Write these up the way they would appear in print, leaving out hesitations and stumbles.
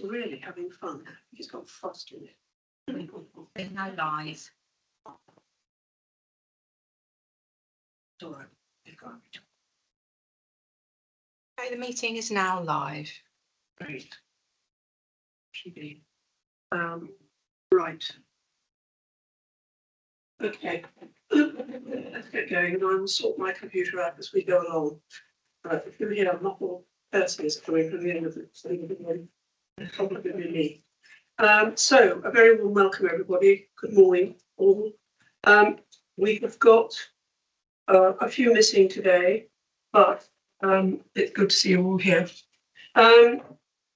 Really having fun. He's got frost in it. There's no lies. It's all right. You've got it. Okay, the meeting is now live. Great. Should be. Right. Okay. Let's get going, and I will sort my computer out as we go along. If you hear muffled curses coming from the end of it, so it's probably me. So a very warm welcome, everybody. Good morning, all. We have got a few missing today, but it's good to see you all here.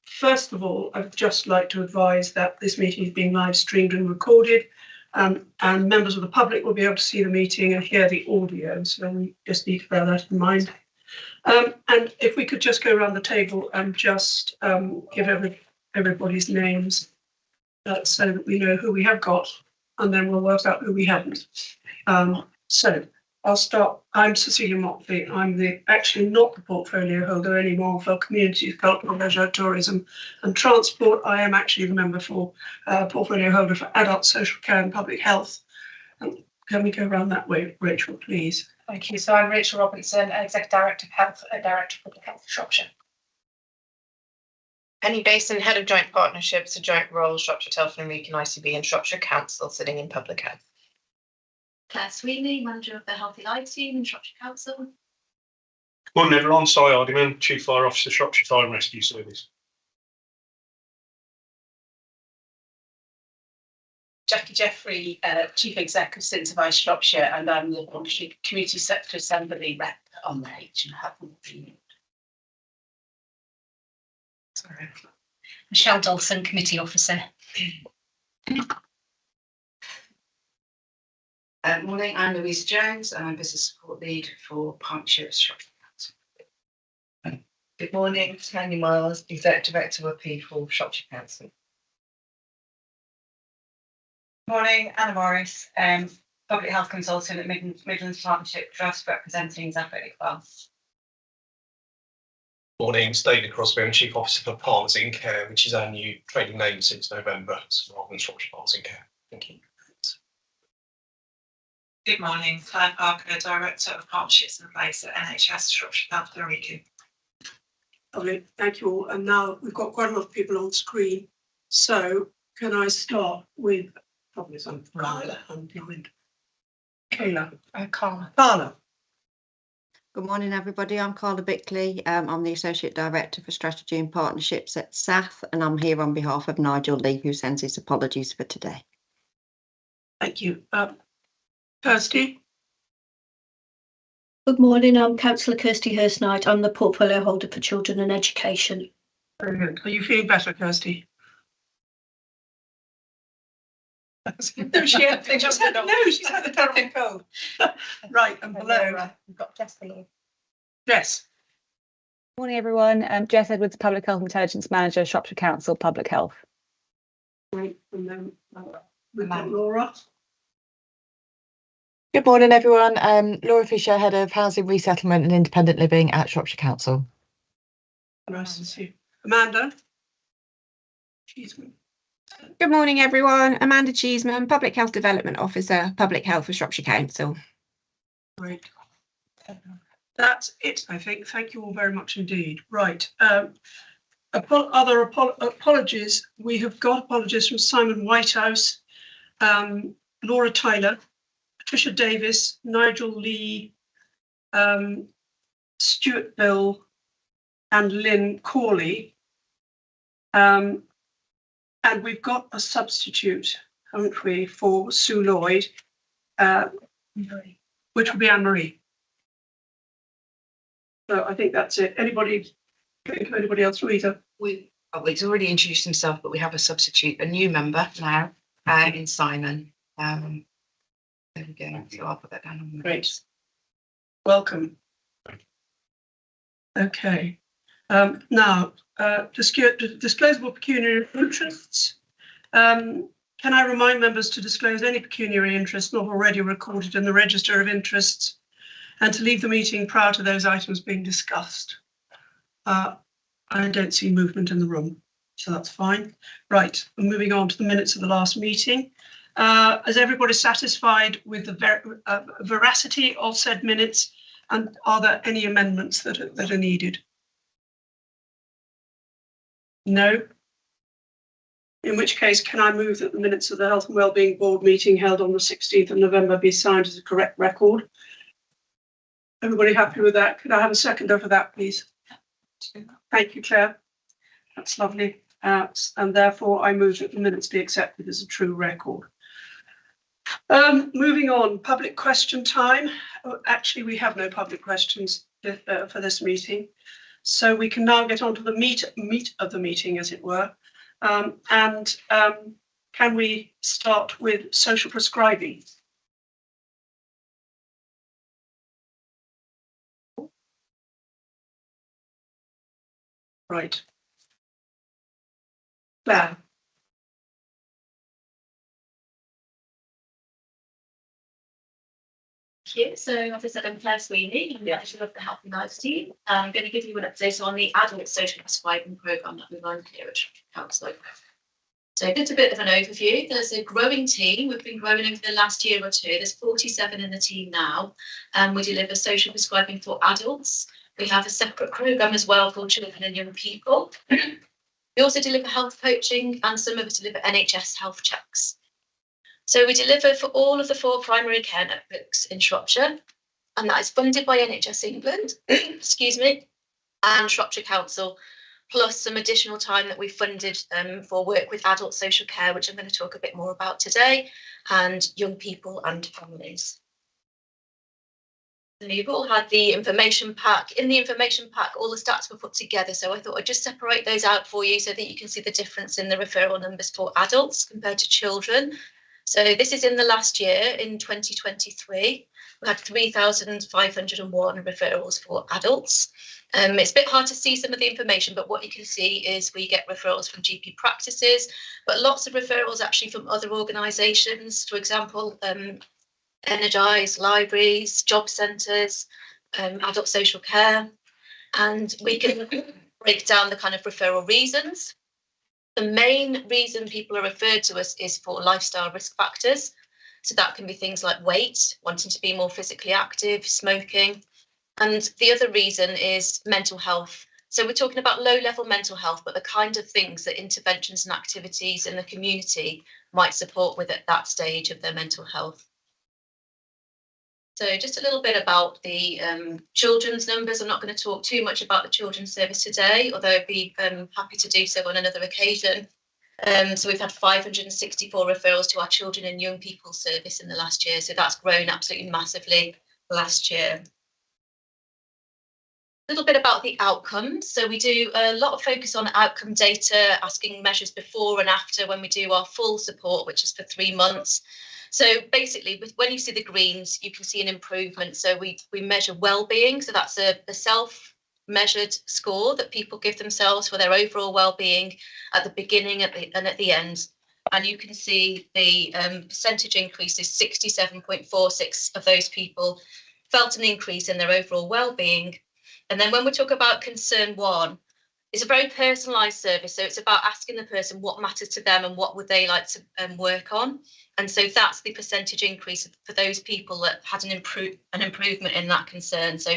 First of all, I'd just like to advise that this meeting is being live streamed and recorded, and members of the public will be able to see the meeting and hear the audio. So we just need to bear that in mind. And if we could just go around the table and just give everybody's names so that we know who we have got, and then we'll work out who we haven't. So I'll start. I'm Cecilia Motley. I'm actually not the portfolio holder anymore for communities, cultural, leisure, tourism and transport. I am actually the member for portfolio holder for adult social care and public health. Can we go around that way, Rachel, please? Thank you. So I'm Rachel Robinson, Executive Director of Health, Director of Public Health for Shropshire. Penny Basin, Head of Joint Partnerships, a joint role, Shropshire Telford and Wrekin ICB and Shropshire Council, sitting in Public Health. Claire Sweeney, Manager of the Healthy Lives Team in Shropshire Council. Morning everyone, Si Hardiman, Chief Fire Officer, Shropshire Fire and Rescue Service. Jackie Jeffrey, Chief Exec of Synthesize Shropshire, and I'm the Community Sector Assembly Rep on the H and haven't been. Sorry. Michelle Dulson, Committee Officer. Morning, I'm Louisa Jones and I'm Business Support Lead for Partnerships Shropshire Council. Good morning, Tanya Miles, Executive Director of People, Shropshire Council. Morning, Anna Morris, Public Health Consultant at Midlands Partnership Trust, representing Zafir Iqbal. Morning, David Crosby, I'm Chief Officer for Partners in Care, which is our new trading name since November, so rather than Shropshire Partners in Care. Thank you. Good morning, Claire Parker, Director of Partnerships and Place at NHS Shropshire Telford and Wrekin. Lovely, thank you all. And now we've got quite a lot of people on screen. So can I start with probably some Carla and behind Kayla. Carla. Good morning, everybody. I'm Carla Bickley. I'm the Associate Director for Strategy and Partnerships at SAF, and I'm here on behalf of Nigel Lee, who sends his apologies for today. Thank you. Kirsty. Good morning, I'm Councillor Kirsty Hurst-Knight. I'm the Portfolio Holder for Children and Education. Very good. Are you feeling better, Kirsty? No, she's had a terrible cold. Right, and below. We've got Jess below. Yes. Morning, everyone. Jess Edwards, Public Health Intelligence Manager, Shropshire Council, Public Health. Right, and then we've got Laura. Good morning, everyone. Laura Fisher, Head of Housing, Resettlement and Independent Living at Shropshire Council. Nice to see you. Amanda. Cheeseman. Good morning, everyone. Amanda Cheeseman, Public Health Development Officer, Public Health for Shropshire Council. Great. That's it, I think. Thank you all very much indeed. Right. Other apologies. We have got apologies from Simon Whitehouse, Laura Tyler, Patricia Davis, Nigel Lee, Stuart Bill, and Lynn Corley. And we've got a substitute, haven't we, for Sue Lloyd, which will be Anne-Marie. So I think that's it. Anybody else, Louisa? He's already introduced himself, but we have a substitute, a new member now, in Simon. There we go. So I'll put that down on the Great. Welcome. Okay. Now, disclosable pecuniary interests. Can I remind members to disclose any pecuniary interest not already recorded in the register of interests and to leave the meeting prior to those items being discussed? I don't see movement in the room. So that's fine. Right, we're moving on to the minutes of the last meeting. Is everybody satisfied with the veracity of said minutes, and are there any amendments that are needed? No? In which case, can I move that the minutes of the Health and Wellbeing Board meeting held on the 16th of November be signed as a correct record? Everybody happy with that? Could I have a seconder for that, please? Thank you, Claire. That's lovely. And therefore, I move that the minutes be accepted as a true record. Moving on, public question time. Actually, we have no public questions for this meeting. So we can now get on to the meat of the meeting, as it were. Can we start with social prescribing? Right. Claire. Thank you. So as I said, I'm Claire Sweeney, I'm the manager of the Healthy Lives team. I'm going to give you an update on the adult social prescribing programme that we run here at Shropshire Council. So just a bit of an overview. There's a growing team. We've been growing over the last year or two. There's 47 in the team now. We deliver social prescribing for adults. We have a separate programme as well for children and young people. We also deliver health coaching, and some of us deliver NHS health checks. So we deliver for all of the 4 primary care networks in Shropshire, and that is funded by NHS England, excuse me, and Shropshire Council, plus some additional time that we funded for work with adult social care, which I'm going to talk a bit more about today, and young people and families. So you've all had the information pack. In the information pack, all the stats were put together, so I thought I'd just separate those out for you so that you can see the difference in the referral numbers for adults compared to children. So this is in the last year, in 2023, we had 3,501 referrals for adults. It's a bit hard to see some of the information, but what you can see is we get referrals from GP practices, but lots of referrals actually from other organisations, for example, Energise, libraries, job centres, adult social care, and we can break down the kind of referral reasons. The main reason people are referred to us is for lifestyle risk factors. So that can be things like weight, wanting to be more physically active, smoking. And the other reason is mental health. So we're talking about low-level mental health, but the kind of things that interventions and activities in the community might support with at that stage of their mental health. So just a little bit about the children's numbers. I'm not going to talk too much about the children's service today, although I'd be happy to do so on another occasion. So we've had 564 referrals to our children and young people service in the last year. So that's grown absolutely massively last year. A little bit about the outcomes. So we do a lot of focus on outcome data, asking measures before and after when we do our full support, which is for 3 months. So basically, when you see the greens, you can see an improvement. So we measure well-being. So that's a self-measured score that people give themselves for their overall well-being at the beginning and at the end. And you can see the percentage increase is 67.46% of those people felt an increase in their overall well-being. And then when we talk about concern 1, it's a very personalised service. So it's about asking the person what matters to them and what would they like to work on. And so that's the percentage increase for those people that had an improvement in that concern. So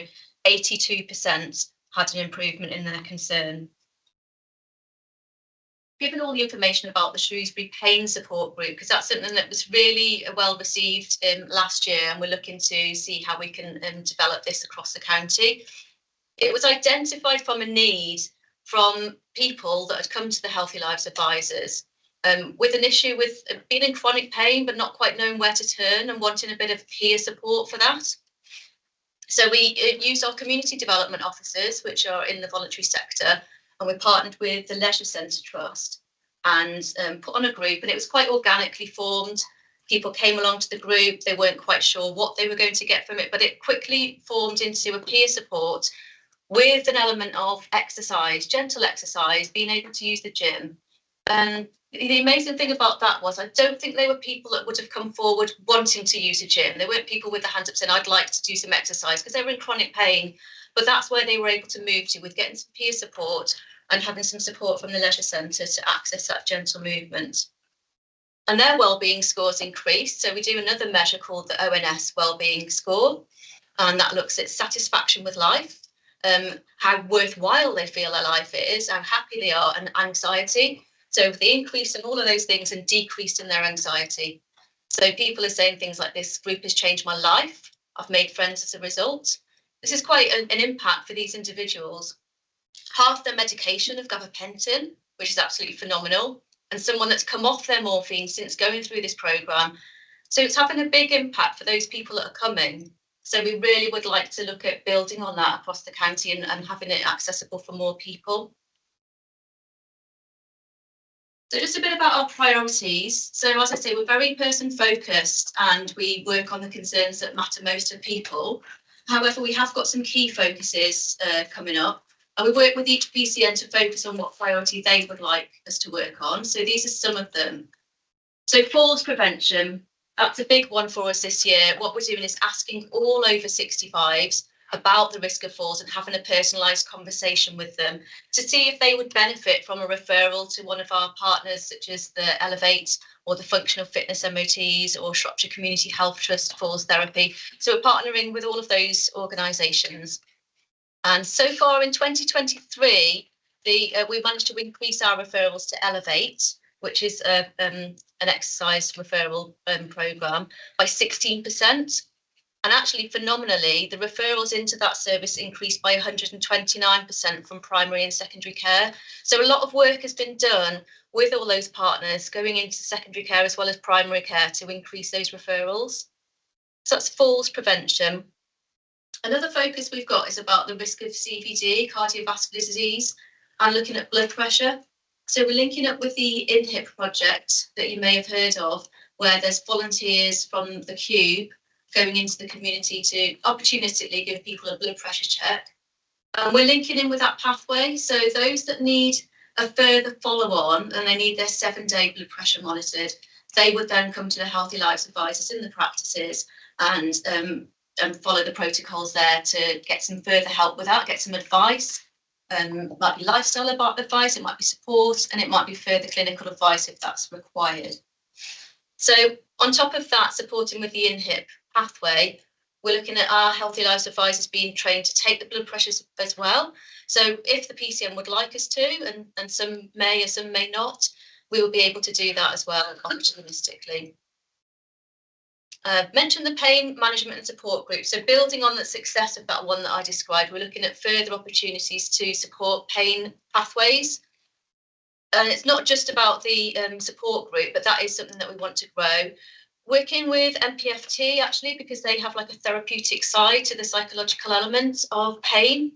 82% had an improvement in their concern. Given all the information about the Shrewsbury Pain Support Group, because that's something that was really well received last year, and we're looking to see how we can develop this across the county. It was identified from a need from people that had come to the Healthy Lives advisors with an issue with being in chronic pain but not quite knowing where to turn and wanting a bit of peer support for that. So we used our community development officers, which are in the voluntary sector, and we partnered with the Leisure Centre Trust and put on a group, and it was quite organically formed. People came along to the group, they weren't quite sure what they were going to get from it, but it quickly formed into a peer support with an element of exercise, gentle exercise, being able to use the gym. And the amazing thing about that was I don't think they were people that would have come forward wanting to use a gym. They weren't people with their hands up saying, I'd like to do some exercise, because they were in chronic pain. But that's where they were able to move to, with getting some peer support, and having some support from the leisure centre to access that gentle movement. And their wellbeing scores increased. So we do another measure called the ONS wellbeing score, and that looks at satisfaction with life, how worthwhile they feel their life is, how happy they are, and anxiety. So the increase in all of those things and decrease in their anxiety. So people are saying things like, this group has changed my life. I've made friends as a result. This is quite an impact for these individuals. Half their medication of gabapentin, which is absolutely phenomenal, and someone that's come off their morphine since going through this programme. So it's having a big impact for those people that are coming. So we really would like to look at building on that across the county and having it accessible for more people. So just a bit about our priorities. So as I say, we're very person focused and we work on the concerns that matter most to people. However, we have got some key focuses coming up, and we work with each PCN to focus on what priority they would like us to work on. So these are some of them. So falls prevention, that's a big one for us this year. What we're doing is asking all over 65s about the risk of falls and having a personalised conversation with them to see if they would benefit from a referral to one of our partners, such as the Elevate or the Functional Fitness MOTs or Shropshire Community Health Trust Falls Therapy. So we're partnering with all of those organisations. And so far in 2023, we managed to increase our referrals to Elevate, which is an exercise referral programme, by 16%. And actually, phenomenally, the referrals into that service increased by 129% from primary and secondary care. So a lot of work has been done with all those partners going into secondary care as well as primary care to increase those referrals. So that's falls prevention. Another focus we've got is about the risk of CVD, cardiovascular disease, and looking at blood pressure. So we're linking up with the InHIP project that you may have heard of, where there's volunteers from the Cube going into the community to opportunistically give people a blood pressure check. And we're linking in with that pathway. So those that need a further follow-on and they need their 7-day blood pressure monitored, they would then come to the Healthy Lives advisors in the practices and follow the protocols there to get some further help with that, get some advice. It might be lifestyle advice, it might be support, and it might be further clinical advice if that's required. So on top of that, supporting with the InHIP pathway, we're looking at our Healthy Lives advisors being trained to take the blood pressures as well. So if the PCN would like us to, and some may or some may not, we will be able to do that as well opportunistically. Mention the pain management and support group. So building on the success of that one that I described, we're looking at further opportunities to support pain pathways. And it's not just about the support group, but that is something that we want to grow. Working with MPFT, actually, because they have like a therapeutic side to the psychological element of pain.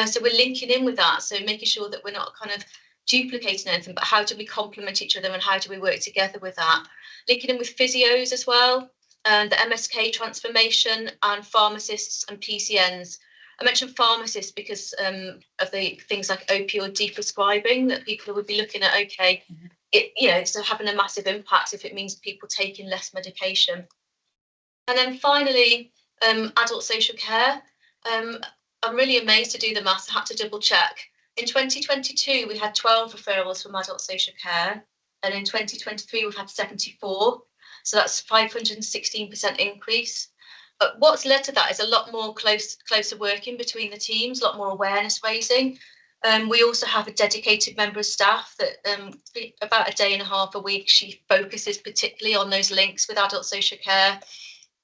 So we're linking in with that. So making sure that we're not kind of duplicating anything, but how do we complement each other and how do we work together with that? Linking in with physios as well. And the MSK transformation and pharmacists and PCNs. I mentioned pharmacists because of the things like opioid deprescribing that people would be looking at. Okay, it's having a massive impact if it means people taking less medication. And then finally, adult social care. I'm really amazed to do the maths. I had to double check. In 2022, we had 12 referrals from adult social care, and in 2023, we've had 74. So that's 516% increase. But what's led to that is a lot more closer working between the teams, a lot more awareness raising. We also have a dedicated member of staff that about a day and a half a week, she focuses particularly on those links with adult social care,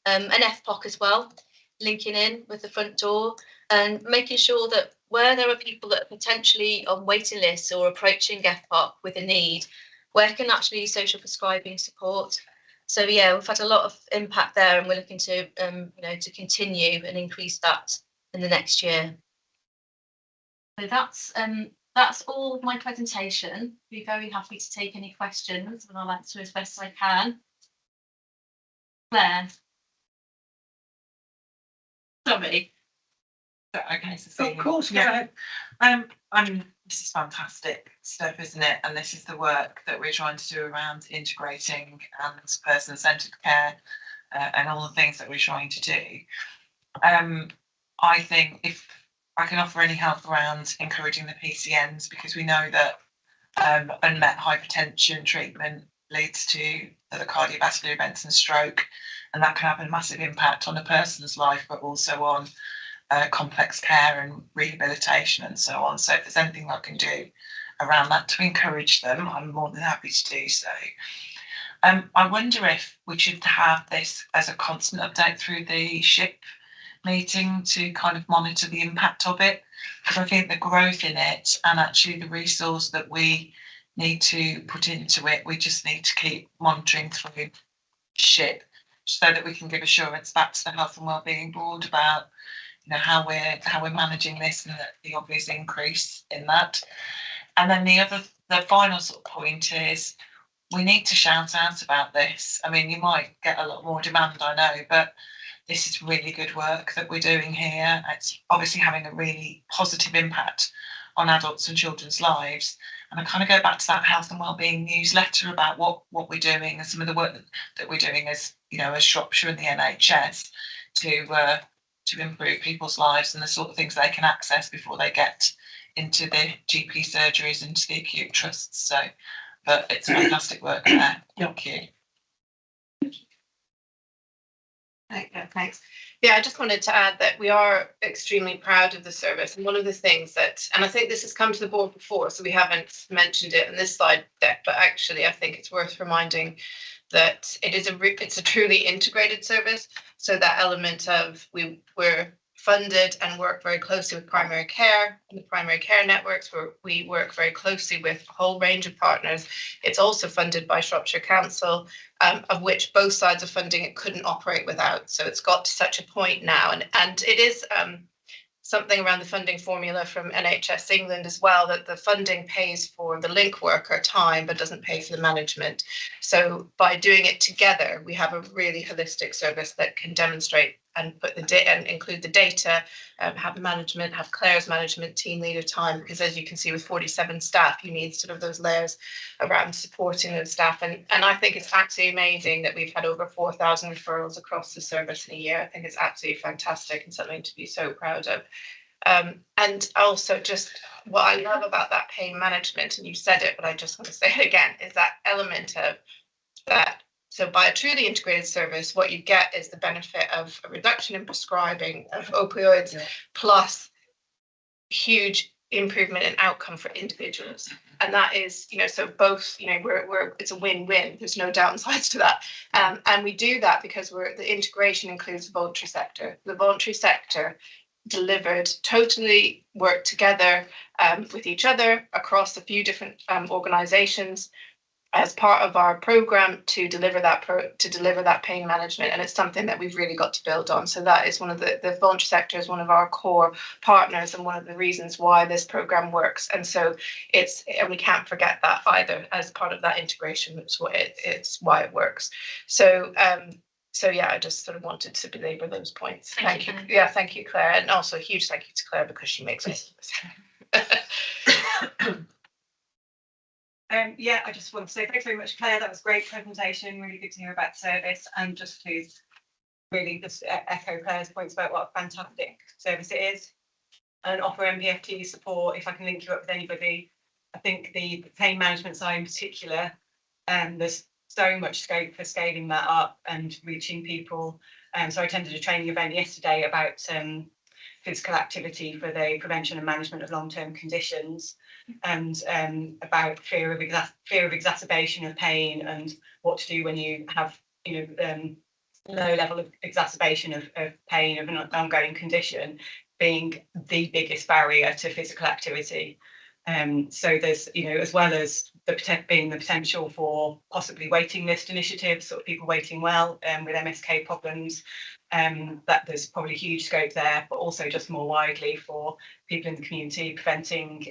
and FPOC as well, linking in with the front door and making sure that where there are people that are potentially on waiting lists or approaching FPOC with a need, where can actually social prescribing support. So yeah, we've had a lot of impact there, and we're looking to to continue and increase that in the next year. So that's all of my presentation. Be very happy to take any questions, and I'll answer as best I can. Claire. Sorry. Okay, so of course, yeah. This is fantastic stuff, isn't it? And this is the work that we're trying to do around integrating and person-centred care and all the things that we're trying to do. I think if I can offer any help around encouraging the PCNs, because we know that unmet hypertension treatment leads to other cardiovascular events and stroke, and that can have a massive impact on a person's life, but also on complex care and rehabilitation and so on. So if there's anything I can do around that to encourage them, I'm more than happy to do so. I wonder if we should have this as a constant update through the SHIP meeting to kind of monitor the impact of it, because I think the growth in it and actually the resource that we need to put into it, we just need to keep monitoring through SHIP so that we can give assurance back to the Health and Wellbeing Board about, you know, how we're managing this and the obvious increase in that. And then the final sort of point is we need to shout out about this. I mean, you might get a lot more demand, I know, but this is really good work that we're doing here. It's obviously having a really positive impact on adults and children's lives. And I kind of go back to that health and wellbeing newsletter about what we're doing and some of the work that we're doing as, you know, as Shropshire and the NHS to improve people's lives and the sort of things they can access before they get into the GP surgeries, into the acute trusts. So, but it's fantastic work there. Thank you. Thanks. Yeah, I just wanted to add that we are extremely proud of the service. And one of the things that, and I think this has come to the board before, so we haven't mentioned it in this slide deck, but actually I think it's worth reminding that it's a truly integrated service. So that element of we're funded and work very closely with primary care and the primary care networks, where we work very closely with a whole range of partners. It's also funded by Shropshire Council, of which both sides of funding it couldn't operate without. So it's got to such a point now, and it is something around the funding formula from NHS England as well, that the funding pays for the link worker time but doesn't pay for the management. So by doing it together, we have a really holistic service that can demonstrate and put the data and include the data, have management, have Claire's management, team leader time, because as you can see with 47 staff, you need sort of those layers around supporting those staff. And I think it's absolutely amazing that we've had over 4,000 referrals across the service in a year. I think it's absolutely fantastic and something to be so proud of. And also just what I love about that pain management, and you said it, but I just want to say it again, is that element of that. So by a truly integrated service, what you get is the benefit of a reduction in prescribing of opioids, plus huge improvement in outcome for individuals. And that is, you know, so both, you know, it's a win-win. There's no downsides to that. And we do that because the integration includes the voluntary sector. The voluntary sector delivered, totally worked together with each other across a few different organisations as part of our program to deliver that pain management, and it's something that we've really got to build on. So that is one of the voluntary sector is one of our core partners and one of the reasons why this program works. And so and we can't forget that either as part of that integration. It's why it works. So yeah, I just sort of wanted to belabor those points. Thank you. Yeah, thank you, Claire, and also a huge thank you to Claire because she makes it. Yeah, I just want to say thanks very much, Claire. That was a great presentation. Really good to hear about the service, and just to really just echo Claire's points about what a fantastic service it is, and offer MPFT support if I can link you up with anybody. I think the pain management side in particular, there's so much scope for scaling that up and reaching people. So I attended a training event yesterday about physical activity for the prevention and management of long-term conditions, and about fear of exacerbation of pain and what to do when you have, you know, low level of exacerbation of pain of an ongoing condition being the biggest barrier to physical activity. So there's, you know, as well as being the potential for possibly waiting list initiatives, sort of people waiting well with MSK problems, that there's probably huge scope there, but also just more widely for people in the community preventing,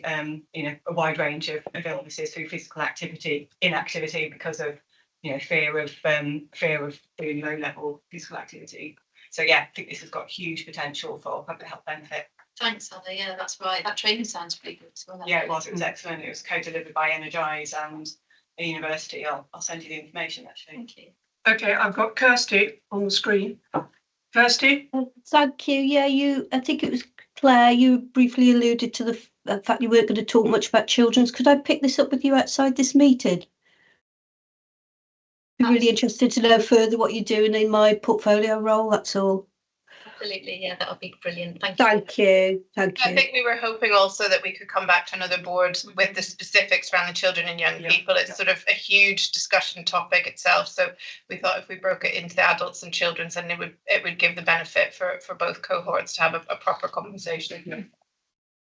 you know, a wide range of illnesses through physical inactivity because of, you know, fear of doing low level physical activity. So yeah, I think this has got huge potential for public health benefit. Thanks, Heather. Yeah, that's right. That training sounds pretty good as well. Yeah, it was excellent. It was co-delivered by Energize and a university. I'll send you the information actually. Thank you. Okay, I've got Kirsty on the screen. Kirsty? Thank you. Yeah, I think it was Claire, you briefly alluded to the fact you weren't going to talk much about children's. Could I pick this up with you outside this meeting? Be really interested to know further what you're doing in my portfolio role, that's all. Absolutely, yeah, that would be brilliant. Thank you. Thank you. Thank you. I think we were hoping also that we could come back to another board with the specifics around the children and young people. It's sort of a huge discussion topic itself. So we thought if we broke it into the adults and children's, then it would give the benefit for both cohorts to have a proper conversation.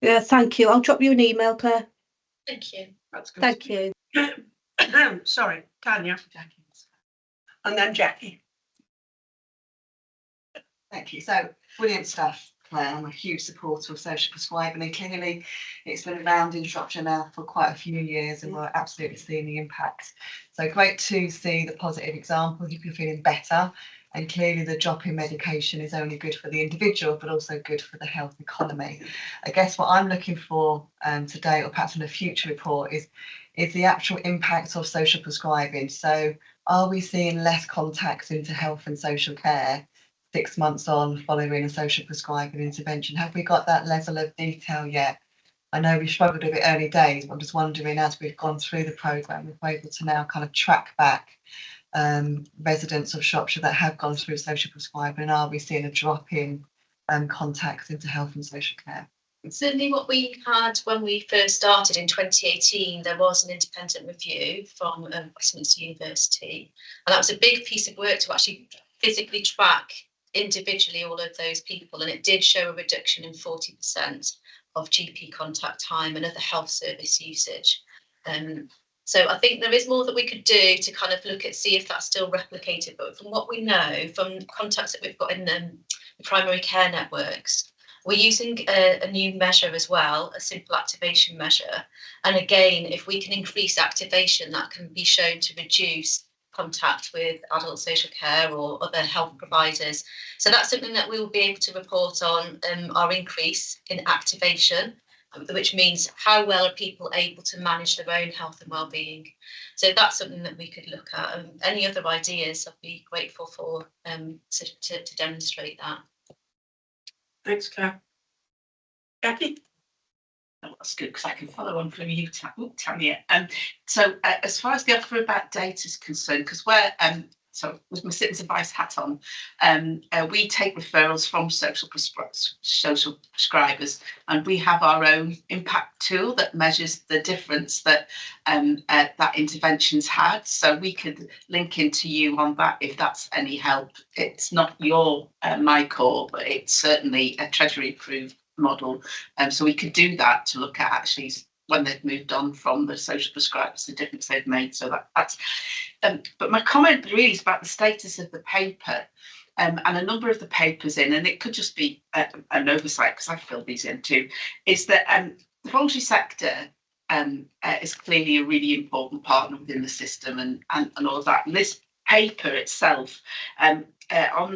Yeah, thank you. I'll drop you an email, Claire. Thank you. That's good. Thank you. Sorry, Tanya. And then Jackie. Thank you. So, brilliant stuff, Claire. I'm a huge supporter of social prescribing, and clearly it's been around in Shropshire now for quite a few years, and we're absolutely seeing the impact. So great to see the positive example. People feeling better, and clearly the drop in medication is only good for the individual, but also good for the health economy. I guess what I'm looking for today, or perhaps in a future report, is the actual impact of social prescribing. So are we seeing less contacts into health and social care 6 months on following a social prescribing intervention? Have we got that level of detail yet? I know we struggled a bit early days, but I'm just wondering, as we've gone through the programme, if we're able to now kind of track back residents of Shropshire that have gone through social prescribing, and are we seeing a drop in contacts into health and social care? Certainly what we had when we first started in 2018, there was an independent review from Westminster University, and that was a big piece of work to actually physically track individually all of those people, and it did show a reduction in 40% of GP contact time and other health service usage. So I think there is more that we could do to kind of look at, see if that's still replicated, but from what we know, from contacts that we've got in the primary care networks, we're using a new measure as well, a simple activation measure. And again, if we can increase activation, that can be shown to reduce contact with adult social care or other health providers. So that's something that we will be able to report on, our increase in activation, which means how well are people able to manage their own health and well-being. So that's something that we could look at. Any other ideas, I'd be grateful for to demonstrate that. Thanks, Claire. Jackie? Oh, that's good because I can follow on from you, Tanya. So as far as the offer about data is concerned, because we're so with my citizens advice hat on, we take referrals from social prescribers, and we have our own impact tool that measures the difference that that intervention's had. So we could link into you on that if that's any help. It's not your my call, but it's certainly a Treasury approved model. So we could do that to look at actually when they've moved on from the social prescribers, the difference they've made. So that's but my comment really is about the status of the paper, and a number of the papers in, and it could just be an oversight because I filled these in too, is that the voluntary sector is clearly a really important partner within the system and all of that. And this paper itself, on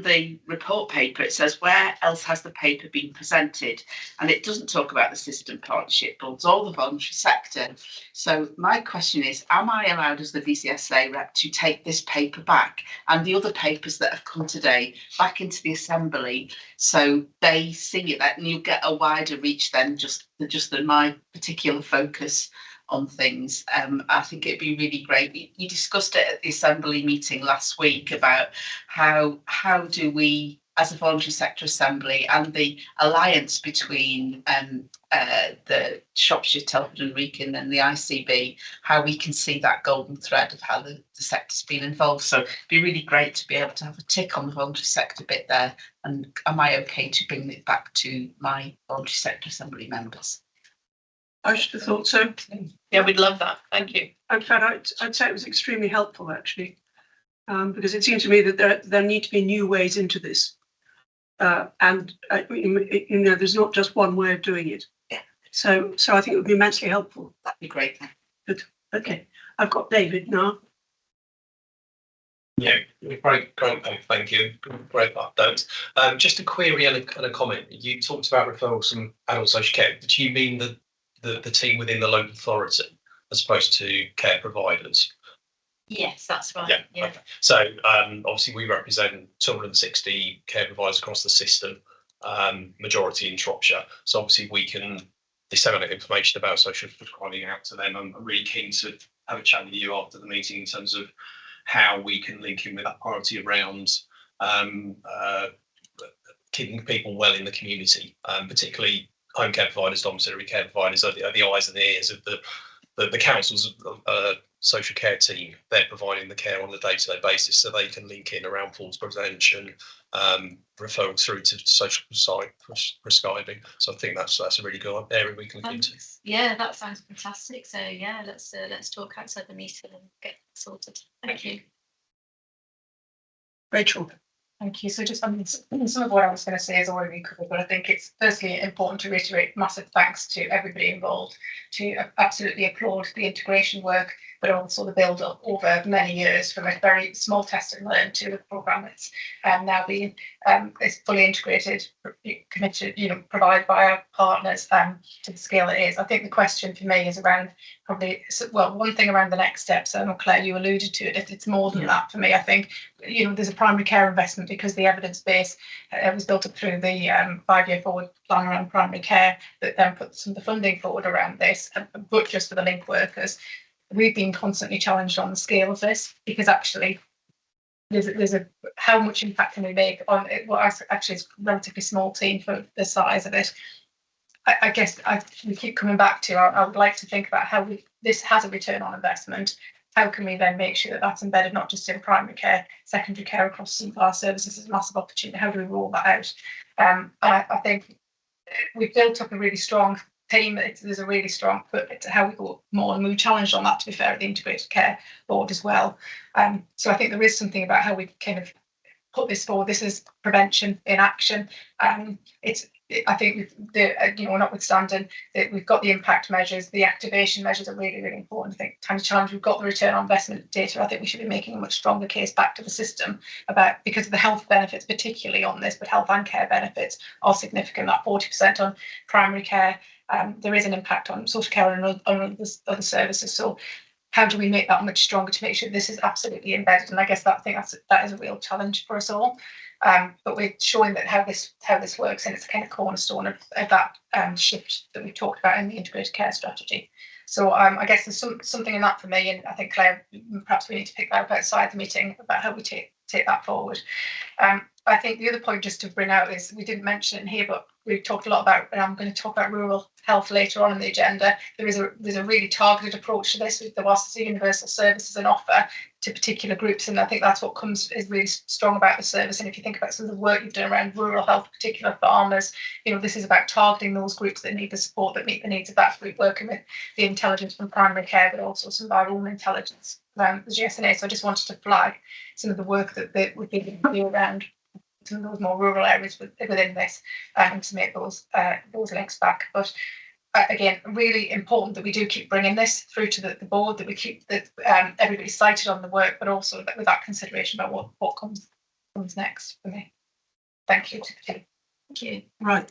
the report paper, it says where else has the paper been presented, and it doesn't talk about the system partnership boards or the voluntary sector. So my question is, am I allowed as the VCSA rep to take this paper back and the other papers that have come today back into the assembly so they see it, and you get a wider reach than just my particular focus on things? I think it'd be really great. You discussed it at the assembly meeting last week about how do we, as a voluntary sector assembly and the alliance between the Shropshire Telford and Wrekin and the ICB, how we can see that golden thread of how the sector's been involved. So it'd be really great to be able to have a tick on the voluntary sector bit there. And am I okay to bring it back to my voluntary sector assembly members? I should have thought so. Yeah, we'd love that. Thank you. In fact, I'd say it was extremely helpful, actually, because it seems to me that there need to be new ways into this. And there's not just one way of doing it. Yeah. So I think it would be immensely helpful. That'd be great. Good. Okay. I've got David now. Yeah, great, thank you. Great update. Just a query and a comment. You talked about referrals from adult social care. Do you mean the team within the local authority as opposed to care providers? Yes, that's right. Yeah. Okay. So obviously we represent 260 care providers across the system. majority in Shropshire. So obviously we can disseminate information about social prescribing out to them. I'm really keen to have a chat with you after the meeting in terms of how we can link in with that priority around keeping people well in the community, particularly home care providers, domiciliary care providers are the eyes and the ears of the council's social care team. They're providing the care on a day-to-day basis, so they can link in around falls prevention, referrals through to social prescribing. So I think that's a really good area we can look into. Yeah, that sounds fantastic. So yeah, let's talk outside the meeting and get sorted. Thank you. Rachel. Thank you. So just some of what I was going to say is already covered, but I think it's firstly important to reiterate massive thanks to everybody involved, to absolutely applaud the integration work, but also the build up over many years from a very small test and learn to a programme that's now being is fully integrated, committed, provided by our partners to the scale it is. I think the question for me is around probably, well, one thing around the next steps. I know Claire, you alluded to it. If it's more than that for me, I think there's a primary care investment because the evidence base was built up through the 5-year forward plan around primary care that then put some of the funding forward around this, but just for the link workers. We've been constantly challenged on the scale of this because actually there's a how much impact can we make on it? Well, actually it's a relatively small team for the size of it. I guess we keep coming back to I would like to think about how this has a return on investment. How can we then make sure that that's embedded not just in primary care, secondary care across some of our services is a massive opportunity. How do we roll that out? I think we've built up a really strong team. There's a really strong put to how we go more, and we were challenged on that, to be fair, at the integrated care board as well. So I think there is something about how we kind of put this forward. This is prevention in action. I think notwithstanding that we've got the impact measures, the activation measures are really, really important. I think tiny challenge, we've got the return on investment data. I think we should be making a much stronger case back to the system about, because of the health benefits, particularly on this, but health and care benefits are significant. That 40% on primary care, there is an impact on social care and on other services. So how do we make that much stronger to make sure this is absolutely embedded? And I guess that is a real challenge for us all. But we're showing that how this works, and it's a kind of cornerstone of that shift that we talked about in the integrated care strategy. So I guess there's something in that for me, and I think Claire, perhaps we need to pick that up outside the meeting about how we take that forward. I think the other point just to bring out is, we didn't mention it in here, but we've talked a lot about, and I'm going to talk about rural health later on in the agenda. There's a really targeted approach to this. There was a universal service as an offer to particular groups, and I think that's what is really strong about the service. And if you think about some of the work you've done around rural health, particular farmers, this is about targeting those groups that need the support, that meet the needs of that group, working with the intelligence from primary care, but also some of our own intelligence around the GSNA. So I just wanted to flag some of the work that we've been doing around some of those more rural areas within this, and to make those links back. But again, really important that we do keep bringing this through to the board, that we keep everybody cited on the work, but also with that consideration about what comes next for me. Thank you. Thank you. Right.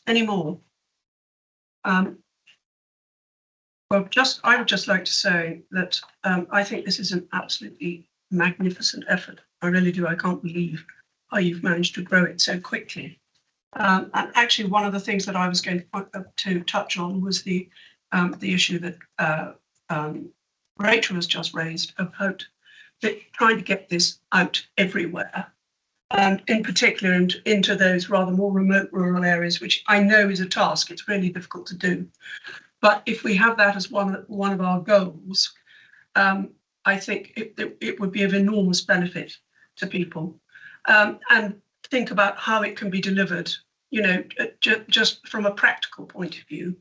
Any more? Well, I would just like to say that I think this is an absolutely magnificent effort. I really do. I can't believe how you've managed to grow it so quickly. And actually, one of the things that I was going to touch on was the issue that Rachel has just raised about trying to get this out everywhere, and in particular into those rather more remote rural areas, which I know is a task. It's really difficult to do. But if we have that as one of our goals, I think it would be of enormous benefit to people. And think about how it can be delivered, just from a practical point of view,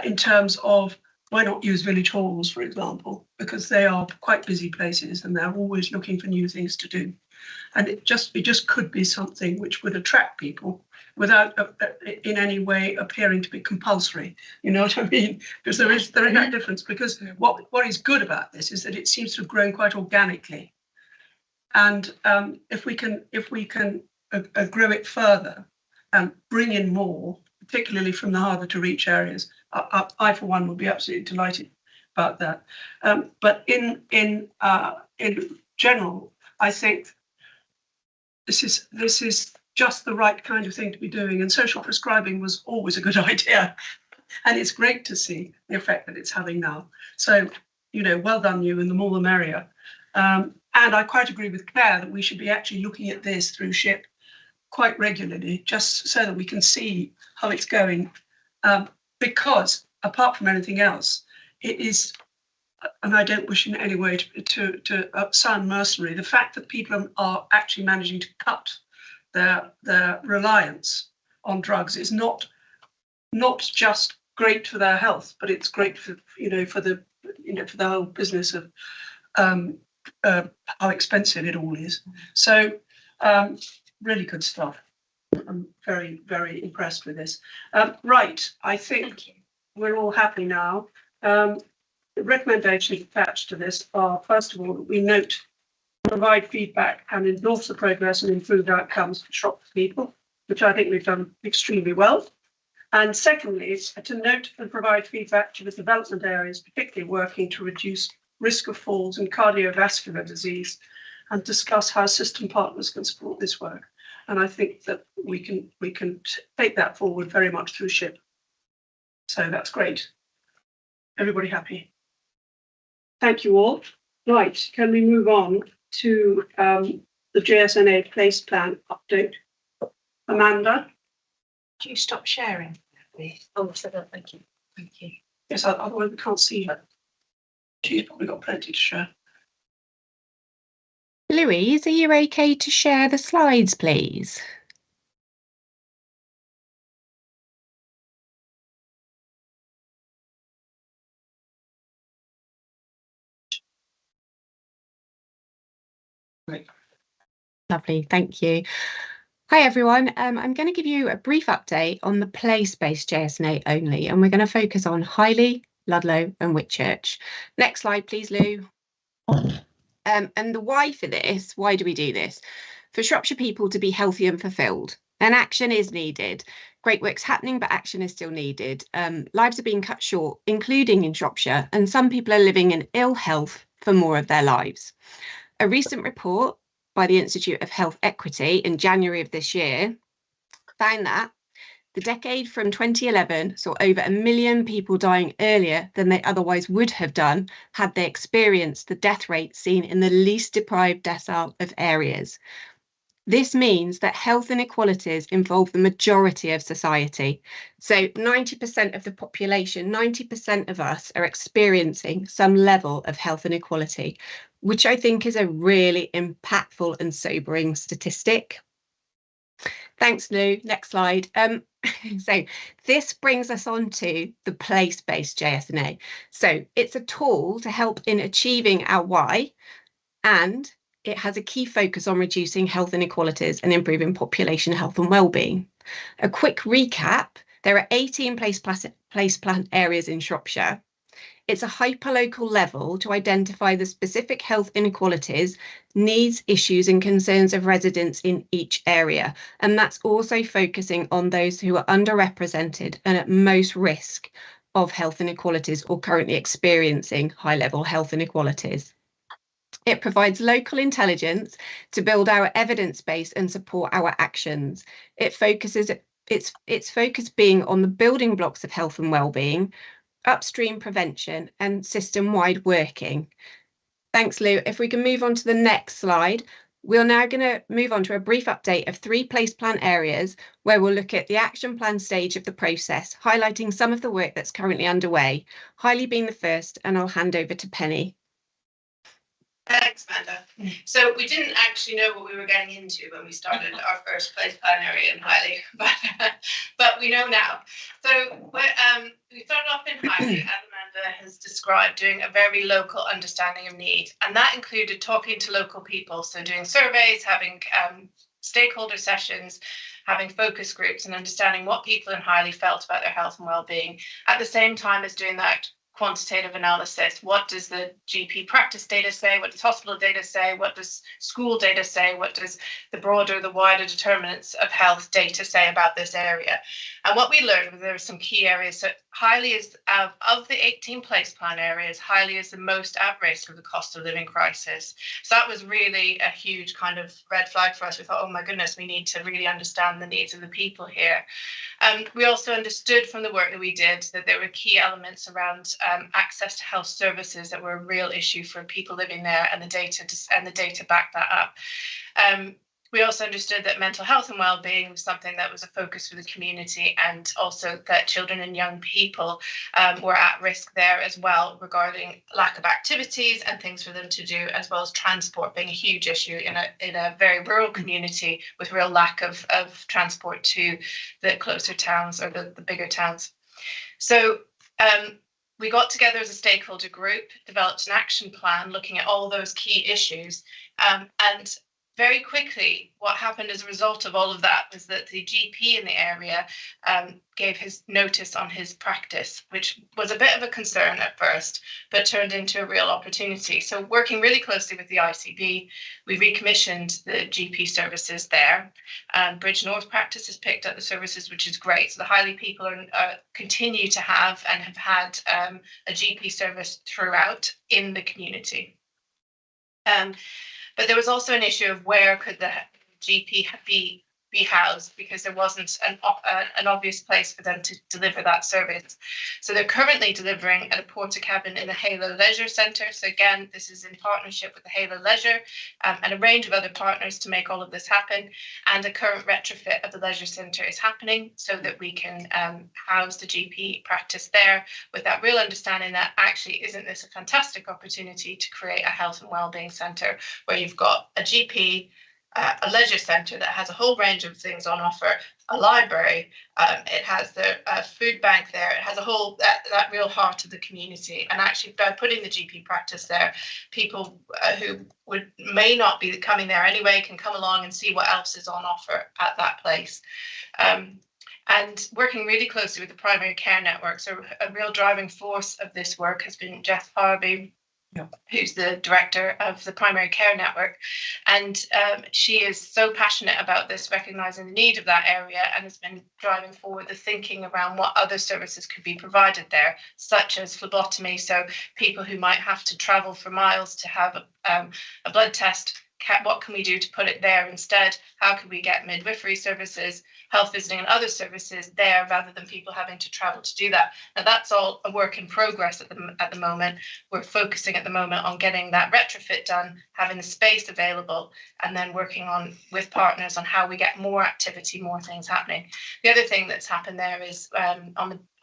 in terms of, why not use village halls, for example, because they are quite busy places and they're always looking for new things to do. And it just could be something which would attract people without in any way appearing to be compulsory. You know what I mean? Because there is that difference. Because what is good about this is that it seems to have grown quite organically. And if we can grow it further and bring in more, particularly from the harder to reach areas, I for one would be absolutely delighted about that. But in general, I think this is just the right kind of thing to be doing. And social prescribing was always a good idea. And it's great to see the effect that it's having now. So, you know, well done you, and the more the merrier. And I quite agree with Claire that we should be actually looking at this through SHIP quite regularly, just so that we can see how it's going. Because apart from anything else, it is, and I don't wish in any way to sound mercenary, the fact that people are actually managing to cut their reliance on drugs is not just great for their health, but it's great for for the whole business of how expensive it all is. So really good stuff. I'm very, very impressed with this. Right, I think we're all happy now. The recommendations attached to this are, first of all, that we note, provide feedback and endorse the progress and improved outcomes for Shropshire people, which I think we've done extremely well. And secondly, to note and provide feedback to the development areas, particularly working to reduce risk of falls and cardiovascular disease, and discuss how system partners can support this work. And I think that we can take that forward very much through SHIP. So that's great. Everybody happy? Thank you all. Right, can we move on to the JSNA place plan update? Amanda? Do you stop sharing, please? Oh, so that, thank you. Thank you. Yes, otherwise we can't see her. She's probably got plenty to share. Louise, are you okay to share the slides, please? Great. Lovely, thank you. Hi everyone, I'm going to give you a brief update on the place-based JSNA only, and we're going to focus on Highley, Ludlow and Whitchurch. Next slide please, Lou. And the why for this, why do we do this? For Shropshire people to be healthy and fulfilled, and action is needed. Great work's happening, but action is still needed. Lives are being cut short, including in Shropshire, and some people are living in ill health for more of their lives. A recent report by the Institute of Health Equity in January of this year found that the decade from 2011 saw over 1 million people dying earlier than they otherwise would have done had they experienced the death rate seen in the least deprived decile of areas. This means that health inequalities involve the majority of society. So 90% of the population, 90% of us are experiencing some level of health inequality, which I think is a really impactful and sobering statistic. Thanks, Lou. Next slide. So this brings us on to the place-based JSNA. So it's a tool to help in achieving our why, and it has a key focus on reducing health inequalities and improving population health and wellbeing. A quick recap, there are 18 place plan areas in Shropshire. It's a hyperlocal level to identify the specific health inequalities, needs, issues and concerns of residents in each area. And that's also focusing on those who are underrepresented and at most risk of health inequalities or currently experiencing high-level health inequalities. It provides local intelligence to build our evidence base and support our actions. It focuses its focus being on the building blocks of health and wellbeing, upstream prevention and system-wide working. Thanks, Lou. If we can move on to the next slide, we're now going to move on to a brief update of 3 place plan areas where we'll look at the action plan stage of the process, highlighting some of the work that's currently underway. Highley being the first, and I'll hand over to Penny. Thanks, Amanda. So we didn't actually know what we were getting into when we started our first place plan area in Highley, but we know now. So we started off in Highley, as Amanda has described, doing a very local understanding of need, and that included talking to local people, so doing surveys, having stakeholder sessions, having focus groups, and understanding what people in Highley felt about their health and well-being. At the same time as doing that, quantitative analysis. What does the GP practice data say? What does hospital data say? What does school data say? What does the wider determinants of health data say about this area? And what we learned was there were some key areas. So Highley is, of the 18 place plan areas, Highley is the most at risk of the cost of living crisis. So that was really a huge kind of red flag for us. We thought, oh my goodness, we need to really understand the needs of the people here. We also understood from the work that we did that there were key elements around access to health services that were a real issue for people living there, and the data backed that up. We also understood that mental health and well-being was something that was a focus for the community, and also that children and young people were at risk there as well, regarding lack of activities and things for them to do, as well as transport being a huge issue in a very rural community with real lack of transport to the closer towns or the bigger towns. So we got together as a stakeholder group, developed an action plan looking at all those key issues, and very quickly, what happened as a result of all of that was that the GP in the area gave his notice on his practice, which was a bit of a concern at first, but turned into a real opportunity. So working really closely with the ICB, we recommissioned the GP services there. Bridge North practice has picked up the services, which is great. So the Highley people continue to have and have had a GP service throughout in the community. But there was also an issue of where could the GP be housed, because there wasn't an obvious place for them to deliver that service. So they're currently delivering at a porta cabin in the Halo Leisure Centre. So again, this is in partnership with the Halo Leisure and a range of other partners to make all of this happen. And the current retrofit of the Leisure Centre is happening so that we can house the GP practice there, with that real understanding that actually isn't this a fantastic opportunity to create a health and wellbeing centre where you've got a GP, a leisure centre that has a whole range of things on offer, a library, it has the food bank there, it has a whole, that real heart of the community. And actually by putting the GP practice there, people who may not be coming there anyway can come along and see what else is on offer at that place. And working really closely with the primary care network. So a real driving force of this work has been Jess Harvey, who's the director of the primary care network, and she is so passionate about this, recognising the need of that area, and has been driving forward the thinking around what other services could be provided there, such as phlebotomy. So people who might have to travel for miles to have a blood test, what can we do to put it there instead? How can we get midwifery services, health visiting and other services there, rather than people having to travel to do that? Now that's all a work in progress at the moment. We're focusing at the moment on getting that retrofit done, having the space available, and then working on with partners on how we get more activity, more things happening. The other thing that's happened there is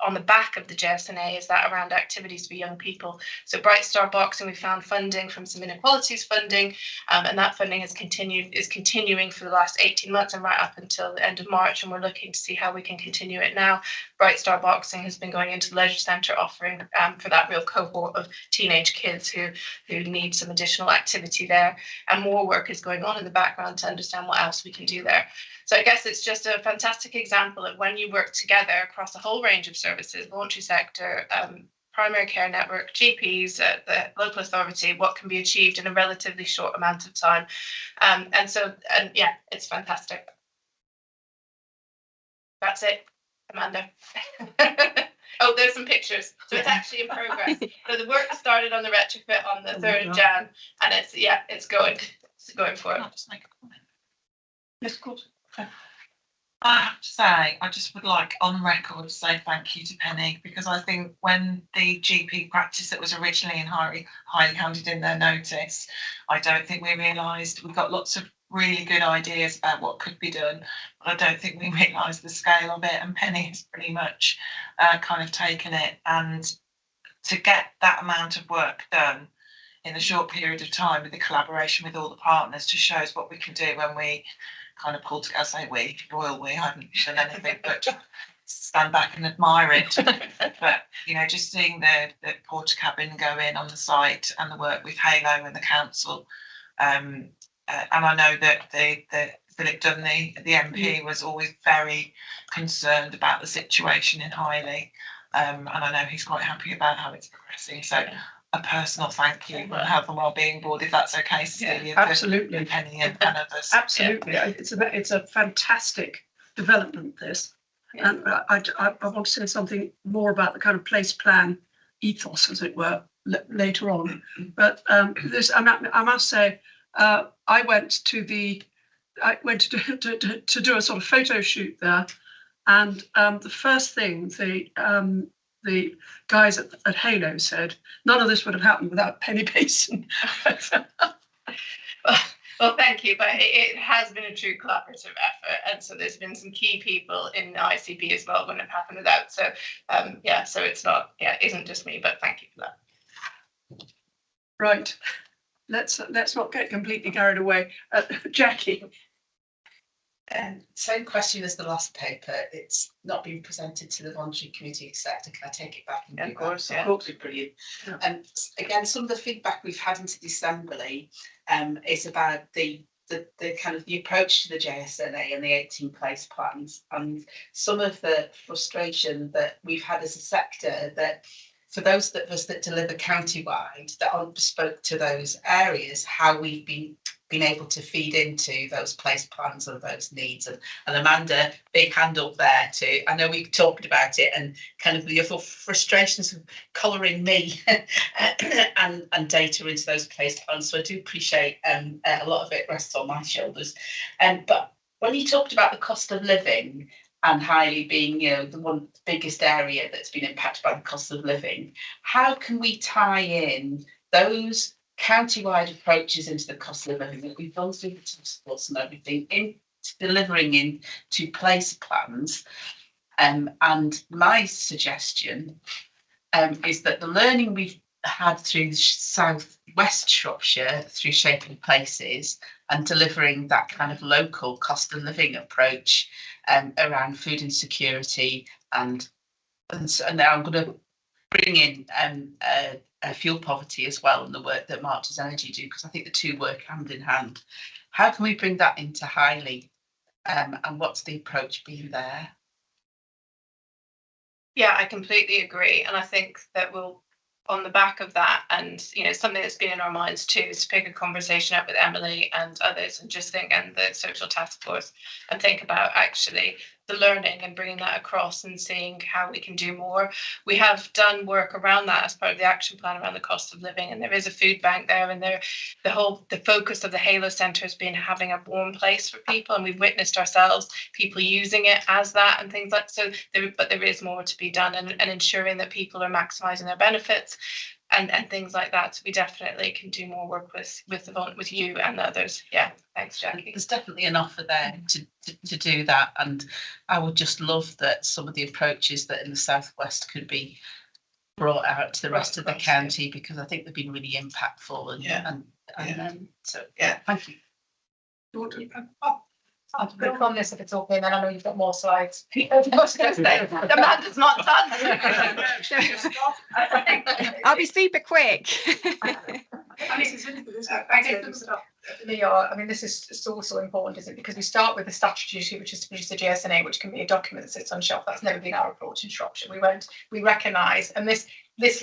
on the back of the JSNA is that around activities for young people. So Bright Star Boxing, we found funding from some inequalities funding, and that funding is continuing for the last 18 months and right up until the end of March, and we're looking to see how we can continue it now. Bright Star Boxing has been going into the leisure centre, offering for that real cohort of teenage kids who need some additional activity there, and more work is going on in the background to understand what else we can do there. So I guess it's just a fantastic example of when you work together across a whole range of services, voluntary sector, primary care network, GPs, the local authority, what can be achieved in a relatively short amount of time. And yeah, it's fantastic. That's it, Amanda. Oh, there's some pictures. So it's actually in progress. So the work started on the retrofit on the 3rd of Jan, and it's going for it. Just make a comment. Yes, of course. I have to say, I just would like on record to say thank you to Penny, because I think when the GP practice that was originally in Highley handed in their notice, I don't think we realised, we got lots of really good ideas about what could be done, but I don't think we realised the scale of it, and Penny has pretty much kind of taken it, and to get that amount of work done in a short period of time with the collaboration with all the partners just shows what we can do when we kind of pull together. I say we, royal we, I haven't done anything but stand back and admire it. But, you know, just seeing the porta cabin go in on the site and the work with Halo and the council. And I know that Philip Dunley, the MP, was always very concerned about the situation in Highley. and I know he's quite happy about how it's progressing. So a personal thank you from the Health and Wellbeing Board, if that's okay, Cecilia. Absolutely. Penny and others. Absolutely. It's a fantastic development, this. And I want to say something more about the kind of place plan ethos, as it were, later on. But I must say, I went to do a sort of photo shoot there, and the first thing the guys at Halo said, none of this would have happened without Penny Basin. Well, thank you, but it has been a true collaborative effort, and so there's been some key people in the ICB as well wouldn't have happened without. So so it's not, it isn't just me, but thank you for that. Right, let's not get completely carried away. Jackie. Same question as the last paper. It's not been presented to the voluntary committee sector. Can I take it back? And of course, that? That would be brilliant. And again, some of the feedback we've had into Decemberly is about the kind of the approach to the JSNA and the 18 place plans, and some of the frustration that we've had as a sector, that for those of us that deliver countywide that aren't bespoke to those areas, how we've been able to feed into those place plans and those needs. And Amanda, big hand up there too. I know we've talked about it, and kind of the frustrations of colouring me and data into those place plans. So I do appreciate a lot of it rests on my shoulders. But when you talked about the cost of living and Highley being, the biggest area that's been impacted by the cost of living, how can we tie in those county-wide approaches into the cost of living that we've done through the task force and everything into delivering into place plans? And my suggestion is that the learning we've had through South West Shropshire through Shaping Places and delivering that kind of local cost of living approach around food insecurity, and now I'm going to bring in fuel poverty as well, and the work that Marches Energy do, because I think the two work hand in hand. How can we bring that into Highley, and what's the approach been there? Yeah, I completely agree, and I think that we'll, on the back of that, and something that's been in our minds too, is to pick a conversation up with Emily and others, and just think, and the social task force, and think about actually the learning and bringing that across and seeing how we can do more. We have done work around that as part of the action plan around the cost of living, and there is a food bank there, and the focus of the Halo Centre has been having a warm place for people, and we've witnessed ourselves people using it as that and things like so. But there is more to be done, and ensuring that people are maximising their benefits and things like that. So we definitely can do more work with you and the others. Yeah, thanks, Jackie. There's definitely an offer there to do that, and I would just love that some of the approaches that in the southwest could be brought out to the rest of the county, because I think they've been really impactful. So thank you. I'll click on this if it's okay, then I know you've got more slides. I was going to say, the man is not done. I'll be super quick. This is also important, isn't it? Because we start with the statutory duty, which is to produce the GSNA, which can be a document that sits on shelf. That's never been our approach in Shropshire. We recognise, and this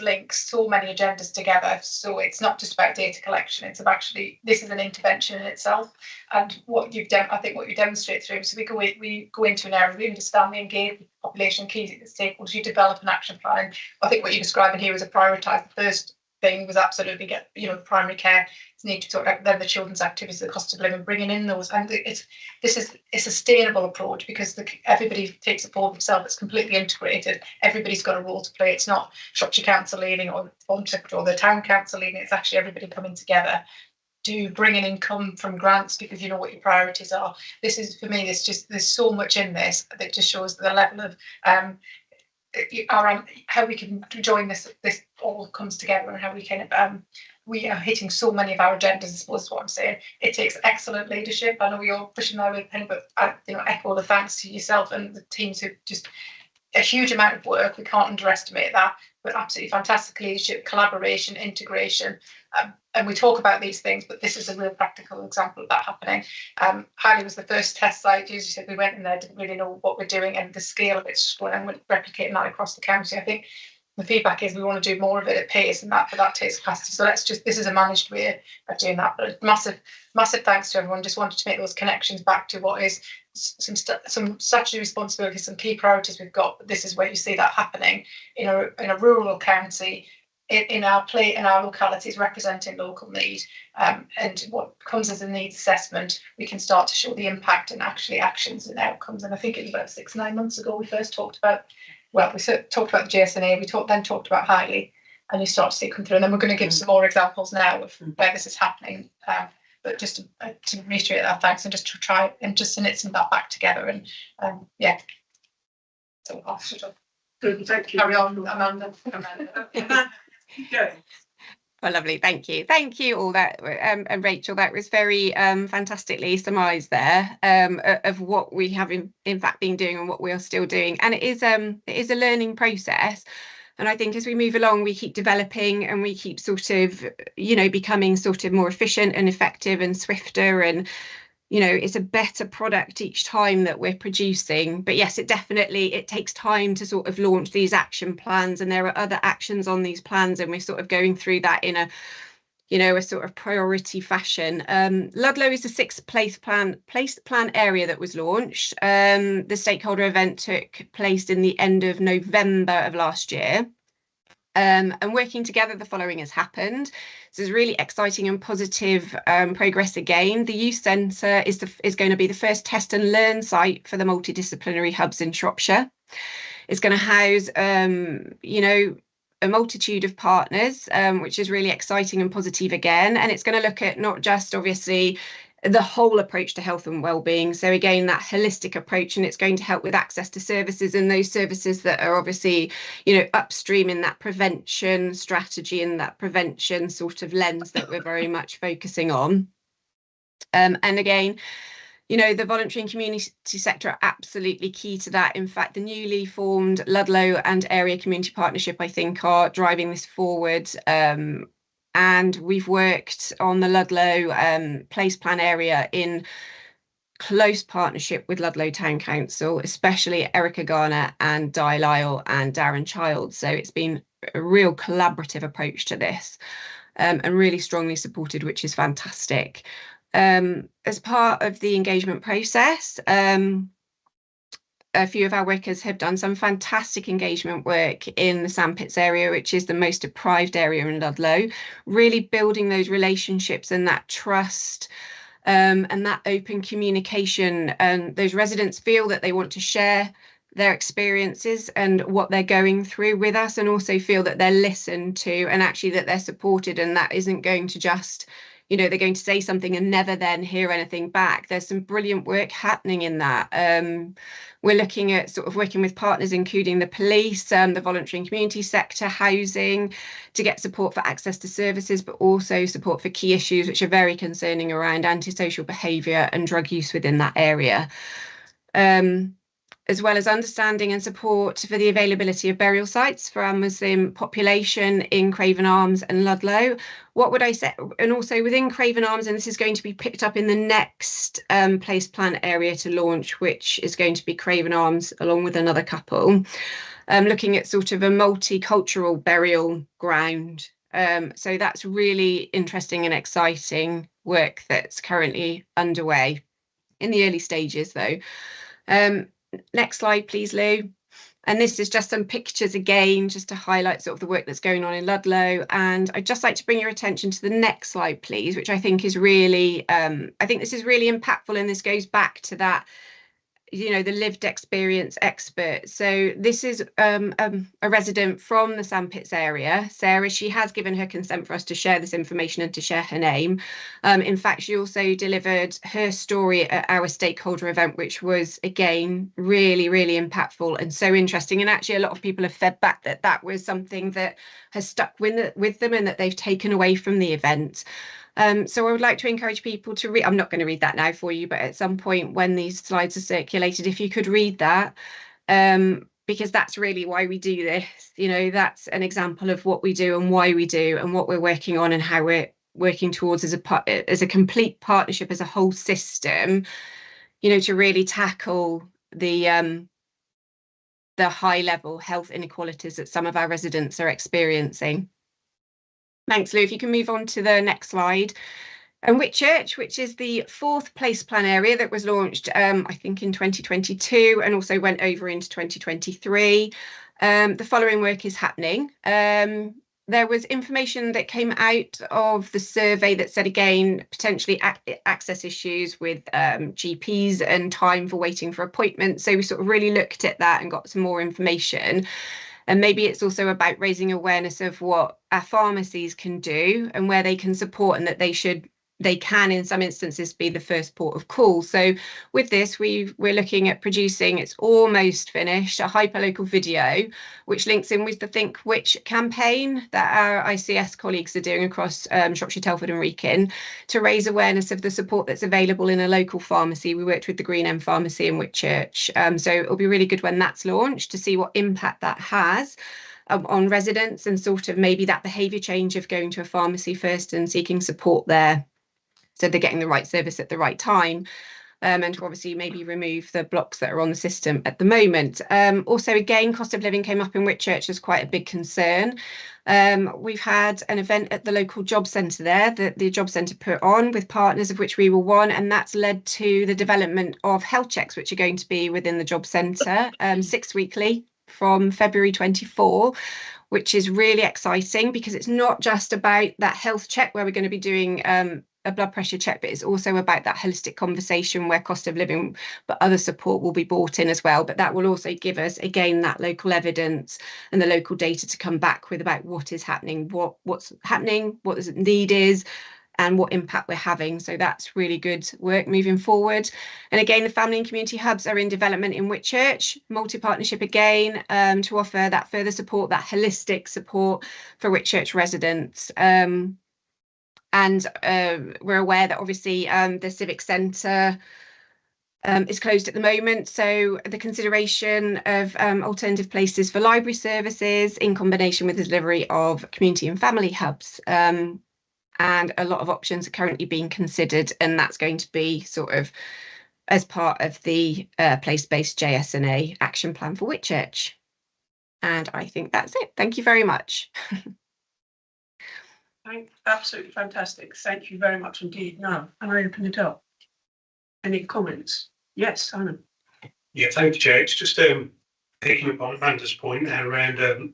links so many agendas together. So it's not just about data collection. It's about this is an intervention in itself. And what you demonstrate through. So we go into an area, we understand, we engage with population, key stakeholders. You develop an action plan. I think what you're describing here is a prioritise. The first thing was absolutely get primary care. Need to talk about then the children's activities, the cost of living, bringing in those, and this is a sustainable approach, because everybody takes it for themselves. It's completely integrated. Everybody's got a role to play. It's not Shropshire Council leading or the town council leading. It's actually everybody coming together to bring in income from grants, because you know what your priorities are. This is, for me, there's so much in this that just shows the level of how we can join this all comes together, and how we can we are hitting so many of our agendas, I suppose is what I'm saying. It takes excellent leadership. I know you're pushing that with Penny, but echo the thanks to yourself and the teams who just a huge amount of work. We can't underestimate that. but absolutely fantastic leadership, collaboration, integration. And we talk about these things, but this is a real practical example of that happening. Highly was the first test site. As you said, we went in there, didn't really know what we're doing, and the scale of it's and we're replicating that across the county. I think the feedback is we want to do more of it at pace, and that takes capacity. So this is a managed way of doing that. But massive thanks to everyone. Just wanted to make those connections back to what is some statutory responsibilities, some key priorities we've got. But this is where you see that happening in a rural county, in our localities, representing local need, and what comes as a needs assessment, we can start to show the impact and actually actions and outcomes. And I think it was about 6-9 months ago we first talked about. Well, we talked about the GSNA, we then talked about Highly, and you start to see it come through. And then we're going to give some more examples now of where this is happening. But just to reiterate that thanks, and just to try and just to knit some of that back together. And yeah. So I'll sort of thank you. Carry on, Amanda. Go. Well, lovely. Thank you all that, and Rachel, that was very fantastically summarised there, of what we have in fact been doing and what we are still doing. And it is a learning process. And I think as we move along, we keep developing and we keep sort of, becoming sort of more efficient and effective and swifter, and it's a better product each time that we're producing. But yes, it takes time to sort of launch these action plans, and there are other actions on these plans, and we're sort of going through that in a sort of priority fashion. Ludlow is the 6th place plan area that was launched. The stakeholder event took place in the end of November of last year. And working together, the following has happened. This is really exciting and positive progress again. The youth centre is going to be the first test and learn site for the multidisciplinary hubs in Shropshire. It's going to house, a multitude of partners, which is really exciting and positive again. And it's going to look at not just obviously the whole approach to health and wellbeing. So again, that holistic approach, and it's going to help with access to services, and those services that are obviously, upstream in that prevention strategy and that prevention sort of lens that we're very much focusing on. And again, the voluntary and community sector are absolutely key to that. In fact, the newly formed Ludlow and Area Community Partnership, I think, are driving this forward. And we've worked on the Ludlow place plan area in close partnership with Ludlow Town Council, especially Erica Garner and Di Lyle and Darren Child. So it's been a real collaborative approach to this, and really strongly supported, which is fantastic. As part of the engagement process, a few of our workers have done some fantastic engagement work in the Sandpits area, which is the most deprived area in Ludlow, really building those relationships and that trust, and that open communication. And those residents feel that they want to share their experiences and what they're going through with us, and also feel that they're listened to, and actually that they're supported, and that isn't going to just, they're going to say something and never then hear anything back. There's some brilliant work happening in that. We're looking at sort of working with partners, including the police, the voluntary and community sector, housing, to get support for access to services, but also support for key issues which are very concerning around antisocial behaviour and drug use within that area. As well as understanding and support for the availability of burial sites for our Muslim population in Craven Arms and Ludlow. What would I say? And also within Craven Arms, and this is going to be picked up in the next place plan area to launch, which is going to be Craven Arms along with another couple, looking at sort of a multicultural burial ground. So that's really interesting and exciting work that's currently underway in the early stages though. Next slide, please, Lou. And this is just some pictures again, just to highlight sort of the work that's going on in Ludlow. And I'd just like to bring your attention to the next slide, please, which I think is really, I think this is really impactful, and this goes back to that, the lived experience expert. So this is a resident from the Sandpits area, Sarah. She has given her consent for us to share this information and to share her name. In fact, she also delivered her story at our stakeholder event, which was, again, really, really impactful and so interesting. And actually, a lot of people have fed back that that was something that has stuck with them and that they've taken away from the event. So I would like to encourage people to read. I'm not going to read that now for you, but at some point when these slides are circulated, if you could read that, because that's really why we do this. You know, that's an example of what we do and why we do and what we're working on and how we're working towards as a complete partnership, as a whole system, you know, to really tackle the high level health inequalities that some of our residents are experiencing. Thanks, Lou. If you can move on to the next slide. And Whitchurch, which is the 4th place plan area that was launched, I think in 2022 and also went over into 2023. The following work is happening. There was information that came out of the survey that said, again, potentially access issues with GPs and time for waiting for appointments. So we sort of really looked at that and got some more information. And maybe it's also about raising awareness of what our pharmacies can do and where they can support, and that they can in some instances be the first port of call. So with this, we're looking at producing, it's almost finished, a hyperlocal video which links in with the Think Which campaign that our ICS colleagues are doing across Shropshire, Telford and Wrekin to raise awareness of the support that's available in a local pharmacy. We worked with the Green End Pharmacy in Whitchurch, so it'll be really good when that's launched to see what impact that has on residents, and sort of maybe that behaviour change of going to a pharmacy first and seeking support there, so they're getting the right service at the right time, and to obviously maybe remove the blocks that are on the system at the moment. Also, again, cost of living came up in Whitchurch as quite a big concern. We've had an event at the local job centre there that the job centre put on with partners, of which we were one, and that's led to the development of health checks, which are going to be within the job centre 6 weekly from February 24, which is really exciting because it's not just about that health check where we're going to be doing a blood pressure check, but it's also about that holistic conversation where cost of living but other support will be brought in as well. But that will also give us, again, that local evidence and the local data to come back with about what is happening, what's happening, what the need is, and what impact we're having. So that's really good work moving forward. And again, the family and community hubs are in development in Whitchurch, multi-partnership again, to offer that further support, that holistic support for Whitchurch residents. And we're aware that obviously the Civic Centre is closed at the moment. So the consideration of alternative places for library services in combination with the delivery of community and family hubs. And a lot of options are currently being considered, and that's going to be sort of as part of the place-based JSNA action plan for Whitchurch. And I think that's it. Thank you very much. Absolutely fantastic. Thank you very much indeed. Now, can I open it up? Any comments? Yes, Simon. Yeah, thank you, Chair. It's just picking up on Amanda's point there around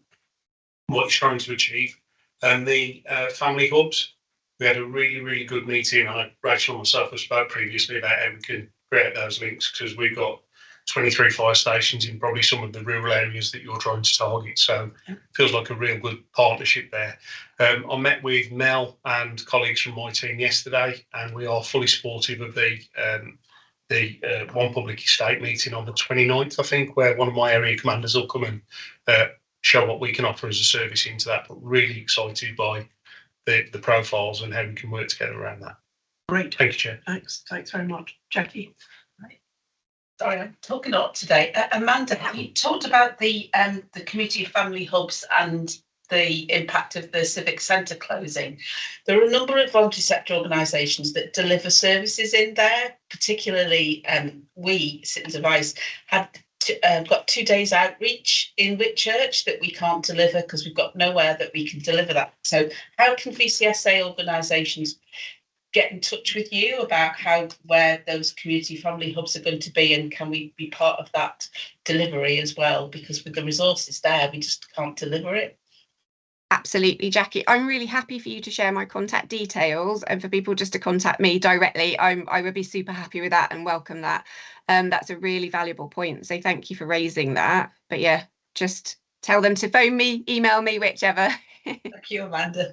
what he's trying to achieve. And the family hubs, we had a really, really good meeting. Rachel and myself have spoke previously about how we can create those links, because we've got 23 fire stations in probably some of the rural areas that you're trying to target. So it feels like a real good partnership there. I met with Mel and colleagues from my team yesterday, and we are fully supportive of the One Public Estate meeting on the 29th, I think, where one of my area commanders will come and show what we can offer as a service into that. But really excited by the profiles and how we can work together around that. Great. Thank you, Chair. Thanks very much. Jackie. Sorry, I'm talking a lot today. Amanda, you talked about the community family hubs and the impact of the civic centre closing. There are a number of voluntary sector organisations that deliver services in there, particularly we, Citizens Advice, had got 2 days outreach in Whitchurch that we can't deliver because we've got nowhere that we can deliver that. So how can VCSA organisations get in touch with you about where those community family hubs are going to be, and can we be part of that delivery as well? Because with the resources there, we just can't deliver it. Absolutely, Jackie. I'm really happy for you to share my contact details and for people just to contact me directly. I would be super happy with that and welcome that. That's a really valuable point. So thank you for raising that. But yeah, just tell them to phone me, email me, whichever. Thank you, Amanda.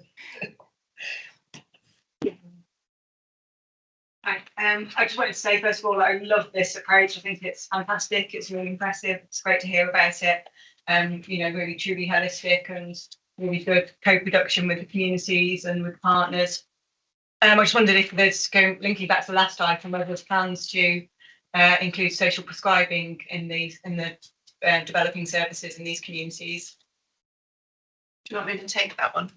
Hi. I just wanted to say, first of all, I love this approach. I think it's fantastic. It's really impressive. It's great to hear about it. Really truly holistic and really good co-production with the communities and with partners. I just wondered if there's, linking back to the last item, whether there's plans to include social prescribing in the developing services in these communities. Do you want me to take that one?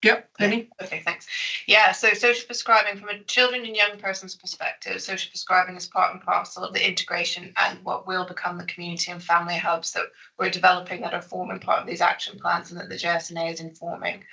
Yep, Penny. Okay, thanks. Yeah, so social prescribing from a children and young person's perspective, social prescribing is part and parcel of the integration and what will become the community and family hubs that we're developing that are forming part of these action plans and that the JSNA is informing.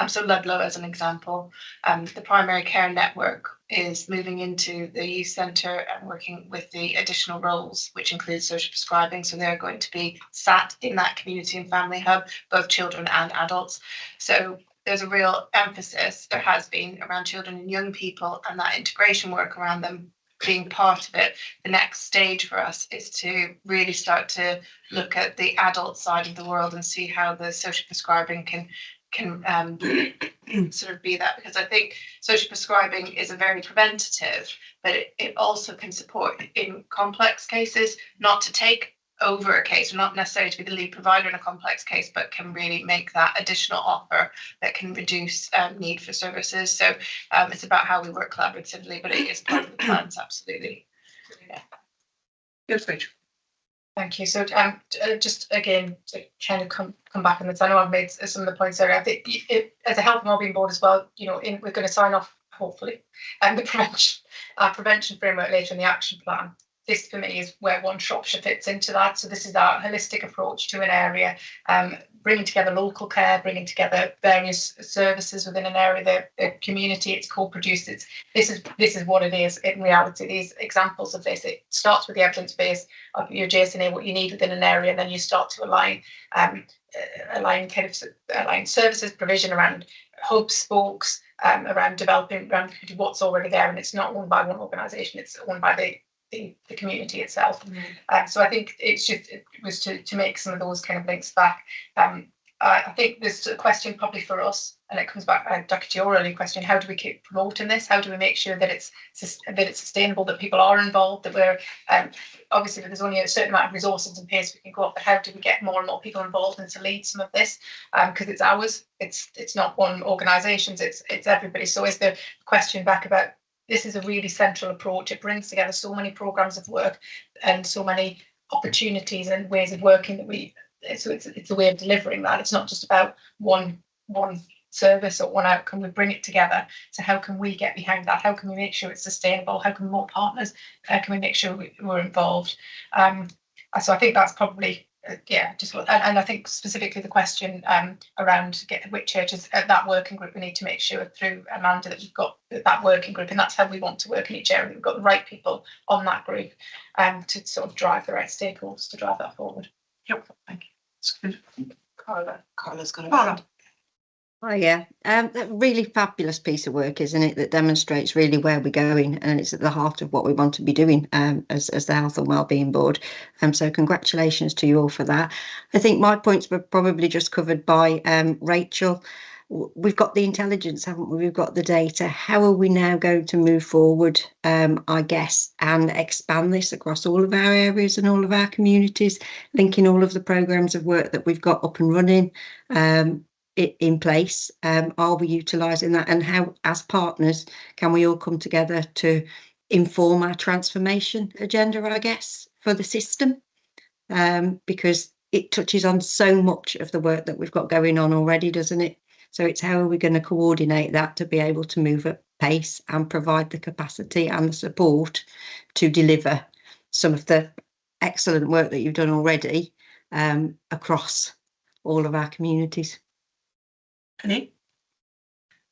So Ludlow as an example, the primary care network is moving into the youth centre and working with the additional roles, which includes social prescribing. So they're going to be sat in that community and family hub, both children and adults. So there's a real emphasis, there has been, around children and young people and that integration work around them being part of it. The next stage for us is to really start to look at the adult side of the world and see how the social prescribing can sort of be that, because I think social prescribing is a very preventative, but it also can support in complex cases, not to take over a case, not necessarily to be the lead provider in a complex case, but can really make that additional offer that can reduce need for services. So it's about how we work collaboratively, but it is part of the plans, absolutely. Yeah. Yes, Rachel. Thank you. So just again to kind of come back on this, I know I've made some of the points there. I think as a health and wellbeing board as well, you know, we're going to sign off hopefully the prevention framework later in the action plan. This for me is where One Shropshire fits into that. So this is our holistic approach to an area, bringing together local care, bringing together various services within an area, the community, it's co-produced. This is what it is in reality. These examples of this, it starts with the evidence base of your JSNA, what you need within an area, and then you start to align services provision around hubs, spokes, around developing around what's already there, and it's not owned by one organisation, it's owned by the community itself. So I think it was to make some of those kind of links back. I think there's a question probably for us, and it comes back Dr. to your earlier question: how do we keep promoting this? How do we make sure that it's sustainable, that people are involved, that we're obviously there's only a certain amount of resources in place we can go up, but how do we get more and more people involved and to lead some of this? Because it's ours. It's not one organisation's. It's everybody. So is the question back about, this is a really central approach. It brings together so many programmes of work and so many opportunities and ways of working that so it's a way of delivering that. It's not just about one service or one outcome. We bring it together. So how can we get behind that? How can we make sure it's sustainable? How can more partners? How can we make sure we're involved? So I think that's probably just what, and I think specifically the question around which churches at that working group, we need to make sure through Amanda that we've got that working group, and that's how we want to work in each area. We've got the right people on that group to sort of drive the right stakeholders to drive that forward. Yep, thank you. That's good. Carla's got a Carla. Oh yeah, a really fabulous piece of work, isn't it? That demonstrates really where we're going, and it's at the heart of what we want to be doing as the Health and Wellbeing Board. So congratulations to you all for that. I think my points were probably just covered by Rachel. We've got the intelligence, haven't we? We've got the data. How are we now going to move forward, I guess, and expand this across all of our areas and all of our communities, linking all of the programmes of work that we've got up and running in place? Are we utilising that? And how, as partners, can we all come together to inform our transformation agenda, I guess, for the system? Because it touches on so much of the work that we've got going on already, doesn't it? So it's how are we going to coordinate that to be able to move at pace and provide the capacity and the support to deliver some of the excellent work that you've done already across all of our communities. Penny?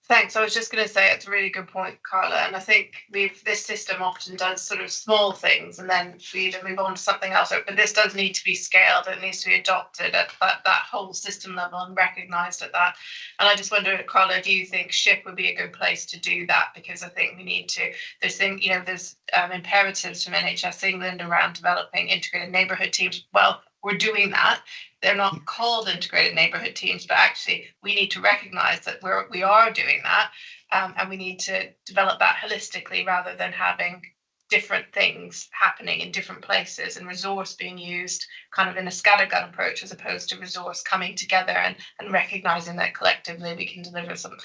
Thanks. I was just going to say it's a really good point, Carla. And I think this system often does sort of small things and then we either move on to something else. But this does need to be scaled. It needs to be adopted at that whole system level and recognised at that. And I just wonder, Carla, do you think SHIP would be a good place to do that? Because I think we need to. There's imperatives from NHS England around developing integrated neighbourhood teams. Well, we're doing that. They're not called integrated neighbourhood teams, but actually we need to recognise that we are doing that, and we need to develop that holistically rather than having different things happening in different places and resource being used kind of in a scattergun approach as opposed to resource coming together and recognising that collectively we can deliver some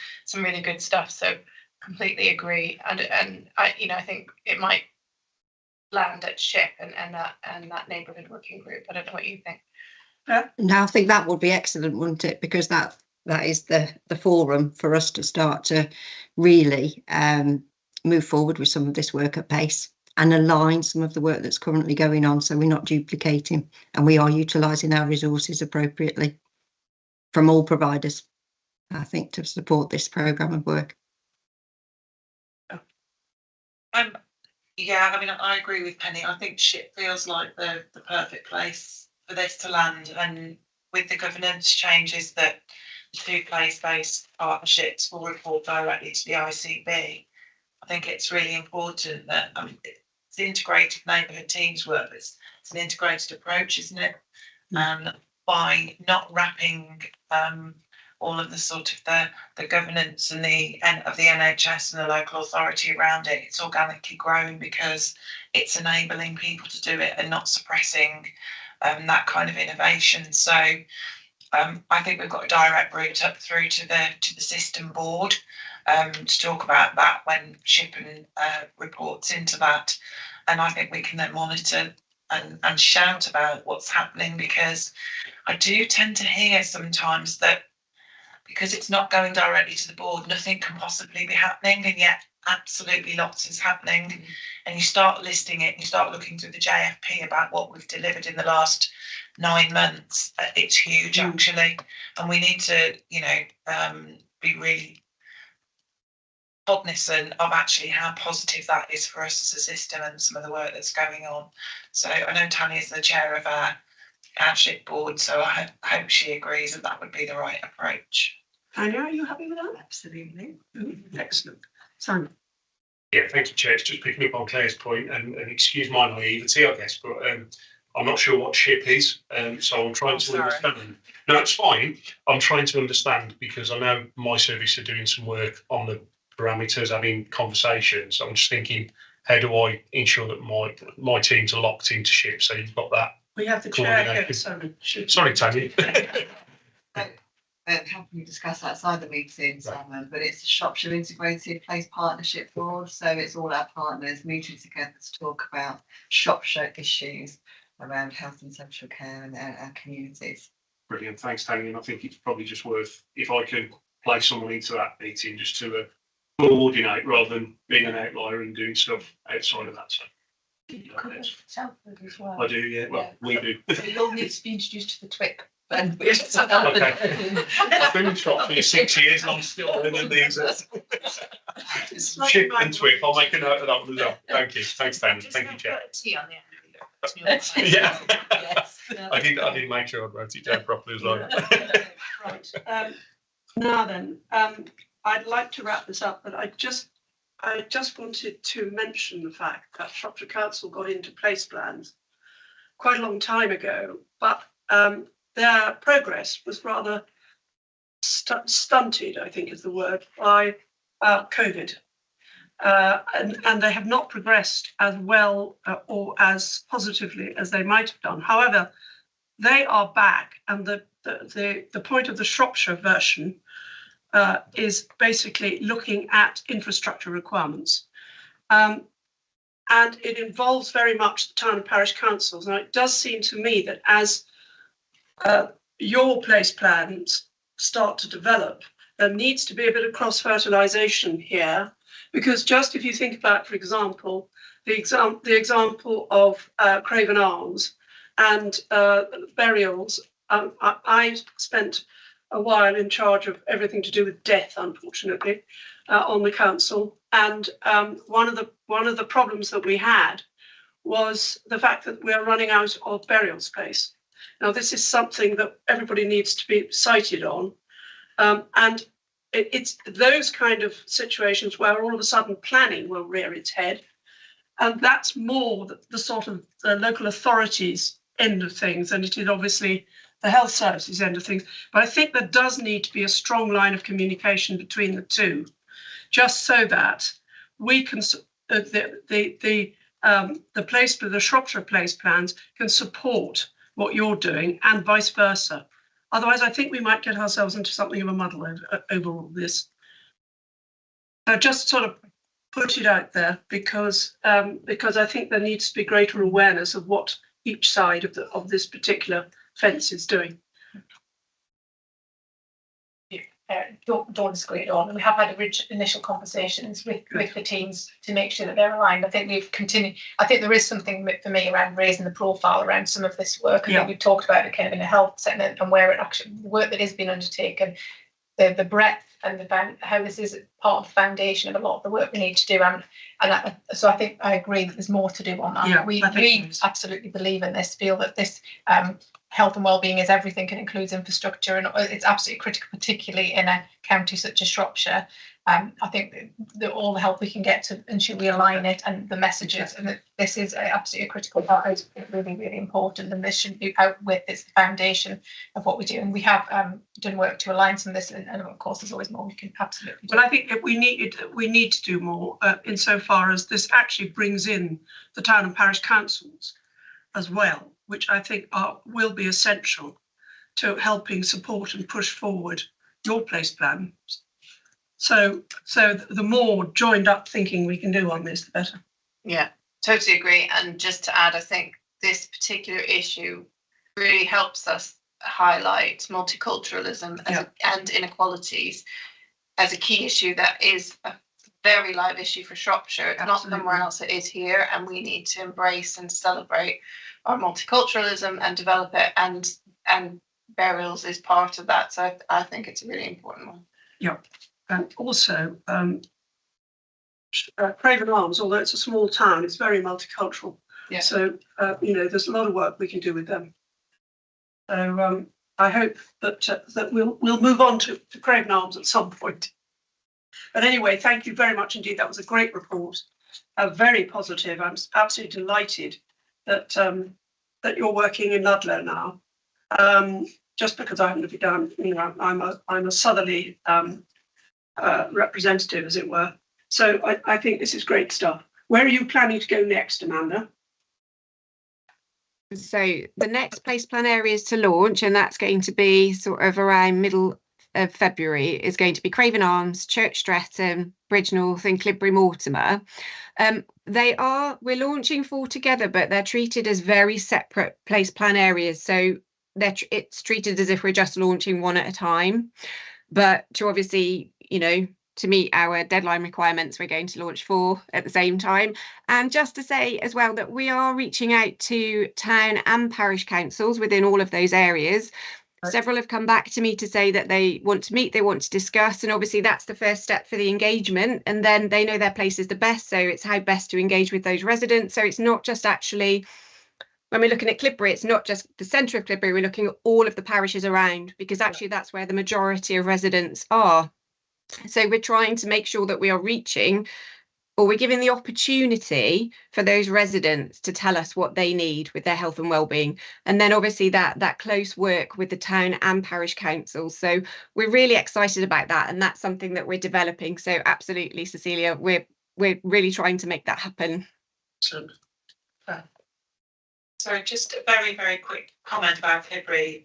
really good stuff. So completely agree, and I think it might land at Ship and that neighbourhood working group. I don't know what you think. Now, I think that would be excellent, wouldn't it? Because that is the forum for us to start to really move forward with some of this work at pace and align some of the work that's currently going on, so we're not duplicating and we are utilising our resources appropriately from all providers, I think, to support this programme of work. Yeah, I mean, I agree with Penny. I think Ship feels like the perfect place for this to land, and with the governance changes that the 2 place-based partnerships will report directly to the ICB, I think it's really important that it's integrated neighbourhood teams work. It's an integrated approach, isn't it? By not wrapping all of the sort of the governance and the NHS and the local authority around it, it's organically grown because it's enabling people to do it and not suppressing that kind of innovation. So I think we've got a direct route up through to the system board to talk about that when Shippen reports into that, and I think we can then monitor and shout about what's happening, because I do tend to hear sometimes that because it's not going directly to the board, nothing can possibly be happening, and yet absolutely lots is happening. And you start listing it, and you start looking through the JFP about what we've delivered in the last 9 months. It's huge, actually, and we need to, be really cognizant of actually how positive that is for us as a system and some of the work that's going on. So I know Tanya is the chair of our Ship board, so I hope she agrees that that would be the right approach. Tanya, are you happy with that? Absolutely. Excellent. Simon. Yeah, thank you, Chair. It's just picking up on Claire's point, and excuse my naivety, I guess, but I'm not sure what Ship is, so I'm trying to understand. No, it's fine. I'm trying to understand because I know my service are doing some work on the parameters, having conversations. I'm just thinking, how do I ensure that my teams are locked into Ship? So you've got that. We have the chair here, Sorry, Tanya. How can we discuss outside the meeting, Simon? But it's the Shropshire Integrated Place Partnership Board, so it's all our partners meeting together to talk about Shropshire issues around health and social care and our communities. Brilliant, thanks, Tanya. And I think it's probably just worth, if I can play someone into that meeting, just to coordinate rather than being an outlier and doing stuff outside of that. So. You cover Salford as well. I do, yeah. Well, we do. You'll need to be introduced to the TWIP. Okay. I've been in Shropshire for 6 years and I'm still learning these. Ship and TWIP. I'll make a note of that one as well. Thank you. Thanks, Dan. Thank you, Chair. Yeah. I did make sure I wrote it down properly as well. Right. Now then, I'd like to wrap this up, but I just wanted to mention the fact that Shropshire Council got into place plans quite a long time ago, but their progress was rather stunted, I think is the word, by COVID. And they have not progressed as well or as positively as they might have done. However, they are back, and the point of the Shropshire version is basically looking at infrastructure requirements. And it involves very much the town and parish councils. Now, it does seem to me that as your place plans start to develop, there needs to be a bit of cross-fertilisation here, because just if you think about, for example, the example of Craven Arms and burials, I spent a while in charge of everything to do with death, unfortunately, on the council, and one of the problems that we had was the fact that we are running out of burial space. Now, this is something that everybody needs to be cited on, and it's those kind of situations where all of a sudden planning will rear its head, and that's more the sort of the local authorities end of things, and it is obviously the health services end of things. But I think there does need to be a strong line of communication between the two, just so that we can the Shropshire place plans can support what you're doing and vice versa. Otherwise, I think we might get ourselves into something of a muddle over all this. Just sort of put it out there because I think there needs to be greater awareness of what each side of this particular fence is doing. Don't disagree at all. And we have had initial conversations with the teams to make sure that they're aligned. I think we've continued. I think there is something for me around raising the profile around some of this work. I think we've talked about it kind of in a health setting and where it actually, the work that is being undertaken, the breadth and how this is part of the foundation of a lot of the work we need to do. So I think I agree that there's more to do on that. Yeah, we absolutely believe in this, feel that this health and wellbeing is everything and includes infrastructure, and it's absolutely critical, particularly in a county such as Shropshire. I think that all the help we can get to ensure we align it and the messages, and that this is absolutely a critical part. It's really, really important, and this shouldn't be out with. It's the foundation of what we do, and we have done work to align some of this. And of course, there's always more we can absolutely do. But I think that we need to do more insofar as this actually brings in the town and parish councils as well, which I think will be essential to helping support and push forward your place plans. So the more joined up thinking we can do on this, the better. Yeah, totally agree. And just to add, I think this particular issue really helps us highlight multiculturalism and inequalities as a key issue that is a very live issue for Shropshire. It's not somewhere else, it is here, and we need to embrace and celebrate our multiculturalism and develop it, and burials is part of that. So I think it's a really important one. Yeah. And also, Craven Arms, although it's a small town, it's very multicultural. Yeah. So, there's a lot of work we can do with them. So I hope that we'll move on to Craven Arms at some point. But anyway, thank you very much indeed. That was a great report, very positive. I'm absolutely delighted that you're working in Ludlow now. Just because I happen to be down, I'm a southerly representative, as it were. So I think this is great stuff. Where are you planning to go next, Amanda? So the next place plan areas to launch, and that's going to be sort of around middle of February, is going to be Craven Arms, Church Stretton, Bridge North and Clibbury Mortimer. We're launching 4 together, but they're treated as very separate place plan areas. So it's treated as if we're just launching one at a time. But to obviously, to meet our deadline requirements, we're going to launch 4 at the same time. And just to say as well that we are reaching out to town and parish councils within all of those areas. Right. Several have come back to me to say that they want to meet, they want to discuss, and obviously that's the first step for the engagement. And then they know their place is the best, so it's how best to engage with those residents. So it's not just actually, when we're looking at Clibbury, it's not just the centre of Clibbury, we're looking at all of the parishes around, because actually that's where the majority of residents are. So we're trying to make sure that we are reaching, or we're giving the opportunity for those residents to tell us what they need with their health and wellbeing. And then obviously that close work with the town and parish councils. So we're really excited about that. And that's something that we're developing. So absolutely, Cecilia, we're really trying to make that happen. Sorry, just a very, very quick comment about Clibbury.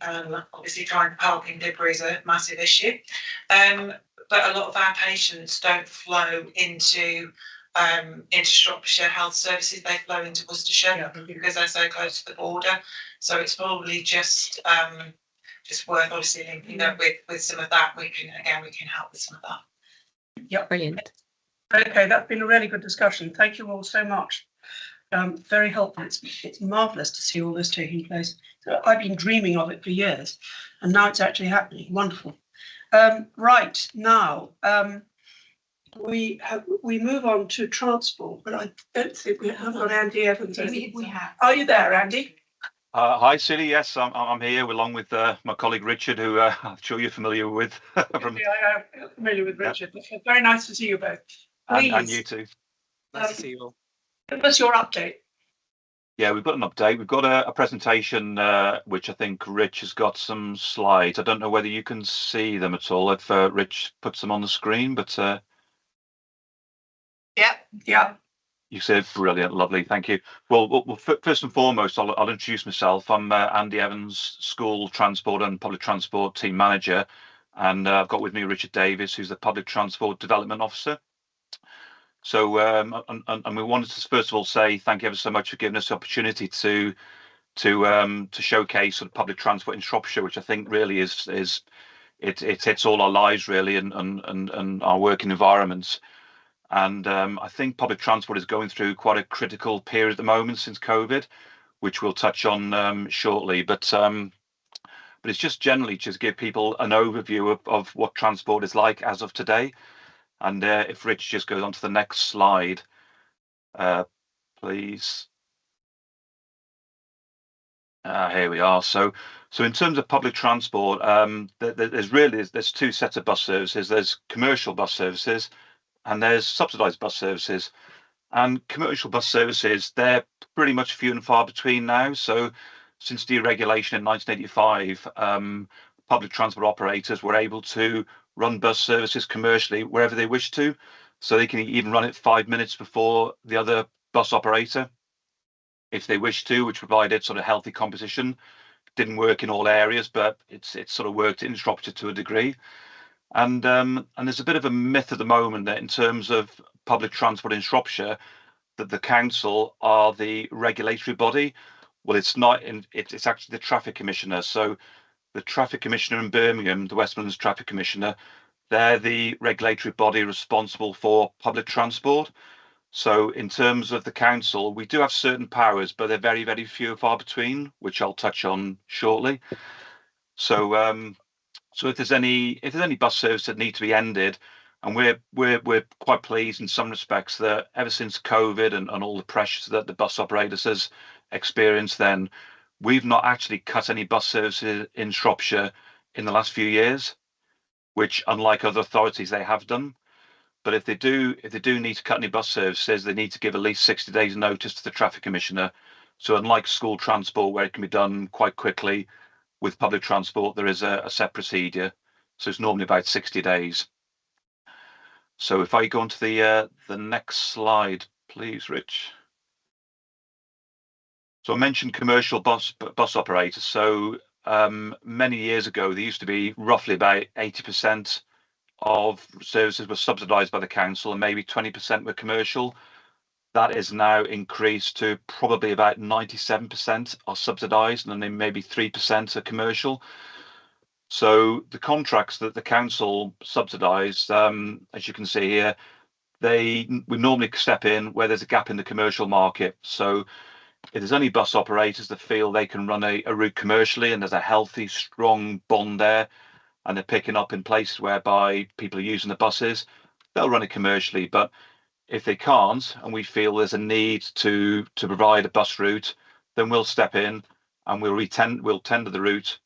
Obviously, trying to park in Clibbury is a massive issue. But a lot of our patients don't flow into Shropshire Health Services. They flow into Worcestershire because they're so close to the border. So it's probably just worth obviously linking up with some of that. We can help with some of that. Yeah, brilliant. Okay, that's been a really good discussion. Thank you all so much. Very helpful. It's marvellous to see all this taking place. So I've been dreaming of it for years, and now it's actually happening. Wonderful. Right now, we move on to transport, but I don't think we have got Andy Evans. We have. Are you there, Andy? Hi, Silly. Yes, I'm here along with my colleague Richard, who I'm sure you're familiar with. I am familiar with Richard. Yeah. Very nice to see you both. And you too. Nice to see you all. Give us your update. Yeah, we've got an update. We've got a presentation, which I think Rich has got some slides. I don't know whether you can see them at all if Rich puts them on the screen, but... Yeah. You said brilliant, lovely, thank you. Well, first and foremost, I'll introduce myself. I'm Andy Evans, School Transport and Public Transport Team Manager, and I've got with me Richard Davis, who's the Public Transport Development Officer. So and we wanted to first of all say thank you ever so much for giving us the opportunity to showcase sort of public transport in Shropshire, which I think really is it hits all our lives really and our working environments. And I think public transport is going through quite a critical period at the moment since COVID, which we'll touch on shortly. But it's just generally just give people an overview of what transport is like as of today. And if Rich just goes on to the next slide, please. Here we are. So in terms of public transport, there's two sets of bus services. There's commercial bus services and there's subsidised bus services. And commercial bus services, they're pretty much few and far between now. So since deregulation in 1985, public transport operators were able to run bus services commercially wherever they wish to. So they can even run it 5 minutes before the other bus operator, if they wish to, which provided sort of healthy competition. Didn't work in all areas, but it's sort of worked in Shropshire to a degree. And there's a bit of a myth at the moment that in terms of public transport in Shropshire, that the council are the regulatory body. Well, it's not. It's actually the traffic commissioner. So the traffic commissioner in Birmingham, the West Midlands traffic commissioner, they're the regulatory body responsible for public transport. So in terms of the council, we do have certain powers, but they're very, very few and far between, which I'll touch on shortly. So if there's any bus service that need to be ended, and we're quite pleased in some respects that ever since COVID and all the pressures that the bus operators has experienced, then we've not actually cut any bus services in Shropshire in the last few years, which unlike other authorities they have done. But if they do need to cut any bus services, they need to give at least 60 days notice to the traffic commissioner. So unlike school transport, where it can be done quite quickly, with public transport, there is a set procedure. So it's normally about 60 days. So if I go on to the next slide, please, Rich. So I mentioned commercial bus operators. So many years ago, there used to be roughly about 80% of services were subsidised by the council and maybe 20% were commercial. That is now increased to probably about 97% are subsidised and then maybe 3% are commercial. So the contracts that the council subsidise, as you can see here, we normally step in where there's a gap in the commercial market. So if there's any bus operators that feel they can run a route commercially and there's a healthy, strong bond there, and they're picking up in places whereby people are using the buses, they'll run it commercially. But if they can't, and we feel there's a need to provide a bus route, then we'll step in and we'll tender the route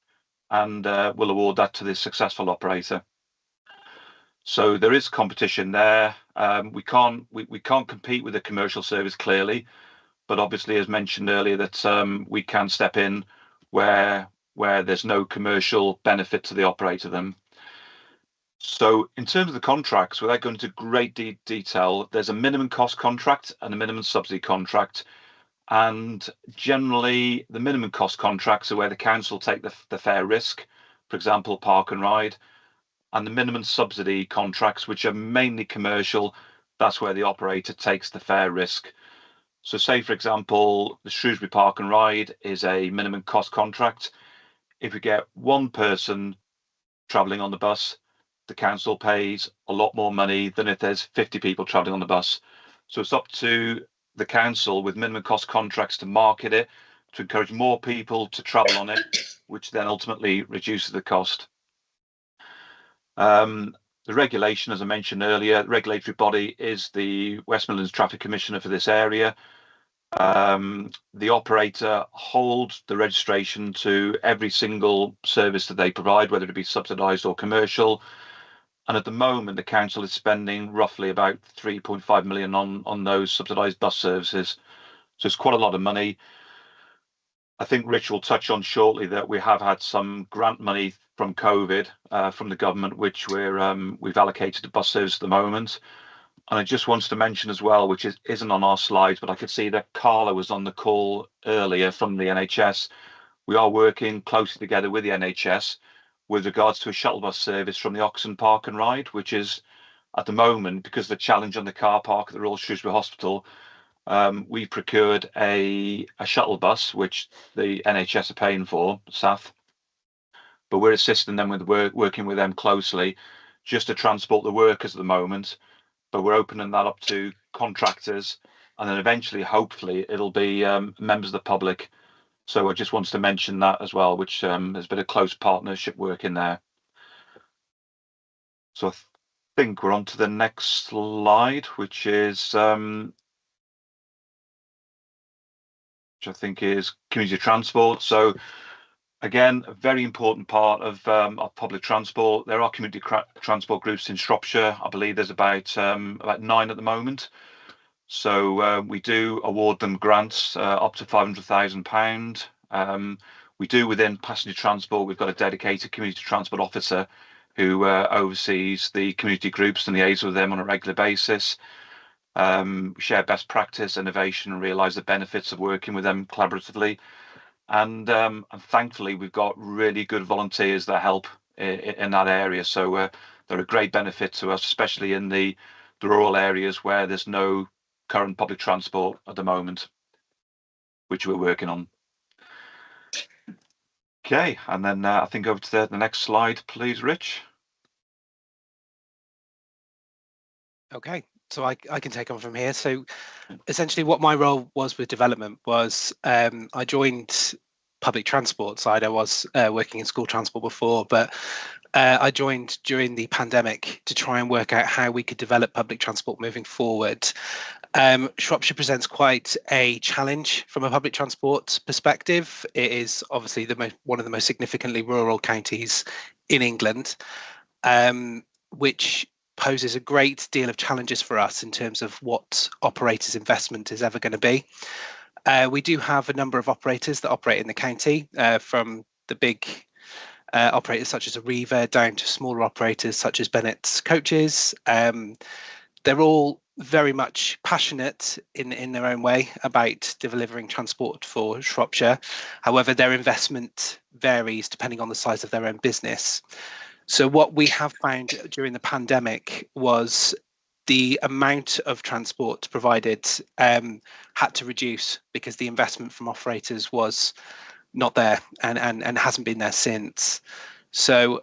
and we'll award that to the successful operator. So there is competition there. We can't compete with the commercial service clearly, but obviously, as mentioned earlier, that we can step in where there's no commercial benefit to the operator then. So in terms of the contracts, without going into great detail, there's a minimum cost contract and a minimum subsidy contract. And generally, the minimum cost contracts are where the council take the fair risk, for example, park and ride. And the minimum subsidy contracts, which are mainly commercial, that's where the operator takes the fair risk. So say, for example, the Shrewsbury Park and Ride is a minimum cost contract. If we get one person travelling on the bus, the council pays a lot more money than if there's 50 people travelling on the bus. So it's up to the council with minimum cost contracts to market it, to encourage more people to travel on it, which then ultimately reduces the cost. The regulation, as I mentioned earlier, the regulatory body is the West Midlands Traffic Commissioner for this area. The operator holds the registration to every single service that they provide, whether it be subsidised or commercial. And at the moment, the council is spending roughly about 3.5 million on those subsidised bus services. So it's quite a lot of money. I think Rich will touch on shortly that we have had some grant money from COVID from the government, which we've allocated to bus service at the moment. And I just wanted to mention as well, which isn't on our slides, but I could see that Carla was on the call earlier from the NHS. We are working closely together with the NHS with regards to a shuttle bus service from the Oxon Park and Ride, which is at the moment, because of the challenge on the car park at the Royal Shrewsbury Hospital, we procured a shuttle bus, which the NHS are paying for, SAF, but we're assisting them with working with them closely just to transport the workers at the moment. But we're opening that up to contractors, and then eventually, hopefully, it'll be members of the public. So I just wanted to mention that as well, which has been a close partnership work in there. So I think we're on to the next slide, which is which I think is community transport. So again, a very important part of public transport. There are community transport groups in Shropshire. I believe there's about 9 at the moment. So we do award them grants up to £500,000. We do within passenger transport. We've got a dedicated community transport officer who oversees the community groups and liaises with them on a regular basis. We share best practice, innovation, and realise the benefits of working with them collaboratively. And thankfully, we've got really good volunteers that help in that area. So they're a great benefit to us, especially in the rural areas where there's no current public transport at the moment, which we're working on. Okay, and then I think over to the next slide, please, Rich. Okay, so I can take on from here. So essentially what my role was with development was I joined public transport side. I was working in school transport before, but I joined during the pandemic to try and work out how we could develop public transport moving forward. Shropshire presents quite a challenge from a public transport perspective. It is obviously one of the most significantly rural counties in England, which poses a great deal of challenges for us in terms of what operators' investment is ever going to be. We do have a number of operators that operate in the county, from the big operators such as Arriva down to smaller operators such as Bennett's Coaches. They're all very much passionate in their own way about delivering transport for Shropshire. However, their investment varies depending on the size of their own business. So what we have found during the pandemic was the amount of transport provided had to reduce because the investment from operators was not there and hasn't been there since. So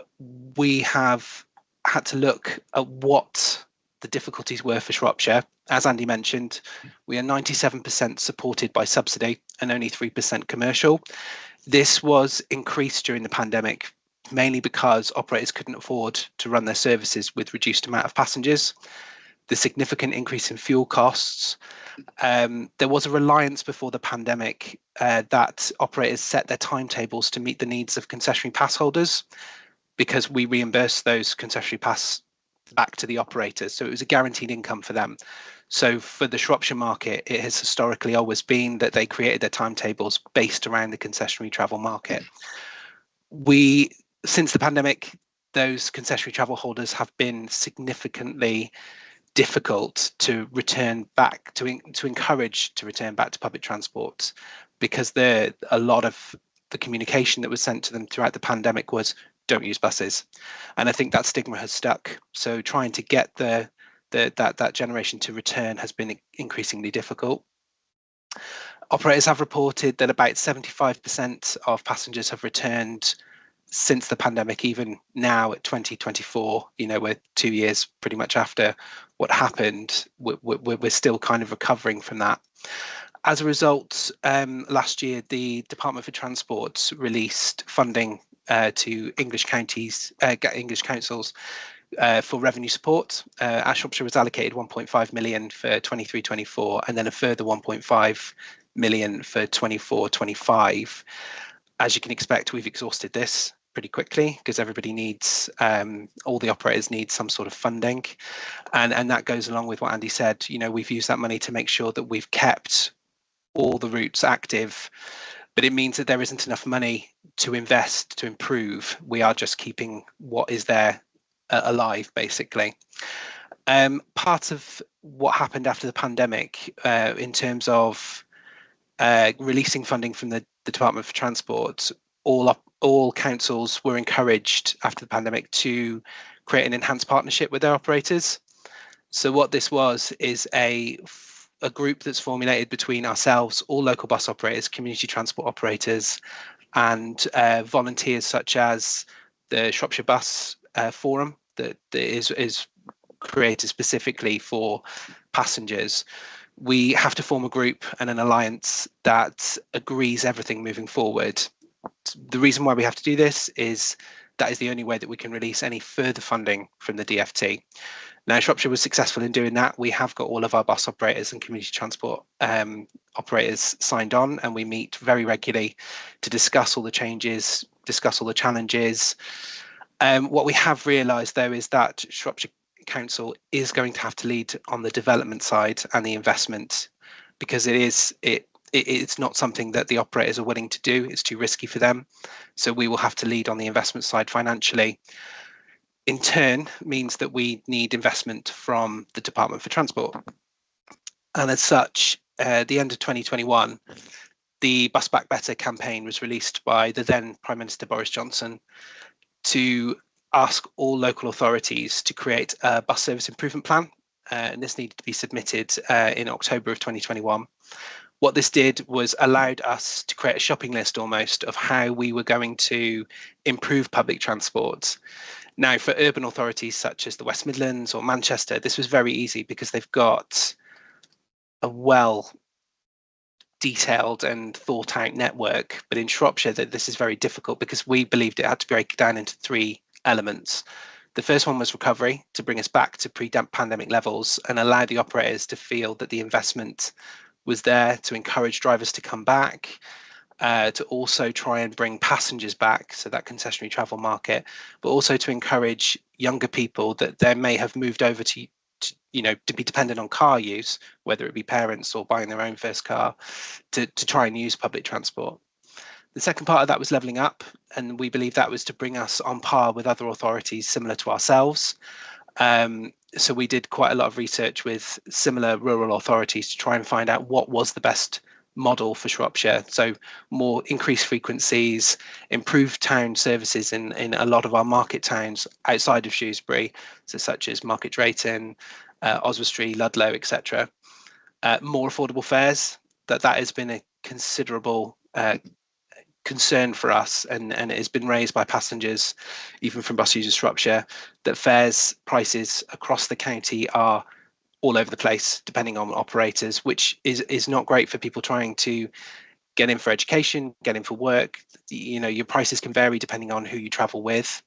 we have had to look at what the difficulties were for Shropshire. As Andy mentioned, we are 97% supported by subsidy and only 3% commercial. This was increased during the pandemic, mainly because operators couldn't afford to run their services with reduced amount of passengers. The significant increase in fuel costs. There was a reliance before the pandemic that operators set their timetables to meet the needs of concessionary pass holders, because we reimbursed those concessionary pass back to the operators. So it was a guaranteed income for them. So for the Shropshire market, it has historically always been that they created their timetables based around the concessionary travel market. Since the pandemic, those concessionary travel holders have been significantly difficult to return back, to encourage to return back to public transport, because a lot of the communication that was sent to them throughout the pandemic was don't use buses, and I think that stigma has stuck. So trying to get that generation to return has been increasingly difficult. Operators have reported that about 75% of passengers have returned since the pandemic. Even now at 2024, we're 2 years pretty much after what happened, we're still kind of recovering from that. As a result, last year the Department for Transport released funding to English councils for revenue support. Shropshire was allocated 1.5 million for 23-24, and then a further 1.5 million for 24-25. As you can expect, we've exhausted this pretty quickly because everybody needs, all the operators need some sort of funding, and that goes along with what Andy said. We've used that money to make sure that we've kept all the routes active, but it means that there isn't enough money to invest to improve. We are just keeping what is there alive, basically. Part of what happened after the pandemic, in terms of releasing funding from the Department for Transport, all councils were encouraged after the pandemic to create an enhanced partnership with their operators. So what this was is a group that's formulated between ourselves, all local bus operators, community transport operators, and volunteers such as the Shropshire Bus Forum that is created specifically for passengers. We have to form a group and an alliance that agrees everything moving forward. The reason why we have to do this is that is the only way that we can release any further funding from the DFT. Now, Shropshire was successful in doing that. We have got all of our bus operators and community transport operators signed on, and we meet very regularly to discuss all the changes, discuss all the challenges. What we have realised, though, is that Shropshire Council is going to have to lead on the development side and the investment, because it's not something that the operators are willing to do. It's too risky for them. So we will have to lead on the investment side financially. In turn, means that we need investment from the Department for Transport. And as such, at the end of 2021, the Bus Back Better campaign was released by the then Prime Minister Boris Johnson to ask all local authorities to create a bus service improvement plan. And this needed to be submitted in October of 2021. What this did was allowed us to create a shopping list almost of how we were going to improve public transport. Now, for urban authorities such as the West Midlands or Manchester, this was very easy because they've got a well detailed and thought out network. But in Shropshire, this is very difficult because we believed it had to break down into 3 elements. The first one was recovery, to bring us back to pre-pandemic levels and allow the operators to feel that the investment was there to encourage drivers to come back, to also try and bring passengers back, so that concessionary travel market, but also to encourage younger people that they may have moved over to be dependent on car use, whether it be parents or buying their own first car, to try and use public transport. The second part of that was levelling up, and we believe that was to bring us on par with other authorities similar to ourselves. So we did quite a lot of research with similar rural authorities to try and find out what was the best model for Shropshire. So more increased frequencies, improved town services in a lot of our market towns outside of Shrewsbury, so such as Market Drayton, Oswestry, Ludlow, etc. More affordable fares. That has been a considerable concern for us, and it has been raised by passengers, even from Bus Users Shropshire, that fares prices across the county are all over the place depending on operators, which is not great for people trying to get in for education, get in for work. Your prices can vary depending on who you travel with.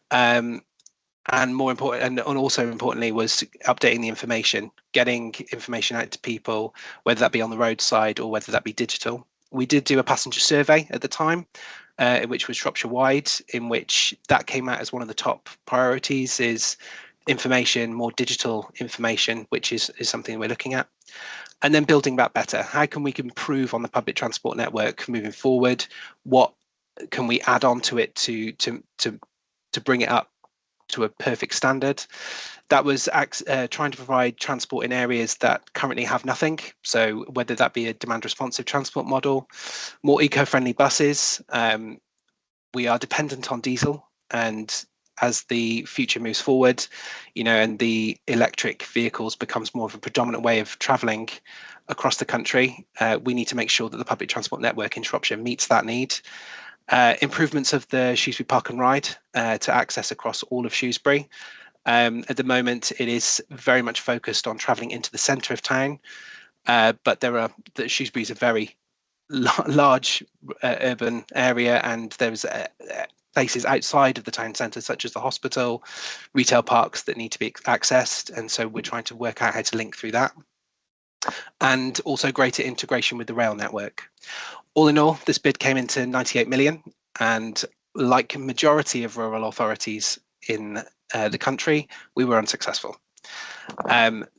And more important, and also importantly, was updating the information, getting information out to people, whether that be on the roadside or whether that be digital. We did do a passenger survey at the time, which was Shropshire wide, in which that came out as one of the top priorities is information, more digital information, which is something we're looking at. And then building back better. How can we improve on the public transport network moving forward? What can we add on to it to bring it up to a perfect standard? That was trying to provide transport in areas that currently have nothing. So whether that be a demand responsive transport model, more eco-friendly buses. We are dependent on diesel, and as the future moves forward, and the electric vehicles becomes more of a predominant way of travelling across the country, we need to make sure that the public transport network in Shropshire meets that need. Improvements of the Shrewsbury Park and Ride to access across all of Shrewsbury. At the moment, it is very much focused on travelling into the centre of town, but Shrewsbury is a very large urban area, and there's places outside of the town centre, such as the hospital, retail parks that need to be accessed, and so we're trying to work out how to link through that. And also greater integration with the rail network. All in all, this bid came into 98 million, and like a majority of rural authorities in the country, we were unsuccessful.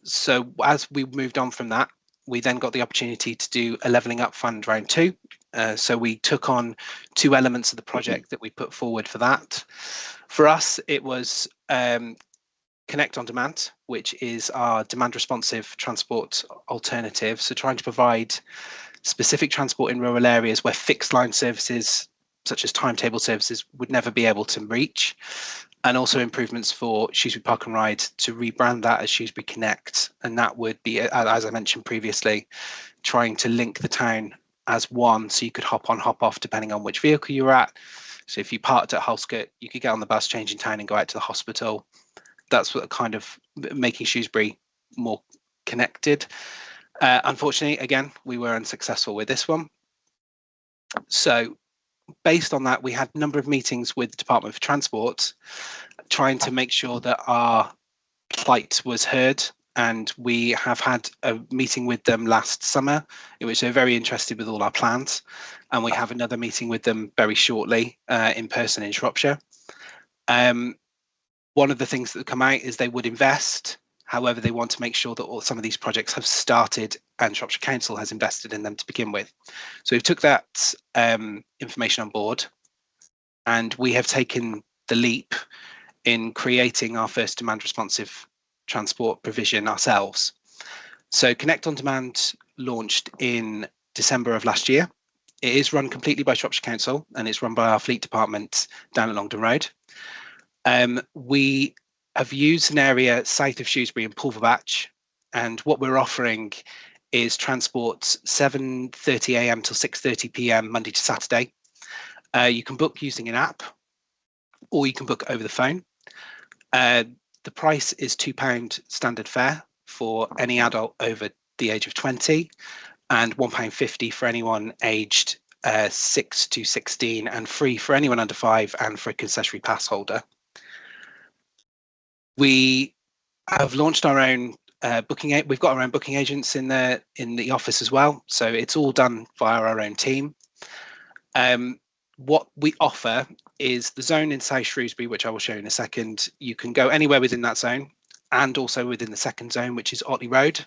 So as we moved on from that, we then got the opportunity to do a Levelling Up Fund round 2. So we took on 2 elements of the project that we put forward for that. For us, it was Connect on Demand, which is our demand responsive transport alternative. So trying to provide specific transport in rural areas where fixed line services such as timetable services would never be able to reach, and also improvements for Shrewsbury Park and Ride to rebrand that as Shrewsbury Connect, and that would be, as I mentioned previously, trying to link the town as one, so you could hop on, hop off depending on which vehicle you were at. So if you parked at Hulskett, you could get on the bus, change in town and go out to the hospital. That's what kind of making Shrewsbury more connected. Unfortunately, again, we were unsuccessful with this one. So based on that, we had a number of meetings with the Department for Transport, trying to make sure that our plight was heard. And we have had a meeting with them last summer, in which they're very interested with all our plans. And we have another meeting with them very shortly in person in Shropshire. One of the things that come out is they would invest. However, they want to make sure that some of these projects have started and Shropshire Council has invested in them to begin with. So we took that information on board, and we have taken the leap in creating our first demand responsive transport provision ourselves. So Connect on Demand launched in December of last year. It is run completely by Shropshire Council, and it's run by our fleet department down at Longdon Road. We have used an area south of Shrewsbury and Pulverbatch, and what we're offering is transport 7:30 a.m. till 6:30 p.m. Monday to Saturday. You can book using an app, or you can book over the phone. The price is £2 standard fare for any adult over the age of 20, and £1.50 for anyone aged 6 to 16, and free for anyone under 5 and for a concessionary pass holder. We have launched our own booking. We've got our own booking agents in the office as well, so it's all done via our own team. What we offer is the zone in South Shrewsbury, which I will show you in a second. You can go anywhere within that zone, and also within the second zone, which is Otley Road,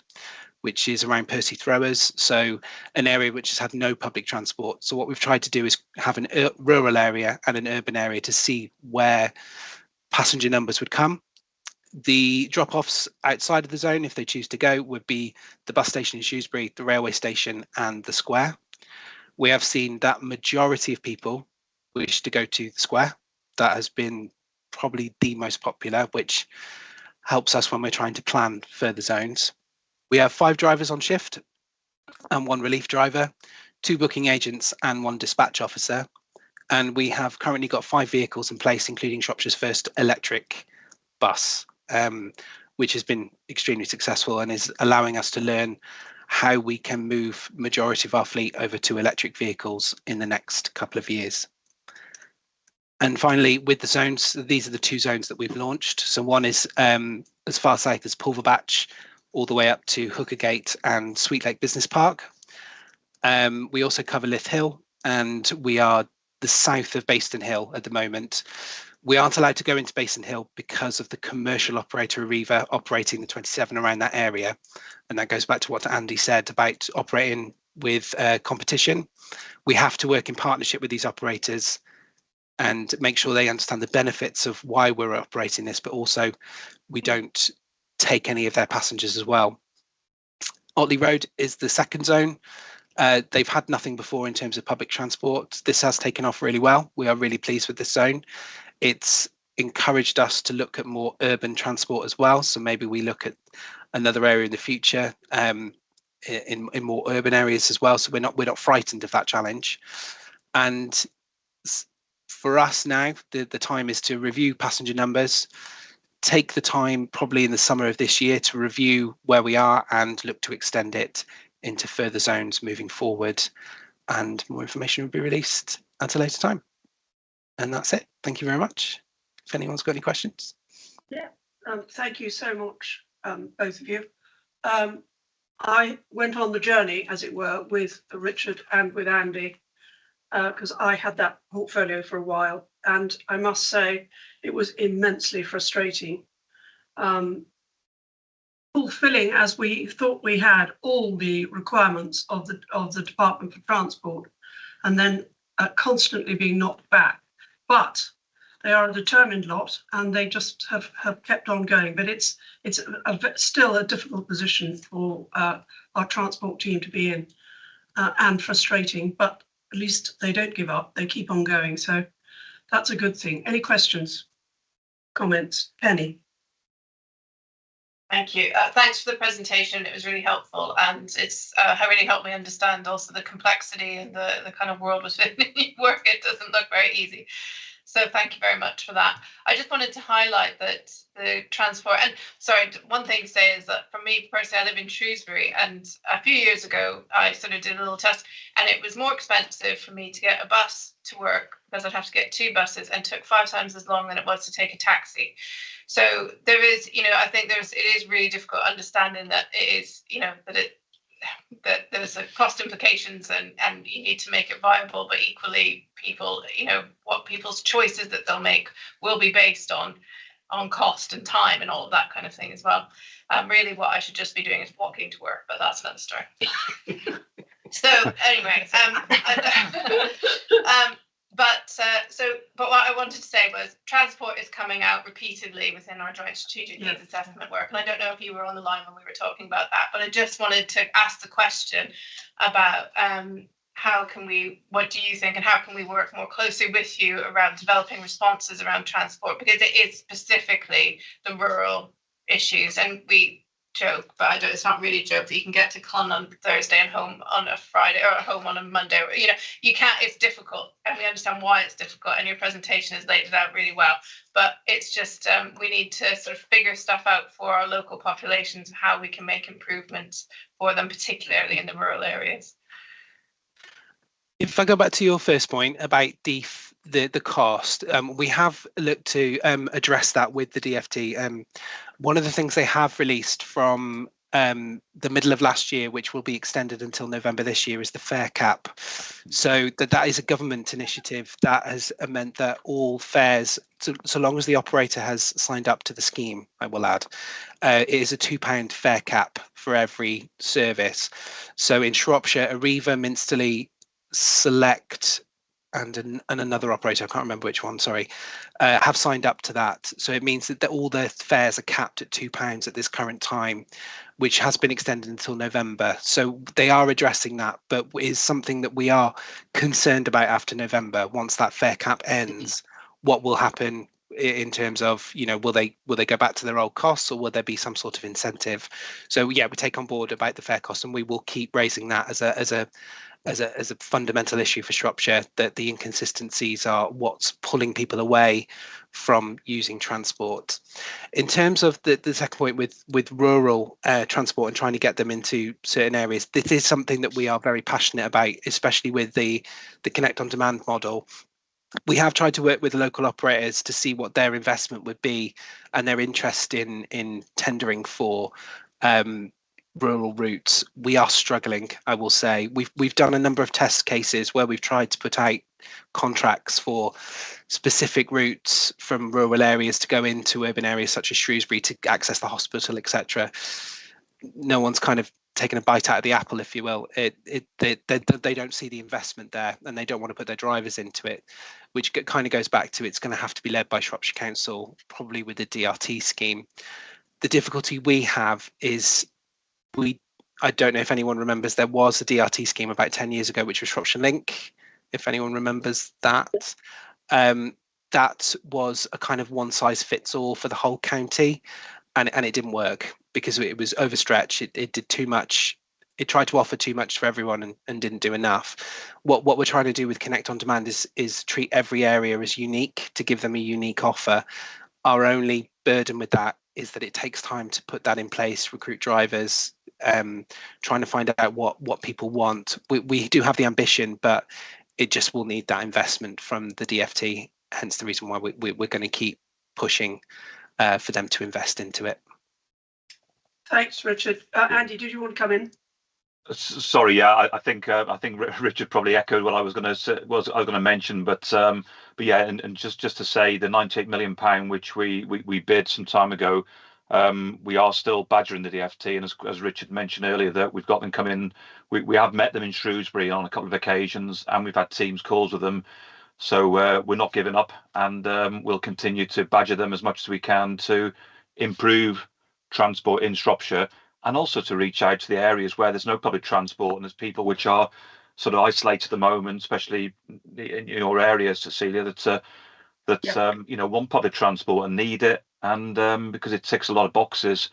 which is around Percy Throwers, so an area which has had no public transport. So what we've tried to do is have a rural area and an urban area to see where passenger numbers would come. The drop-offs outside of the zone, if they choose to go, would be the bus station in Shrewsbury, the railway station and the square. We have seen that majority of people wish to go to the square. That has been probably the most popular, which helps us when we're trying to plan further zones. We have 5 drivers on shift and 1 relief driver, 2 booking agents and 1 dispatch officer. And we have currently got 5 vehicles in place, including Shropshire's first electric bus, which has been extremely successful and is allowing us to learn how we can move majority of our fleet over to electric vehicles in the next couple of years. And finally, with the zones, these are the 2 zones that we've launched. So one is as far south as Pulverbatch, all the way up to Hookergate and Sweet Lake Business Park. We also cover Lith Hill, and we are the south of Bayston Hill at the moment. We aren't allowed to go into Bayston Hill because of the commercial operator Arriva operating the 27 around that area. And that goes back to what Andy said about operating with competition. We have to work in partnership with these operators and make sure they understand the benefits of why we're operating this, but also we don't take any of their passengers as well. Otley Road is the second zone. They've had nothing before in terms of public transport. This has taken off really well. We are really pleased with this zone. It's encouraged us to look at more urban transport as well. So maybe we look at another area in the future in more urban areas as well. So we're not frightened of that challenge. And for us now, the time is to review passenger numbers, take the time probably in the summer of this year to review where we are and look to extend it into further zones moving forward. And more information will be released at a later time. And that's it. Thank you very much. If anyone's got any questions. Yeah, thank you so much, both of you. I went on the journey, as it were, with Richard and with Andy, because I had that portfolio for a while. And I must say, it was immensely frustrating. Fulfilling as we thought we had all the requirements of the Department for Transport, and then constantly being knocked back. But they are a determined lot, and they just have kept on going. But it's still a difficult position for our transport team to be in, and frustrating. But at least they don't give up, they keep on going. So that's a good thing. Any questions, comments? Penny? Thank you. Thanks for the presentation. It was really helpful, and it's really helped me understand also the complexity and the kind of world within you work. It doesn't look very easy. So thank you very much for that. I just wanted to highlight that the transport, and sorry, one thing to say is that for me personally, I live in Shrewsbury, and a few years ago, I sort of did a little test, and it was more expensive for me to get a bus to work because I'd have to get 2 buses, and took 5 times as long than it was to take a taxi. So there is, I think it is really difficult understanding that it is, that there's a cost implications and you need to make it viable, but equally people, what people's choices that they'll make will be based on cost and time and all of that kind of thing as well. Really what I should just be doing is walking to work, but that's another story. So anyway, but what I wanted to say was transport is coming out repeatedly within our joint strategic needs assessment work. And I don't know if you were on the line when we were talking about that, but I just wanted to ask the question about what do you think and how can we work more closely with you around developing responses around transport, because it is specifically the rural issues. And we joke, but it's not really a joke, that you can get to Clun on Thursday and home on a Friday, or home on a Monday. You can't, it's difficult, and we understand why it's difficult, and your presentation has laid it out really well. But it's just we need to sort of figure stuff out for our local populations, how we can make improvements for them, particularly in the rural areas. If I go back to your first point about the cost, we have looked to address that with the DfT. One of the things they have released from the middle of last year, which will be extended until November this year, is the fare cap. So that is a government initiative that has meant that all fares, so long as the operator has signed up to the scheme, I will add, it is a £2 fare cap for every service. So in Shropshire, Arriva, Minsterley, Select and another operator, I can't remember which one, sorry, have signed up to that. So it means that all the fares are capped at £2 at this current time, which has been extended until November. So they are addressing that, but is something that we are concerned about after November. Once that fare cap ends, what will happen in terms of, will they go back to their old costs, or will there be some sort of incentive? So yeah, we take on board about the fare cost, and we will keep raising that as a fundamental issue for Shropshire, that the inconsistencies are what's pulling people away from using transport. In terms of the second point with rural transport and trying to get them into certain areas, this is something that we are very passionate about, especially with the Connect on Demand model. We have tried to work with the local operators to see what their investment would be and their interest in tendering for rural routes. We are struggling, I will say. We've done a number of test cases where we've tried to put out contracts for specific routes from rural areas to go into urban areas such as Shrewsbury to access the hospital, etc. No one's kind of taken a bite out of the apple, if you will. They don't see the investment there, and they don't want to put their drivers into it, which kind of goes back to it's going to have to be led by Shropshire Council, probably with the DRT scheme. The difficulty we have is I don't know if anyone remembers, there was a DRT scheme about 10 years ago, which was Shropshire Link, if anyone remembers that. That was a kind of one size fits all for the whole county, and it didn't work because it was overstretched. It did too much. It tried to offer too much for everyone and didn't do enough. What we're trying to do with Connect on Demand is treat every area as unique, to give them a unique offer. Our only burden with that is that it takes time to put that in place, recruit drivers, trying to find out what people want. We do have the ambition, but it just will need that investment from the DfT, hence the reason why we're going to keep pushing for them to invest into it. Thanks, Richard. Andy, did you want to come in? Sorry, yeah, I think Richard probably echoed what I was going to mention, but yeah, and just to say the £98 million which we bid some time ago, we are still badgering the DfT, and as Richard mentioned earlier, that we've got them come in. We have met them in Shrewsbury on a couple of occasions, and we've had Teams calls with them. So we're not giving up, and we'll continue to badger them as much as we can to improve transport in Shropshire, and also to reach out to the areas where there's no public transport and there's people which are sort of isolated at the moment, especially in your area, Cecilia, that you know, want public transport and need it, and because it ticks a lot of boxes,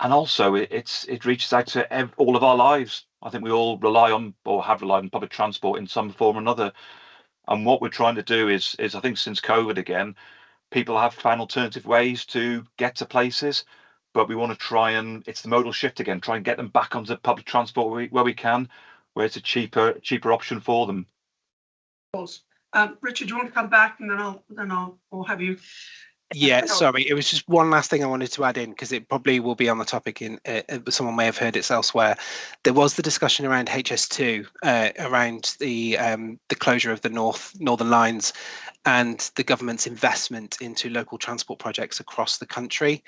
and also it reaches out to all of our lives. I think we all rely on or have relied on public transport in some form or another. And what we're trying to do is I think since COVID again, people have found alternative ways to get to places, but we want to try and it's the modal shift again, try and get them back onto public transport where we can, where it's a cheaper option for them. Of course. Richard, do you want to come back, and then I'll have you. Yeah, sorry, it was just one last thing I wanted to add in, because it probably will be on the topic in someone may have heard it elsewhere. There was the discussion around HS2 around the closure of the northern lines and the government's investment into local transport projects across the country.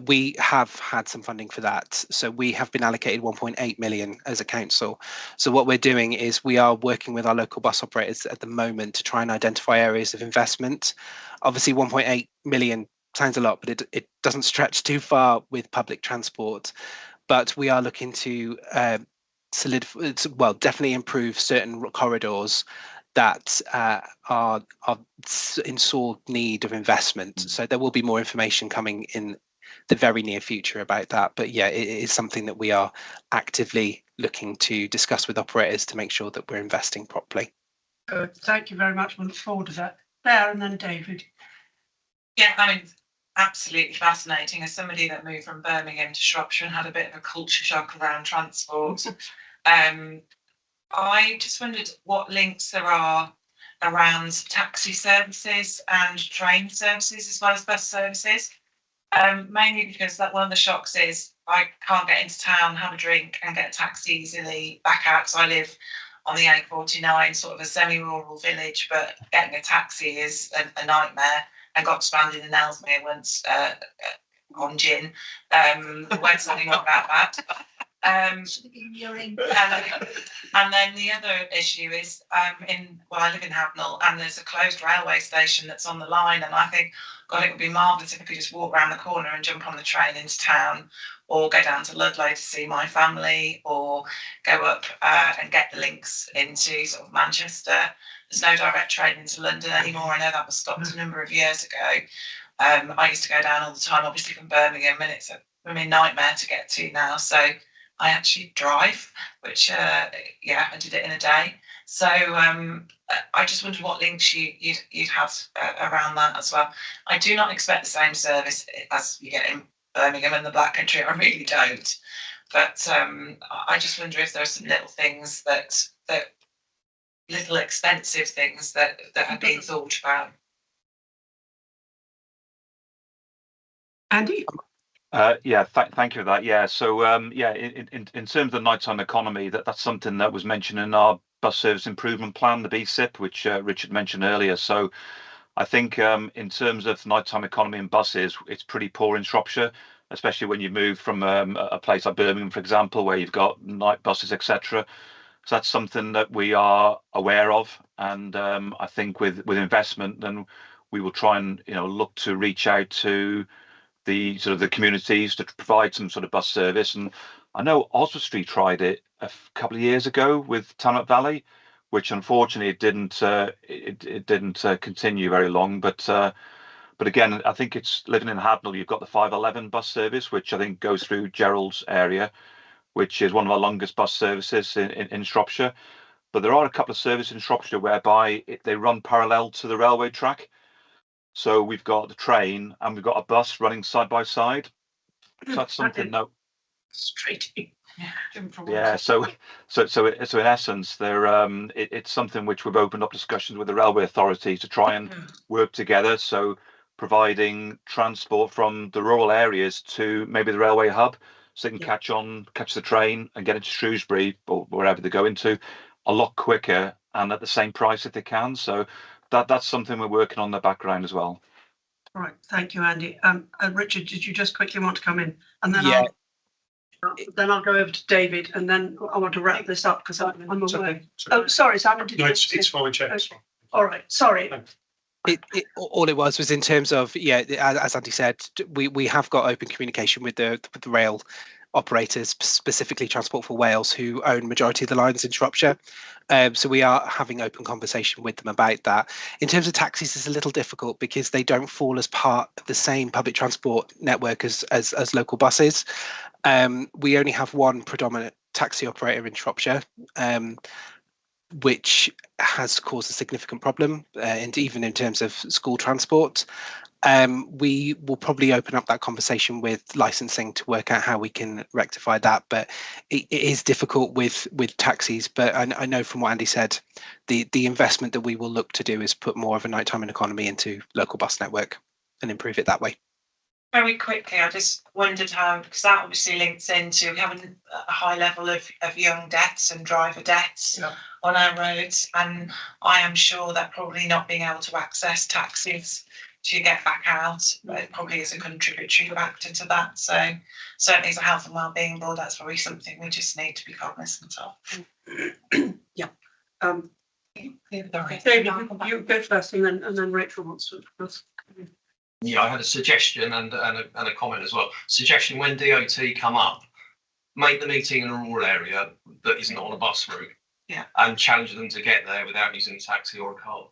We have had some funding for that, so we have been allocated 1.8 million as a council. So what we're doing is we are working with our local bus operators at the moment to try and identify areas of investment. Obviously 1.8 million sounds a lot, but it doesn't stretch too far with public transport. But we are looking to definitely improve certain corridors that are in sore need of investment. So there will be more information coming in the very near future about that. But yeah, it is something that we are actively looking to discuss with operators to make sure that we're investing properly. Thank you very much. We'll look forward to that. Claire, and then David. Yeah, I mean, absolutely fascinating. As somebody that moved from Birmingham to Shropshire and had a bit of a culture shock around transport, I just wondered what links there are around taxi services and train services as well as bus services. Mainly because that one of the shocks is I can't get into town, have a drink and get a taxi easily back out, because I live on the A49, sort of a semi-rural village, but getting a taxi is a nightmare. I got stranded in Ellesmere once on gin. Won't say anything about that. And then the other issue is I live in Habnell, and there's a closed railway station that's on the line, and I think, God, it would be marvellous if I could just walk around the corner and jump on the train into town, or go down to Ludlow to see my family, or go up and get the links into sort of Manchester. There's no direct train into London anymore. I know that was stopped a number of years ago. I used to go down all the time, obviously from Birmingham, and it's a nightmare to get to now. So I actually drive, which I did it in a day. So I just wondered what links you'd have around that as well. I do not expect the same service as you get in Birmingham and the Black Country. I really don't. But I just wonder if there are some little things that little expensive things that are being thought about. Andy? Thank you for that. Yeah, so in terms of the nighttime economy, that's something that was mentioned in our bus service improvement plan, the BSIP, which Richard mentioned earlier. So I think in terms of nighttime economy in buses, it's pretty poor in Shropshire, especially when you move from a place like Birmingham, for example, where you've got night buses, etc. So that's something that we are aware of, and I think with investment, then we will try and look to reach out to the sort of the communities to provide some sort of bus service. And I know Oswestry tried it a couple of years ago with Tannock Valley, which unfortunately it didn't continue very long. But again, I think it's living in Habnell. You've got the 511 bus service, which I think goes through Gerald's area, which is one of our longest bus services in Shropshire. But there are a couple of services in Shropshire whereby they run parallel to the railway track. So we've got the train and we've got a bus running side by side. So that's something that. Yeah. So in essence, it's something which we've opened up discussions with the railway authority to try and work together. So providing transport from the rural areas to maybe the railway hub, so they can catch the train and get into Shrewsbury or wherever they go into a lot quicker and at the same price if they can. So that's something we're working on in the background as well. All right, thank you, Andy. Richard, did you just quickly want to come in, and then I'll go over to David, and then I want to wrap this up because I'm aware. Okay. Oh, sorry, Simon. No, it's fine, Chair. Okay. All right, sorry. All it was in terms of as Andy said, we have got open communication with the rail operators, specifically Transport for Wales, who own majority of the lines in Shropshire. So we are having open conversation with them about that. In terms of taxis, it's a little difficult because they don't fall as part of the same public transport network as local buses. We only have one predominant taxi operator in Shropshire, which has caused a significant problem, and even in terms of school transport. We will probably open up that conversation with licensing to work out how we can rectify that, but it is difficult with taxis. But I know from what Andy said, the investment that we will look to do is put more of a nighttime and economy into local bus network and improve it that way. Very quickly, I just wondered how, because that obviously links into having a high level of young deaths and driver deaths on our roads, and I am sure that probably not being able to access taxis to get back out, but it probably is a contributory factor to that. So certainly as a health and wellbeing board, that's probably something we just need to be cognizant of. Yeah. David, you go first, and then Rachel wants to discuss. Yeah, I had a suggestion and a comment as well. Suggestion: when DOT come up, make the meeting in a rural area that isn't on a bus route. Yeah. And challenge them to get there without using a taxi or a car,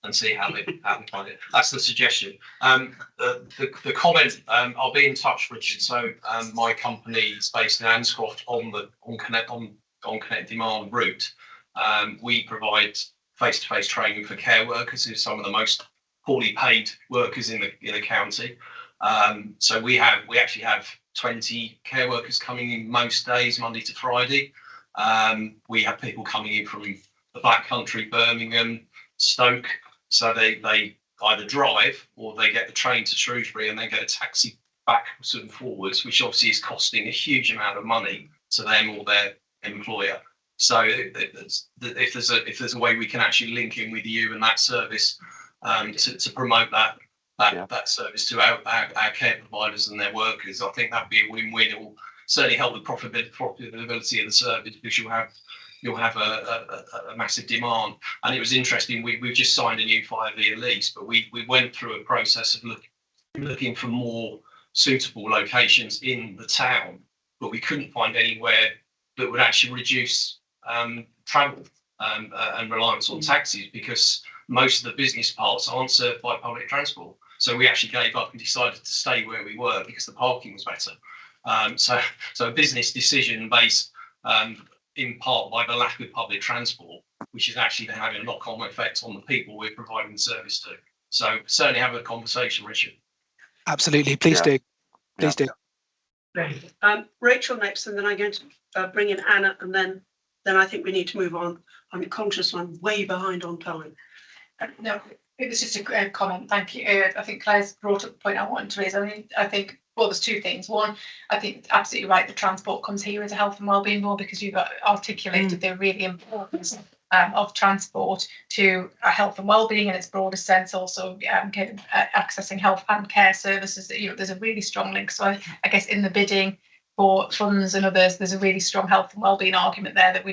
and see how they find it. That's the suggestion. The comment: I'll be in touch, Richard. So my company is based in Anscroft on Connect Demand route. We provide face-to-face training for care workers, who are some of the most poorly paid workers in the county. So we actually have 20 care workers coming in most days, Monday to Friday. We have people coming in from the Black Country, Birmingham, Stoke. So they either drive or they get the train to Shrewsbury and then get a taxi backwards and forwards, which obviously is costing a huge amount of money to them or their employer. So if there's a way we can actually link in with you and that service, to promote that service to our care providers and their workers, I think that'd be a win-win. It will certainly help the profitability of the service, because you'll have a massive demand. And it was interesting, we've just signed a new 5-year lease, but we went through a process of looking for more suitable locations in the town, but we couldn't find anywhere that would actually reduce travel and reliance on taxis, because most of the business parts aren't served by public transport. So we actually gave up and decided to stay where we were because the parking was better. So a business decision based in part by the lack of public transport, which is actually having a knock-on effect on the people we're providing the service to. So certainly have a conversation, Richard. Absolutely, please do. Please do. Rachel next, and then I'm going to bring in Anna, and then I think we need to move on. I'm conscious I'm way behind on time. No, it was just a comment. Thank you. I think Claire's brought up the point I wanted to raise. I think there's two things. One, I think it's absolutely right. The transport comes here as a health and wellbeing board, because you've articulated the really importance of transport to health and wellbeing in its broader sense. Also, accessing health and care services. There's a really strong link. So I guess in the bidding for funds and others, there's a really strong health and wellbeing argument there that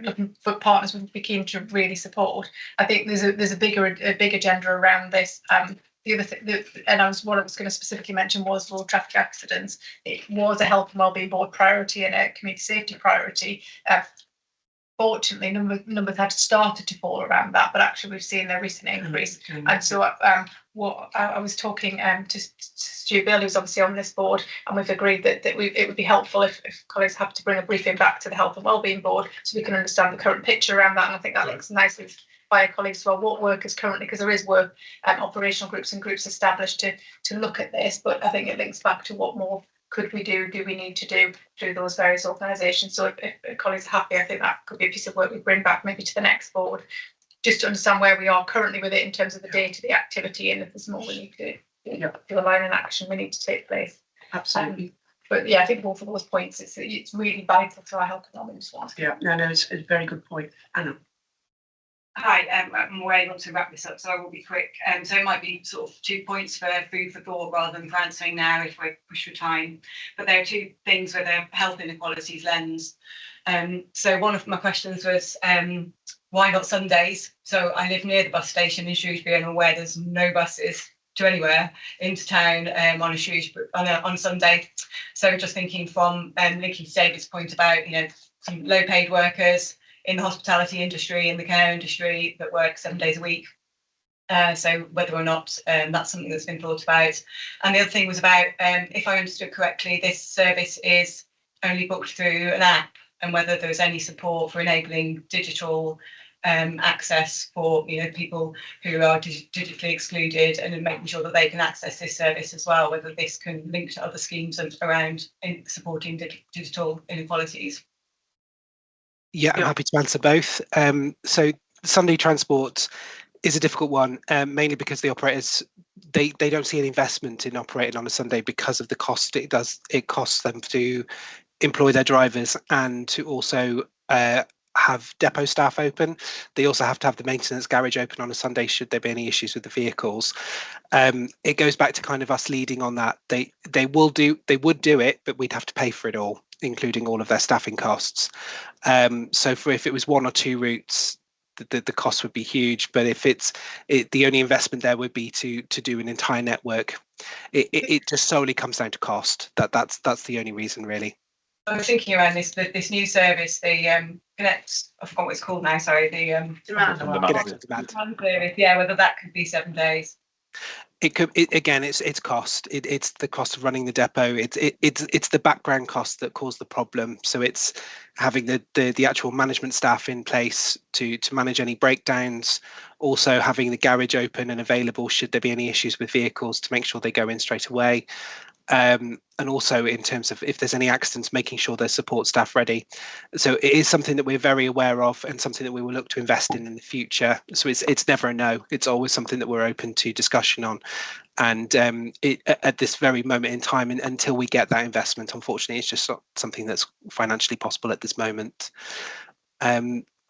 looking for partners would be keen to really support. I think there's a big agenda around this. The other thing, what I was going to specifically mention was road traffic accidents. It was a health and wellbeing board priority and a community safety priority. Fortunately, numbers had started to fall around that, but actually we've seen a recent increase. And so what I was talking to Stu Bill, who's obviously on this board, and we've agreed that it would be helpful if colleagues have to bring a briefing back to the Health and Wellbeing Board so we can understand the current picture around that. And I think that links nicely by our colleagues as well, what work is currently, because there is work, operational groups and groups established to look at this, but I think it links back to what more could we do we need to do through those various organisations. So if colleagues are happy, I think that could be a piece of work we bring back maybe to the next board, just to understand where we are currently with it in terms of the day-to-day activity, and if there's more we need to align an action we need to take place. Absolutely. But yeah, I think both of those points, it's really vital to our health and wellbeing response. Yeah, no, it's a very good point. Anna. Hi, I'm aware I want to wrap this up, so I will be quick. So it might be sort of 2 points for food for thought rather than for answering now if we're pushed for time. But there are two things with a health inequalities lens. So one of my questions was, why not Sundays? So I live near the bus station in Shrewsbury and I'm aware there's no buses to anywhere into town on a Shrewsbury on a Sunday. So just thinking from linking to David's point about, you know, some low paid workers in the hospitality industry, in the care industry that work 7 days a week. So whether or not that's something that's been thought about. And the other thing was about, if I understood correctly, this service is only booked through an app, and whether there's any support for enabling digital access for, you know, people who are digitally excluded, and making sure that they can access this service as well, whether this can link to other schemes around supporting digital inequalities. Yeah, I'm happy to answer both. So Sunday transport is a difficult one, mainly because the operators, they don't see any investment in operating on a Sunday because of the cost it costs them to employ their drivers and to also have depot staff open. They also have to have the maintenance garage open on a Sunday should there be any issues with the vehicles. It goes back to kind of us leading on that. They would do it, but we'd have to pay for it all, including all of their staffing costs. So if it was 1 or 2 routes, the cost would be huge. But if the only investment there would be to do an entire network. It just solely comes down to cost. That's the only reason, really. I was thinking around this new service, the Connect, I forgot what it's called now, sorry, the demand service, yeah, whether that could be 7 days. It could, again, it's cost. It's the cost of running the depot. It's the background costs that cause the problem. So it's having the actual management staff in place to manage any breakdowns, also having the garage open and available should there be any issues with vehicles to make sure they go in straight away. And also in terms of if there's any accidents, making sure there's support staff ready. So it is something that we're very aware of and something that we will look to invest in the future. So it's never a no. It's always something that we're open to discussion on. And at this very moment in time, until we get that investment, unfortunately, it's just not something that's financially possible at this moment. I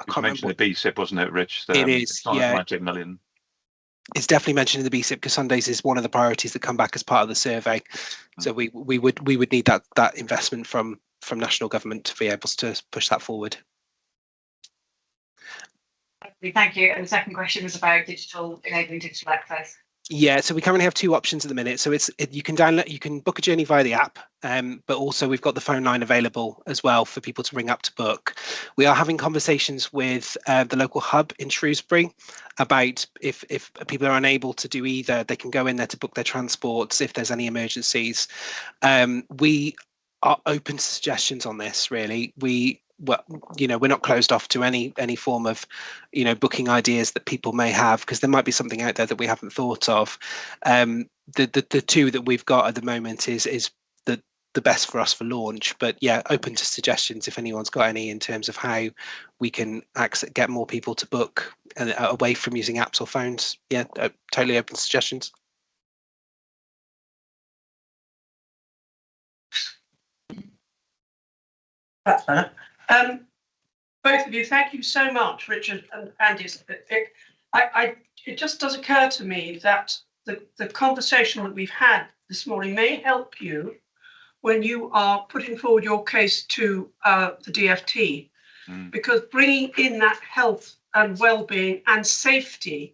can't mention the BSIP, wasn't it, Rich? It is, yeah. 90 million. It's definitely mentioned in the BSIP because Sundays is one of the priorities that come back as part of the survey. So we would need that investment from national government to be able to push that forward. Thank you. And the second question was about enabling digital access. Yeah, so we currently have 2 options at the minute. So you can book a journey via the app, but also we've got the phone line available as well for people to ring up to book. We are having conversations with the local hub in Shrewsbury about if people are unable to do either, they can go in there to book their transports if there's any emergencies. We are open to suggestions on this, really. Well, you know, we're not closed off to any form of, you know, booking ideas that people may have, because there might be something out there that we haven't thought of. The 2 that we've got at the moment is the best for us for launch. But yeah, open to suggestions if anyone's got any in terms of how we can get more people to book away from using apps or phones. Yeah, totally open to suggestions. That's better. Both of you, thank you so much, Richard and Andy. It just does occur to me that the conversation that we've had this morning may help you when you are putting forward your case to the DFT, because bringing in that health and well-being and safety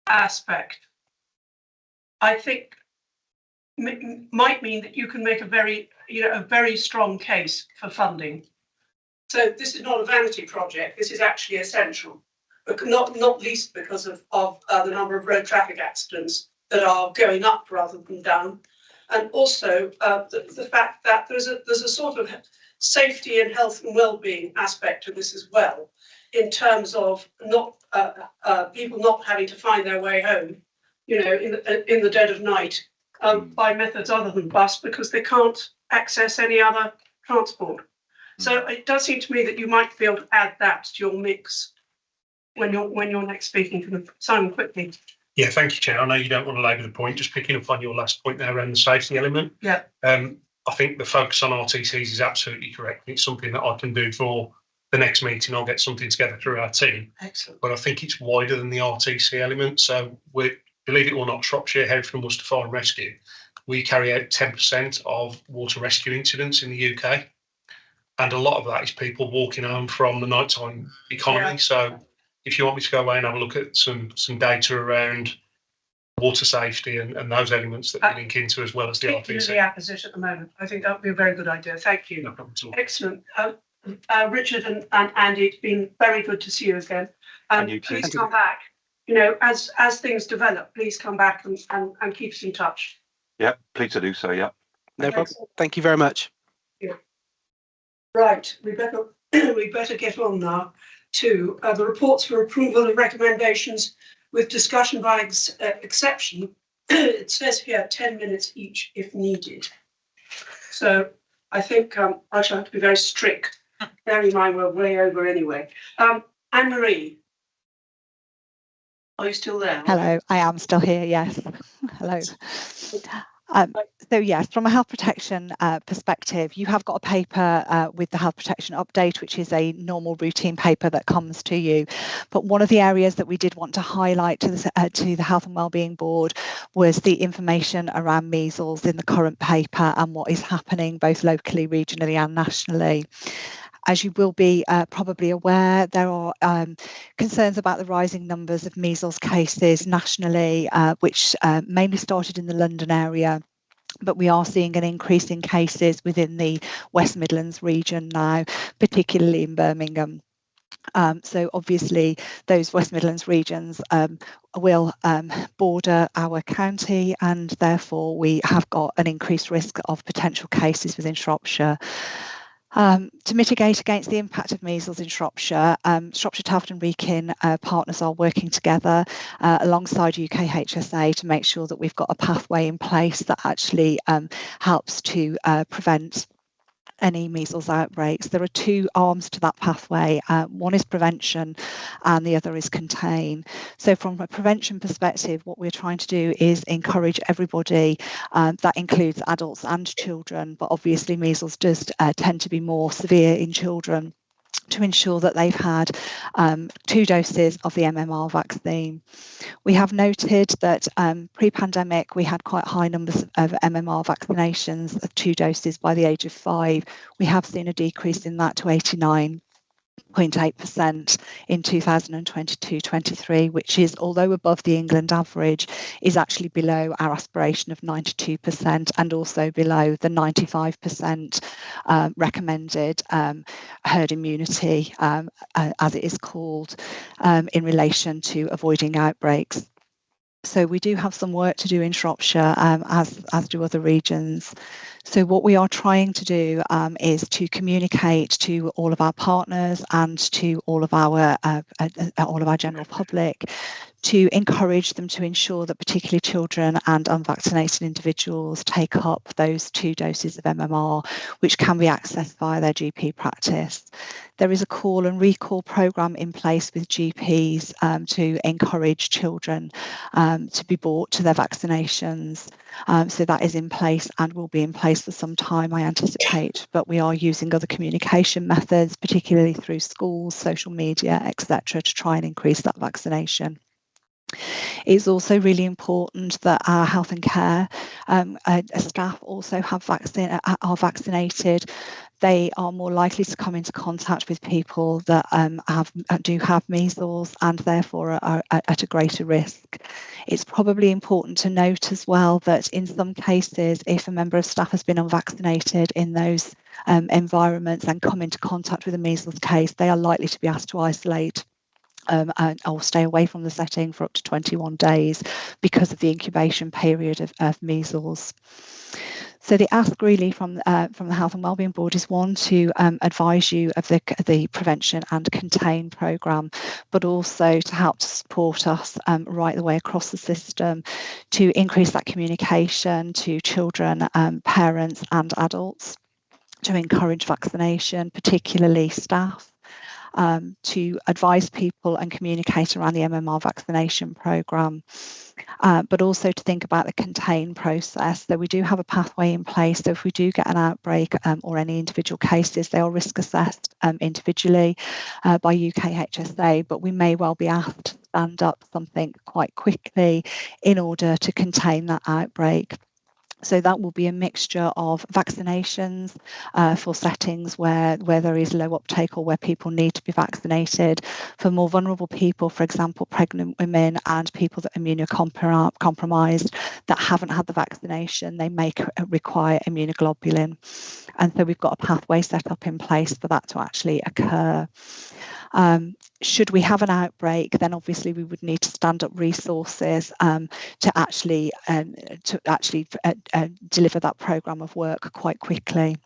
aspect, I think, might mean that you can make a very strong case for funding. So this is not a vanity project. This is actually essential, but not least because of the number of road traffic accidents that are going up rather than down, and also the fact that there's a sort of safety and health and well-being aspect to this as well, in terms of people not having to find their way home, you know, in the dead of night by methods other than bus, because they can't access any other transport. So it does seem to me that you might be able to add that to your mix when you're next speaking to them. Simon, quickly. Yeah, thank you, Chair. I know you don't want to labour the point. Just picking up on your last point there around the safety element. Yeah. I think the focus on RTCs is absolutely correct. It's something that I can do for the next meeting. I'll get something together through our team. Excellent. But I think it's wider than the RTC element. So believe it or not, Shropshire, Hereford and Worcester Fire and Rescue, we carry out 10% of water rescue incidents in the UK. And a lot of that is people walking home from the nighttime economy. Yeah. So if you want me to go away and have a look at some data around water safety and those elements that we link into, as well as the particularly RTC. apposite at the moment. I think that would be a very good idea. Thank you. No problem at all. Excellent. Richard and Andy, it's been very good to see you again. And you too. Please come back. You know, as things develop, please come back and keep us in touch. Yeah, pleased to do so. Yeah. No problem. Thank you very much. Yeah. Right, we better get on now to the reports for approval and recommendations with discussion by exception. It says here 10 minutes each if needed. So I think I shall have to be very strict. Bear in mind we're way over anyway. Anne-Marie, are you still there? Hello, I am still here, yes. Hello. So yes, from a health protection perspective, you have got a paper with the health protection update, which is a normal routine paper that comes to you. But one of the areas that we did want to highlight to the Health and Wellbeing Board was the information around measles in the current paper and what is happening both locally, regionally and nationally. As you will be probably aware, there are concerns about the rising numbers of measles cases nationally, which mainly started in the London area. But we are seeing an increase in cases within the West Midlands region now, particularly in Birmingham. So obviously those West Midlands regions will border our county, and therefore we have got an increased risk of potential cases within Shropshire. To mitigate against the impact of measles in Shropshire, Shropshire Telford and Wrekin partners are working together alongside UKHSA to make sure that we've got a pathway in place that actually helps to prevent any measles outbreaks. There are two arms to that pathway. One is prevention and the other is contain. So from a prevention perspective, what we're trying to do is encourage everybody, that includes adults and children, but obviously measles does tend to be more severe in children, to ensure that they've had 2 doses of the MMR vaccine. We have noted that pre-pandemic we had quite high numbers of MMR vaccinations of 2 doses by the age of 5. We have seen a decrease in that to 89.8% in 2022-23, which is, although above the England average, is actually below our aspiration of 92% and also below the 95% recommended herd immunity, as it is called, in relation to avoiding outbreaks. So we do have some work to do in Shropshire, as do other regions. So what we are trying to do is to communicate to all of our partners and to all of our general public, to encourage them to ensure that particularly children and unvaccinated individuals take up those 2 doses of MMR, which can be accessed via their GP practice. There is a call and recall programme in place with GPs to encourage children to be brought to their vaccinations. So that is in place and will be in place for some time, I anticipate, but we are using other communication methods, particularly through schools, social media, etc., to try and increase that vaccination. It's also really important that our health and care staff also are vaccinated. They are more likely to come into contact with people that do have measles and therefore are at a greater risk. It's probably important to note as well that in some cases, if a member of staff has been unvaccinated in those environments and come into contact with a measles case, they are likely to be asked to isolate or stay away from the setting for up to 21 days because of the incubation period of measles. So the ask really from the Health and Wellbeing Board is, one, to advise you of the prevention and contain programme, but also to help to support us right the way across the system to increase that communication to children, parents and adults, to encourage vaccination, particularly staff. To advise people and communicate around the MMR vaccination programme, but also to think about the contain process. So we do have a pathway in place. So if we do get an outbreak or any individual cases, they are risk assessed individually by UKHSA, but we may well be asked to stand up something quite quickly in order to contain that outbreak. So that will be a mixture of vaccinations for settings where there is low uptake or where people need to be vaccinated. For more vulnerable people, for example, pregnant women and people that are immunocompromised that haven't had the vaccination, they may require immunoglobulin. And so we've got a pathway set up in place for that to actually occur. Should we have an outbreak, then obviously we would need to stand up resources to actually deliver that programme of work quite quickly.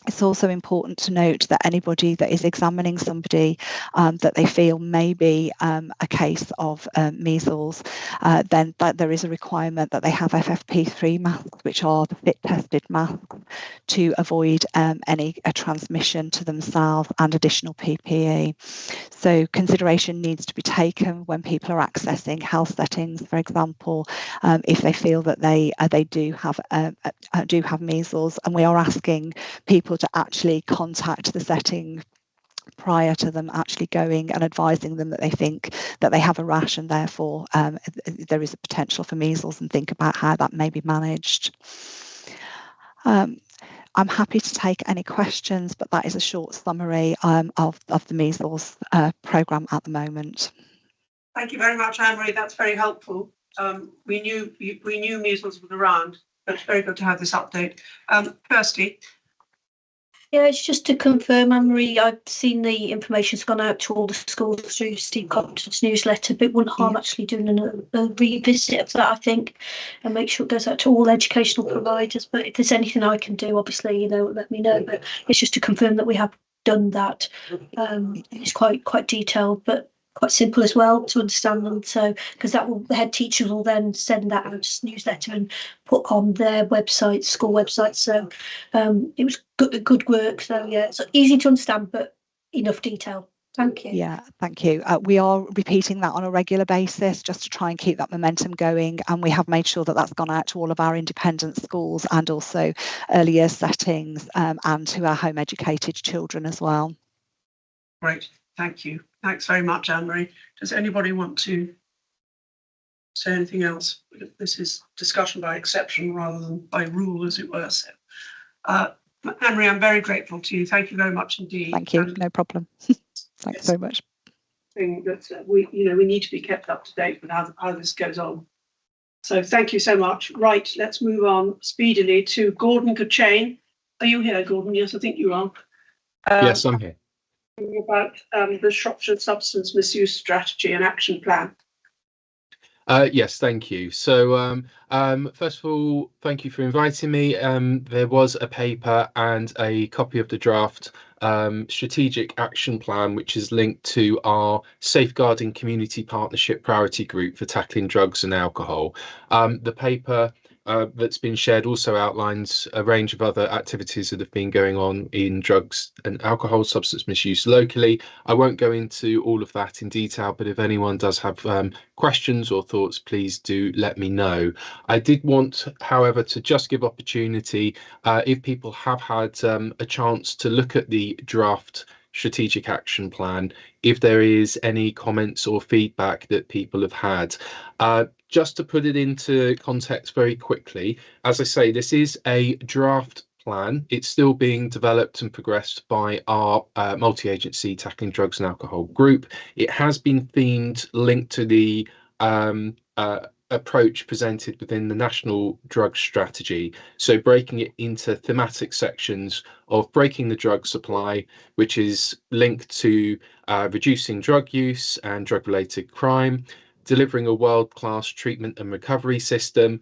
It's also important to note that anybody that is examining somebody that they feel may be a case of measles, then that there is a requirement that they have FFP3 masks, which are the fit tested masks, to avoid any transmission to themselves and additional PPE. So consideration needs to be taken when people are accessing health settings, for example, if they feel that they do have measles, and we are asking people to actually contact the setting prior to them actually going and advising them that they think that they have a rash and therefore there is a potential for measles, and think about how that may be managed. I'm happy to take any questions, but that is a short summary of the measles programme at the moment. Thank you very much, Anne-Marie. That's very helpful. We knew measles was around, but it's very good to have this update. Kirsty. Yeah, it's just to confirm, Anne-Marie, I've seen the information's gone out to all the schools through Steve Compton's newsletter, but it wouldn't harm actually doing a revisit of that, I think, and make sure it goes out to all educational providers. But if there's anything I can do, obviously, let me know. But it's just to confirm that we have done that. It's quite detailed, but quite simple as well to understand them. So, because the head teachers will then send that out as a newsletter and put on their website, school website. So it was good work. So yeah, it's easy to understand, but enough detail. Thank you. Yeah, thank you. We are repeating that on a regular basis just to try and keep that momentum going, and we have made sure that that's gone out to all of our independent schools and also early years settings and to our home educated children as well. Great, thank you. Thanks very much, Anne-Marie. Does anybody want to say anything else? This is discussion by exception rather than by rule, as it were. So, Anne-Marie, I'm very grateful to you. Thank you very much indeed. Thank you. No problem. Thanks very much. That we need to be kept up to date with how this goes on. So thank you so much. Right, let's move on speedily to Gordon Kachane. Are you here, Gordon? Yes, I think you are. Yes, I'm here. About the Shropshire Substance Misuse Strategy and Action Plan. Yes, thank you. So first of all, thank you for inviting me. There was a paper and a copy of the draft strategic action plan, which is linked to our Safeguarding Community Partnership Priority Group for tackling drugs and alcohol. The paper that's been shared also outlines a range of other activities that have been going on in drugs and alcohol substance misuse locally. I won't go into all of that in detail, but if anyone does have questions or thoughts, please do let me know. I did want, however, to just give opportunity if people have had a chance to look at the draft strategic action plan, if there is any comments or feedback that people have had. Just to put it into context very quickly, as I say, this is a draft plan. It's still being developed and progressed by our multi-agency tackling drugs and alcohol group. It has been themed, linked to the approach presented within the National Drug Strategy. So breaking it into thematic sections of breaking the drug supply, which is linked to reducing drug use and drug-related crime, delivering a world-class treatment and recovery system.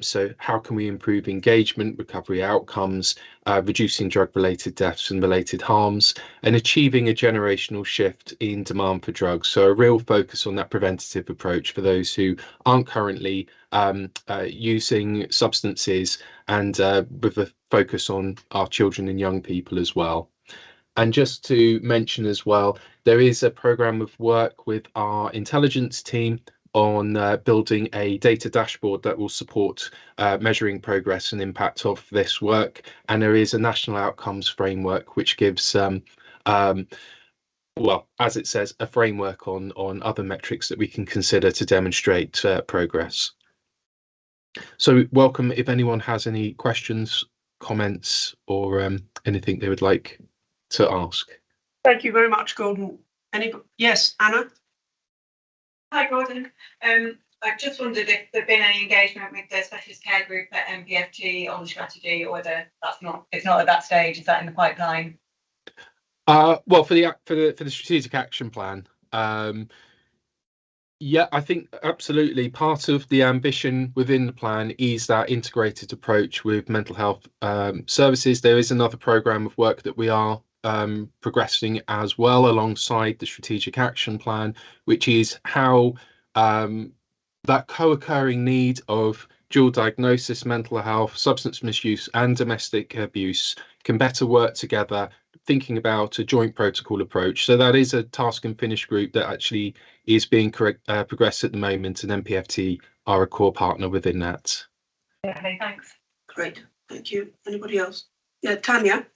So how can we improve engagement, recovery outcomes, reducing drug-related deaths and related harms, and achieving a generational shift in demand for drugs. So a real focus on that preventative approach for those who aren't currently using substances, and with a focus on our children and young people as well. And just to mention as well, there is a programme of work with our intelligence team on building a data dashboard that will support measuring progress and impact of this work. And there is a national outcomes framework which gives, well, as it says, a framework on other metrics that we can consider to demonstrate progress. So welcome if anyone has any questions, comments, or anything they would like to ask. Thank you very much, Gordon. Yes, Anna? Hi, Gordon. I just wondered if there'd been any engagement with the specialist care group at MPFG on the strategy, or whether it's not at that stage. Is that in the pipeline? Well, for the strategic action plan, yeah, I think absolutely part of the ambition within the plan is that integrated approach with mental health services. There is another programme of work that we are progressing as well alongside the strategic action plan, which is how that co-occurring need of dual diagnosis, mental health, substance misuse and domestic abuse can better work together, thinking about a joint protocol approach. So that is a task and finish group that actually is being progressed at the moment, and MPFT are a core partner within that. Okay, thanks. Great, thank you. Anybody else? Yeah, Tanya?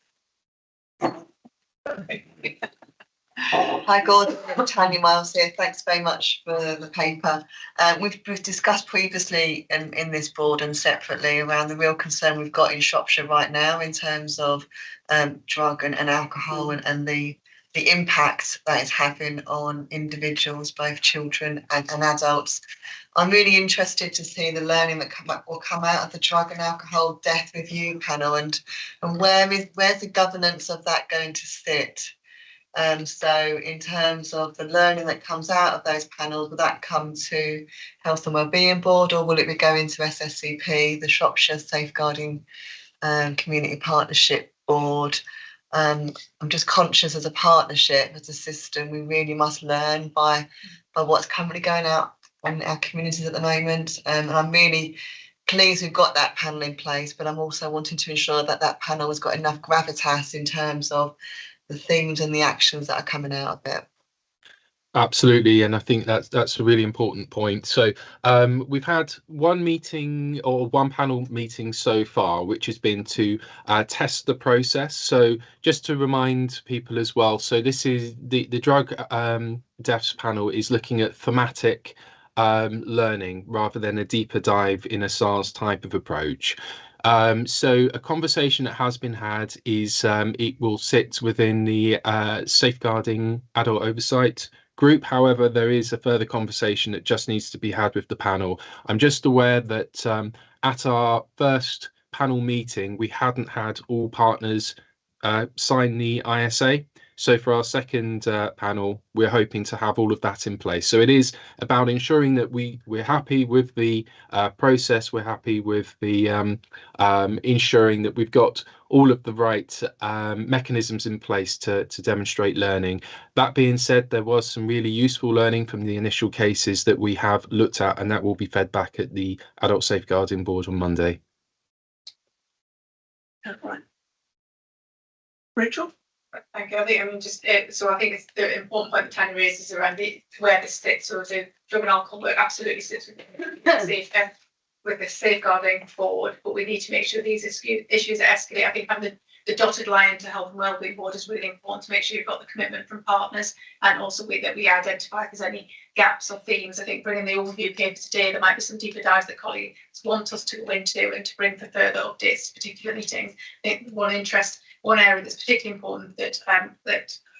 Hi, Gordon. Tanya Miles here. Thanks very much for the paper. We've discussed previously in this board and separately around the real concern we've got in Shropshire right now in terms of drug and alcohol and the impact that it's having on individuals, both children and adults. I'm really interested to see the learning that will come out of the drug and alcohol death review panel, and where's the governance of that going to sit? So in terms of the learning that comes out of those panels, will that come to Health and Wellbeing Board, or will it be going to SSCP, the Shropshire Safeguarding Community Partnership Board? I'm just conscious as a partnership, as a system, we really must learn by what's currently going out in our communities at the moment. And I'm really pleased we've got that panel in place, but I'm also wanting to ensure that that panel has got enough gravitas in terms of the themes and the actions that are coming out of it. Absolutely, and I think that's a really important point. So we've had one meeting or one panel meeting so far, which has been to test the process. So just to remind people as well, so this is the drug deaths panel is looking at thematic learning rather than a deeper dive in a SARS type of approach. So a conversation that has been had is it will sit within the safeguarding adult oversight group. However, there is a further conversation that just needs to be had with the panel. I'm just aware that at our first panel meeting, we hadn't had all partners sign the ISA. So for our second panel, we're hoping to have all of that in place. So it is about ensuring that we're happy with the process, we're happy with the ensuring that we've got all of the right mechanisms in place to demonstrate learning. That being said, there was some really useful learning from the initial cases that we have looked at, and that will be fed back at the Adult Safeguarding Board on Monday. Right. Rachel? Thank you. I think so I think it's the important point that Tanya raises around where this sits. So the drug and alcohol work absolutely sits with the safeguarding board, but we need to make sure these issues escalate. I think having the dotted line to Health and Wellbeing Board is really important to make sure you've got the commitment from partners, and also that we identify if there's any gaps or themes. I think bringing the overview paper today, there might be some deeper dives that colleagues want us to go into and to bring for further updates to particular meetings. I think one area that's particularly important that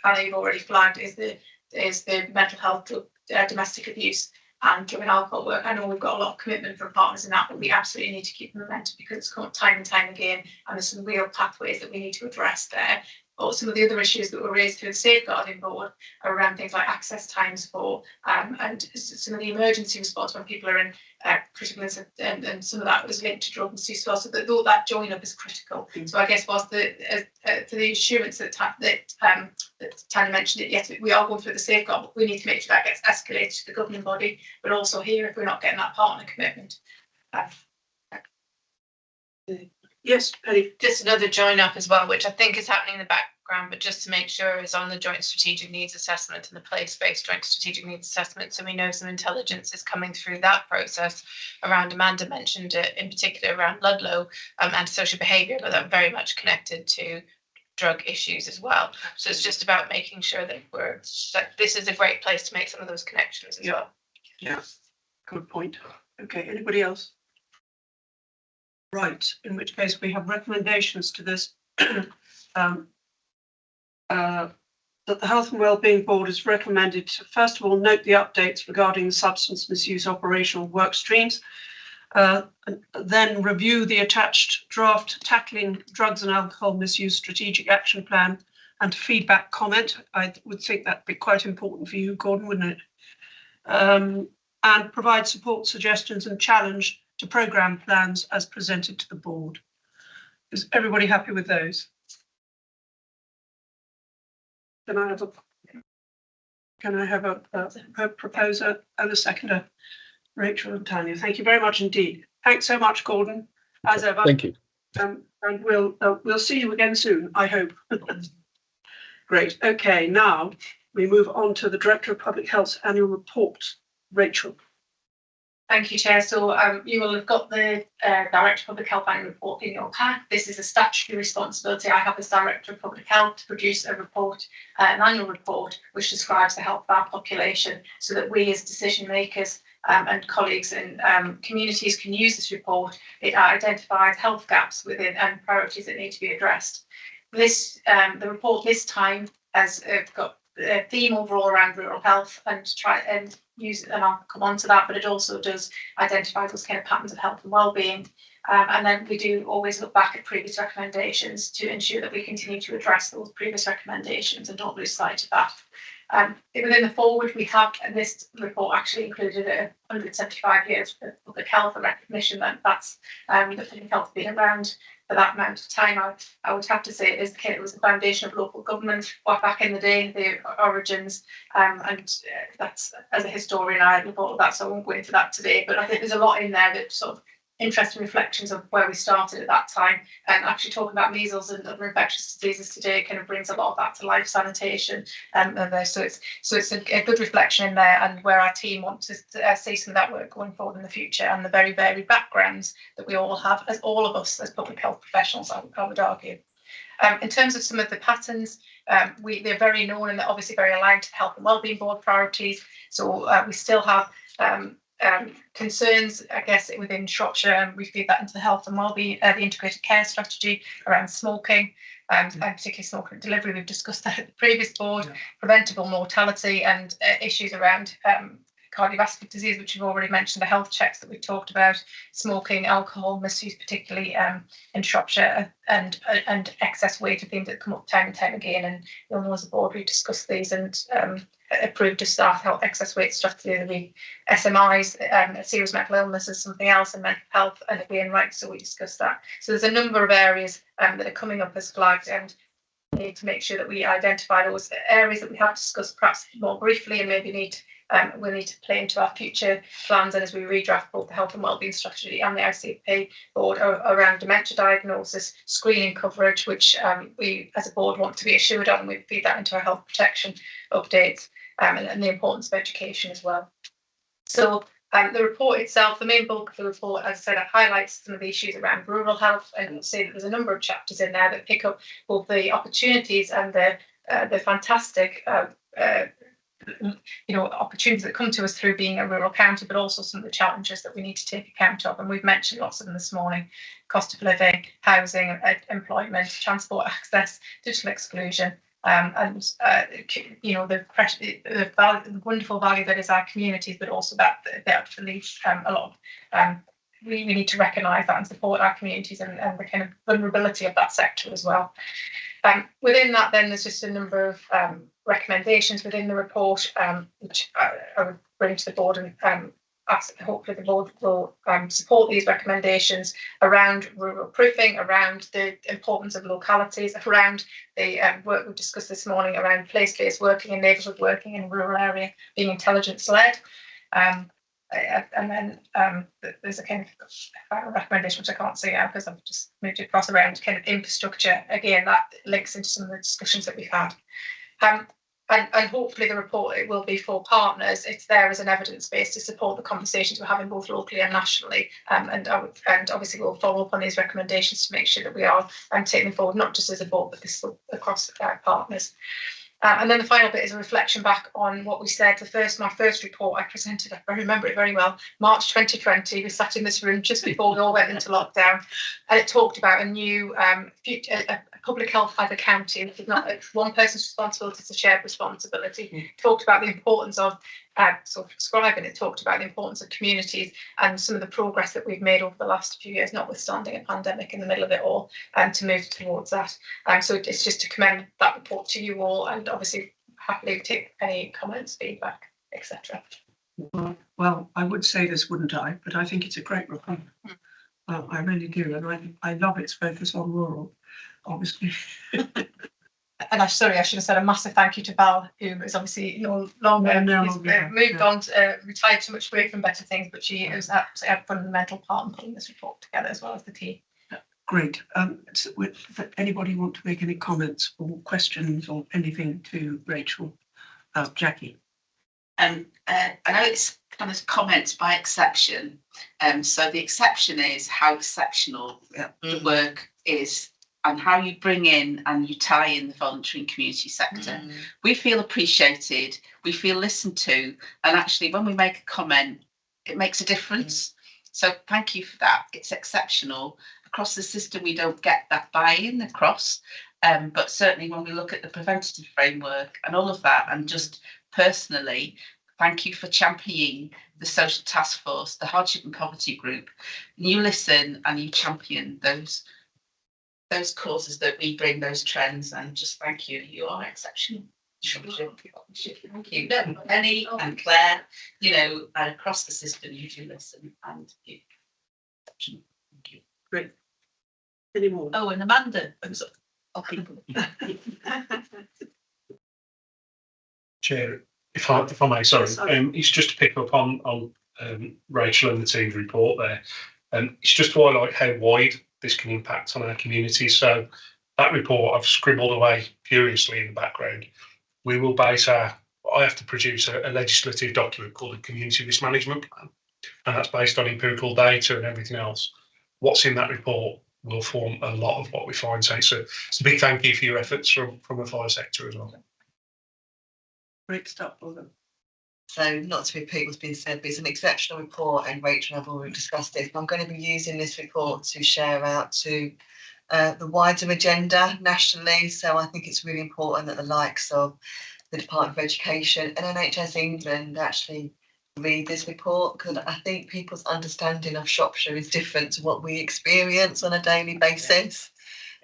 Anna, you've already flagged is the mental health, domestic abuse and drug and alcohol work. I know we've got a lot of commitment from partners in that, but we absolutely need to keep the momentum because it's come up time and time again, and there's some real pathways that we need to address there. But some of the other issues that were raised through the safeguarding board are around things like access times for and some of the emergency response when people are in critical and some of that was linked to drug misuse as well. So that join up is critical. So I guess whilst for the assurance that Tanya mentioned it, yes, we are going through the safeguard, but we need to make sure that gets escalated to the governing body, but also here if we're not getting that partner commitment. Yes, Penny. Just another join up as well, which I think is happening in the background, but just to make sure is on the joint strategic needs assessment and the place-based joint strategic needs assessment. So we know some intelligence is coming through that process around, Amanda mentioned it in particular around Ludlow and social behaviour, but that's very much connected to drug issues as well. So it's just about making sure that this is a great place to make some of those connections as well. Yeah, good point. Okay, anybody else? Right, in which case we have recommendations to this. That the Health and Wellbeing Board is recommended to, first of all, note the updates regarding the substance misuse operational work streams, then review the attached draft Tackling Drugs and Alcohol Misuse Strategic Action Plan and feedback comment. I would think that'd be quite important for you, Gordon, wouldn't it? And provide support, suggestions and challenge to programme plans as presented to the board. Is everybody happy with those? Can I have a proposer and a seconder? Rachel and Tanya, thank you very much indeed. Thanks so much, Gordon, as ever. Thank you. And we'll see you again soon, I hope. Great. Okay, now we move on to the Director of Public Health's annual report. Rachel. Thank you, Chair. So you will have got the Director of Public Health annual report in your pack. This is a statutory responsibility. I have as Director of Public Health to produce a report, an annual report, which describes the health of our population so that we as decision makers and colleagues in communities can use this report. It identifies health gaps within and priorities that need to be addressed. This the report this time has got a theme overall around rural health and I'll come on to that, but it also does identify those kind of patterns of health and wellbeing. And then we do always look back at previous recommendations to ensure that we continue to address those previous recommendations and don't lose sight of that. Within the forward, we have this report actually included 175 years of public health and recognition that that's the public health been around for that amount of time. I would have to say it was the foundation of local government back in the day, the origins, and that's, as a historian, I had thought of that, so I won't go into that today, but I think there's a lot in there that sort of interesting reflections of where we started at that time, and actually talking about measles and other infectious diseases today kind of brings a lot of that to life, sanitation, so it's a good reflection in there, and where our team want to see some of that work going forward in the future, and the very varied backgrounds that we all have, as all of us as public health professionals, I would argue. In terms of some of the patterns, they're very known and they're obviously very aligned to the Health and Wellbeing Board priorities. So we still have concerns, I guess, within Shropshire, and we feed that into the health and wellbeing, the integrated care strategy around smoking, and particularly smoking delivery. We've discussed that at the previous board, preventable mortality and issues around cardiovascular disease, which we've already mentioned, the health checks that we talked about, smoking, alcohol misuse, particularly in Shropshire, and excess weight, are things that come up time and time again. And you'll know as a board we discussed these and approved a staff health excess weight strategy the other week. SMIs, serious mental illness is something else, and mental health, and again, right, so we discussed that. So there's a number of areas that are coming up as flagged, and we need to make sure that we identify those areas that we have discussed perhaps more briefly, and maybe we'll need to play into our future plans, and as we redraft both the health and wellbeing strategy and the ICP board around dementia diagnosis, screening coverage, which we as a board want to be assured of, and we feed that into our health protection updates, and the importance of education as well. So the report itself, the main bulk of the report, as I said, it highlights some of the issues around rural health, and you'll see that there's a number of chapters in there that pick up both the opportunities and the fantastic opportunities that come to us through being a rural county, but also some of the challenges that we need to take account of. And we've mentioned lots of them this morning: cost of living, housing, employment, transport access, digital exclusion, and the wonderful value that is our communities, but also that they actually leave a lot of. We need to recognise that and support our communities and the kind of vulnerability of that sector as well. Within that, then, there's just a number of recommendations within the report, which I would bring to the board, and hopefully the board will support these recommendations around rural proofing, around the importance of localities, around the work we've discussed this morning around place-based working and neighbourhood working in a rural area being intelligence-led. And then there's a kind of final recommendation, which I can't see now because I've just moved it across around kind of infrastructure. Again, that links into some of the discussions that we've had. And hopefully the report, it will be for partners. It's there as an evidence base to support the conversations we're having both locally and nationally. And obviously we'll follow up on these recommendations to make sure that we are taking them forward, not just as a board, but this across partners. And then the final bit is a reflection back on what we said. My first report I presented, I remember it very well, March 2020. We sat in this room just before we all went into lockdown, and it talked about a new public health as a county. It's not one person's responsibility, it's a shared responsibility. It talked about the importance of sort of prescribing. It talked about the importance of communities and some of the progress that we've made over the last few years, notwithstanding a pandemic in the middle of it all, and to move towards that. So it's just to commend that report to you all, and obviously happily take any comments, feedback, etc. Well, I would say this, wouldn't I? But I think it's a great report. I really do, and I love its focus on rural, obviously. And I should have said a massive thank you to Val, who is obviously no longer moved on, retired to much greater and better things, but she was absolutely a fundamental part in putting this report together, as well as the team. Great. Anybody want to make any comments or questions or anything to Rachel? Jackie? I know it's kind of comments by exception. So the exception is how exceptional the work is, and how you bring in and you tie in the voluntary and community sector. We feel appreciated, we feel listened to, and actually when we make a comment, it makes a difference. So thank you for that. It's exceptional. Across the system, we don't get that buy-in across, but certainly when we look at the preventative framework and all of that, and just personally, thank you for championing the social task force, the hardship and poverty group. You listen and you champion those causes that we bring, those trends, and just thank you. You are exceptional. Thank you. No, Penny and Claire, and across the system, you do listen, and you exceptional. Thank you. Great. Any more? Oh, and Amanda. Chair, if I may, sorry, it's just to pick up on Rachel and the team's report there. It's just to highlight how wide this can impact on our community. So that report I've scribbled away furiously in the background. We will base I have to produce a legislative document called a community risk management plan, and that's based on empirical data and everything else. What's in that report will form a lot of what we find. So it's a big thank you for your efforts from the fire sector as well. Great stuff, well done. So not to repeat what's been said, but it's an exceptional report, and Rachel and I've already discussed it. I'm going to be using this report to share out to the wider agenda nationally. So I think it's really important that the likes of the Department of Education and NHS England actually read this report, because I think people's understanding of Shropshire is different to what we experience on a daily basis.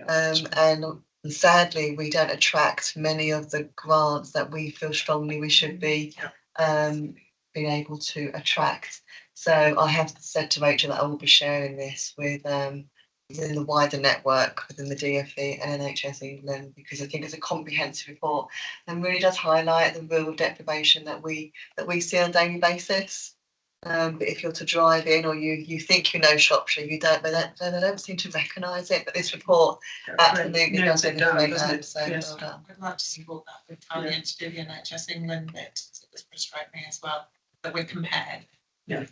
And sadly, we don't attract many of the grants that we feel strongly we should be being able to attract. So I have said to Rachel that I will be sharing this with within the wider network within the DfE and NHS England, because I think it's a comprehensive report and really does highlight the real deprivation that we see on a daily basis. But if you're to drive in, or you think you know Shropshire, you don't, they don't seem to recognise it. But this report absolutely does it. So I'd like to support that with Tanya to do the NHS England bit. This would strike me as well, that we're compared. Yeah,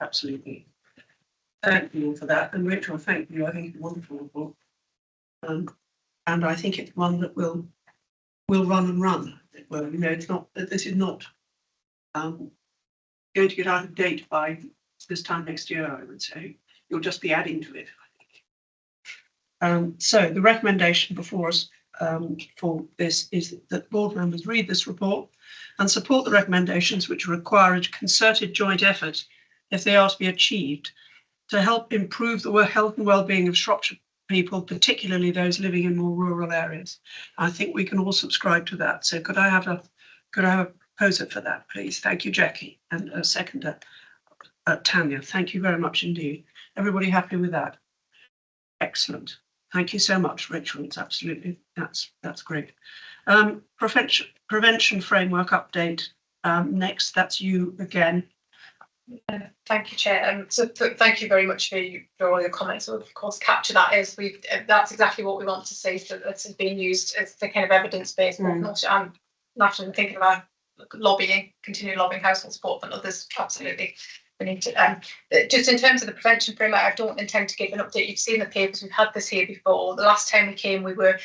absolutely. Thank you for that, and Rachel, thank you. I think it's a wonderful report, and I think it's one that will run and run. Well, it's not. This is not going to get out of date by this time next year. I would say you'll just be adding to it, I think. So the recommendation before us for this is that board members read this report and support the recommendations, which require a concerted joint effort, if they are to be achieved, to help improve the health and well-being of Shropshire people, particularly those living in more rural areas. I think we can all subscribe to that. So could I have a proposer for that, please? Thank you, Jackie, and a seconder, Tanya. Thank you very much indeed. Everybody happy with that? Excellent. Thank you so much, Rachel. It's absolutely that's great. Prevention framework update. Next, that's you again. Thank you, Chair. So thank you very much for all your comments. We'll of course capture that as that's exactly what we want to see. So that's being used as the kind of evidence-based approach. And naturally thinking about lobbying, continued lobbying, household support and others, absolutely. we need to just in terms of the prevention framework, I don't intend to give an update. You've seen the papers, we've had this here before. The last time we came, we were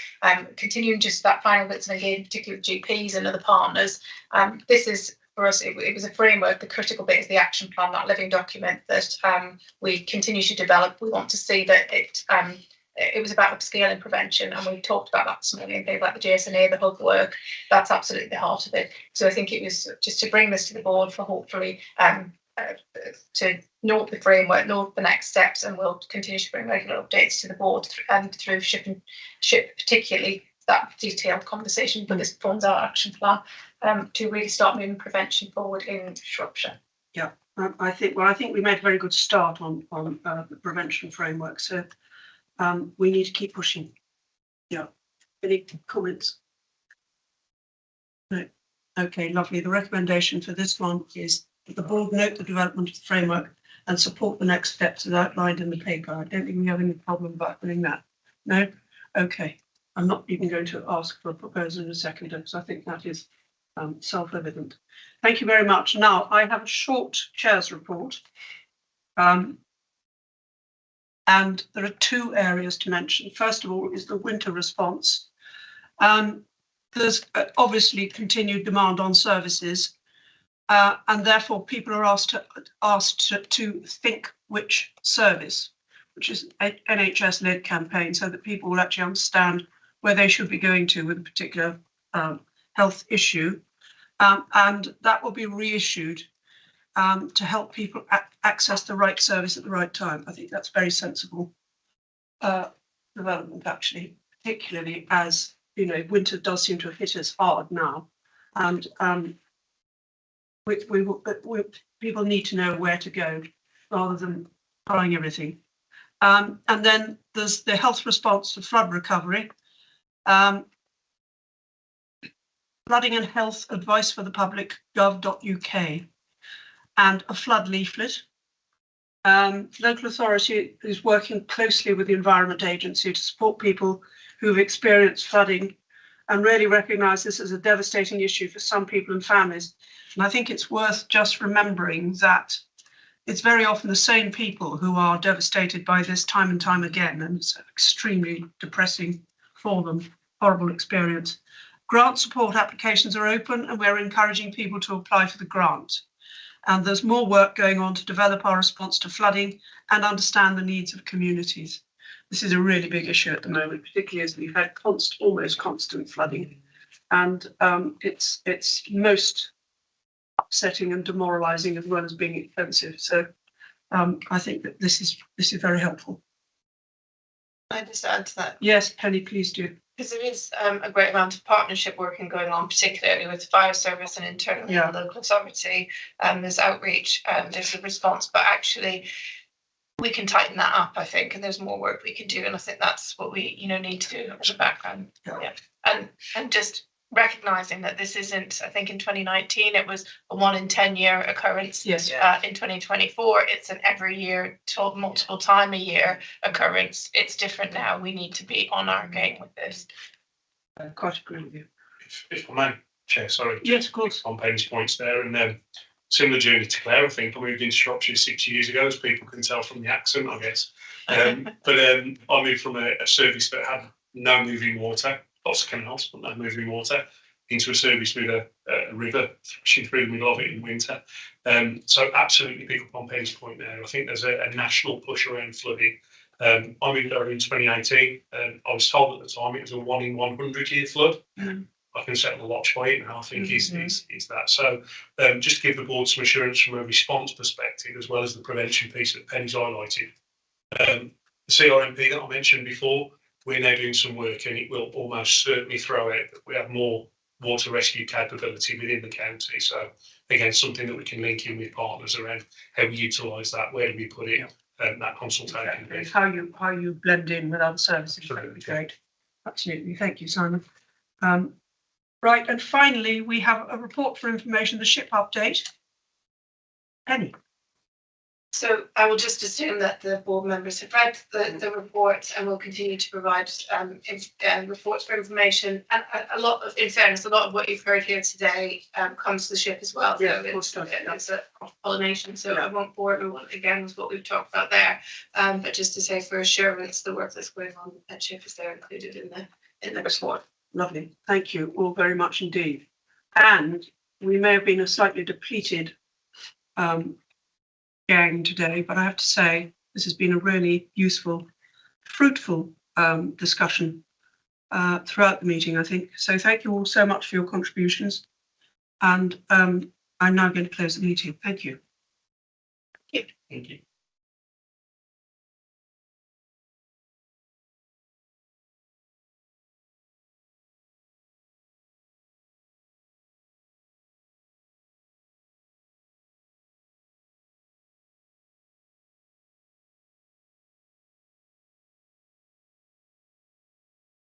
continuing just that final bits and again, particularly with GPs and other partners. This is for us, it was a framework. The critical bit is the action plan, that living document that we continue to develop. We want to see that it was about upscaling prevention, and we talked about that this morning, things like the JSNA, the hub work. That's absolutely the heart of it. So I think it was just to bring this to the board for hopefully to note the framework, note the next steps, and we'll continue to bring regular updates to the board through SHIP, particularly that detailed conversation. But this forms our action plan to really start moving prevention forward in Shropshire. Yeah, I think we made a very good start on the prevention framework. So we need to keep pushing. Yeah. Any comments? No. Okay, lovely. The recommendation for this one is that the board note the development of the framework and support the next steps as outlined in the paper. I don't think we have any problem about doing that. No? Okay. I'm not even going to ask for a proposal in a second because I think that is self-evident. Thank you very much. Now, I have a short chair's report. And there are two areas to mention. First of all is the winter response. There's obviously continued demand on services, and therefore people are asked to think which service, which is an NHS-led campaign, so that people will actually understand where they should be going to with a particular health issue, and that will be reissued to help people access the right service at the right time. I think that's very sensible development, actually, particularly as winter does seem to have hit us hard now, and people need to know where to go rather than trying everything. And then there's the health response to flood recovery. Flooding and health advice for the public, gov.uk, and a flood leaflet. Local authority is working closely with the Environment Agency to support people who've experienced flooding and really recognise this as a devastating issue for some people and families. And I think it's worth just remembering that it's very often the same people who are devastated by this time and time again, and it's extremely depressing for them, horrible experience. Grant support applications are open and we're encouraging people to apply for the grant. And there's more work going on to develop our response to flooding and understand the needs of communities. This is a really big issue at the moment, particularly as we've had almost constant flooding. And it's most upsetting and demoralising as well as being expensive. So I think that this is very helpful. Can I just add to that? Yes, Penny, please do. Because there is a great amount of partnership working going on, particularly with fire service and internally in the local authority. There's outreach, there's a response, but actually we can tighten that up, I think, and there's more work we can do, and I think that's what we need to do as a background. Yeah. And just recognising that this isn't, I think in 2019 it was a 1 in 10 year occurrence. Yes. In 2024 it's an every year, multiple time a year occurrence. It's different now. We need to be on our game with this. I quite agree with you. If I may, Chair, sorry. Yes, of course. On Penny's points there, and similar journey to Claire. I think I moved into Shropshire 6 years ago, as people can tell from the accent, I guess. But I moved from a service that had no moving water, lots of canals, but no moving water, into a service with a river thrashing through the middle of it in winter. So absolutely pick up on Penny's point there. I think there's a national push around flooding. I moved over in 2018. I was told at the time it was a 1 in 100 year flood. I can set the watch by it now, I think is that. So just to give the board some assurance from a response perspective, as well as the prevention piece that Penny's highlighted. The CRMP that I mentioned before, we're now doing some work, and it will almost certainly throw out that we have more water rescue capability within the county. So again, something that we can link in with partners around how we utilise that, where do we put it, that consultation. Exactly. How you blend in with other services would be great. Absolutely. Thank you, Simon. Right, and finally, we have a report for information, the SHIP update. Penny. So I will just assume that the board members have read the report and will continue to provide reports for information. And a lot of, in fairness, a lot of what you've heard here today comes to the ship as well. Yeah, so it's a cross-pollination. So I won't bore everyone again with what we've talked about there. But just to say, for assurance, the work that's going on at ship is there included in the report. Lovely. Thank you all very much indeed. And we may have been a slightly depleted gang today, but I have to say this has been a really useful, fruitful discussion throughout the meeting, I think. So thank you all so much for your contributions. And I'm now going to close the meeting. Thank you. Thank you.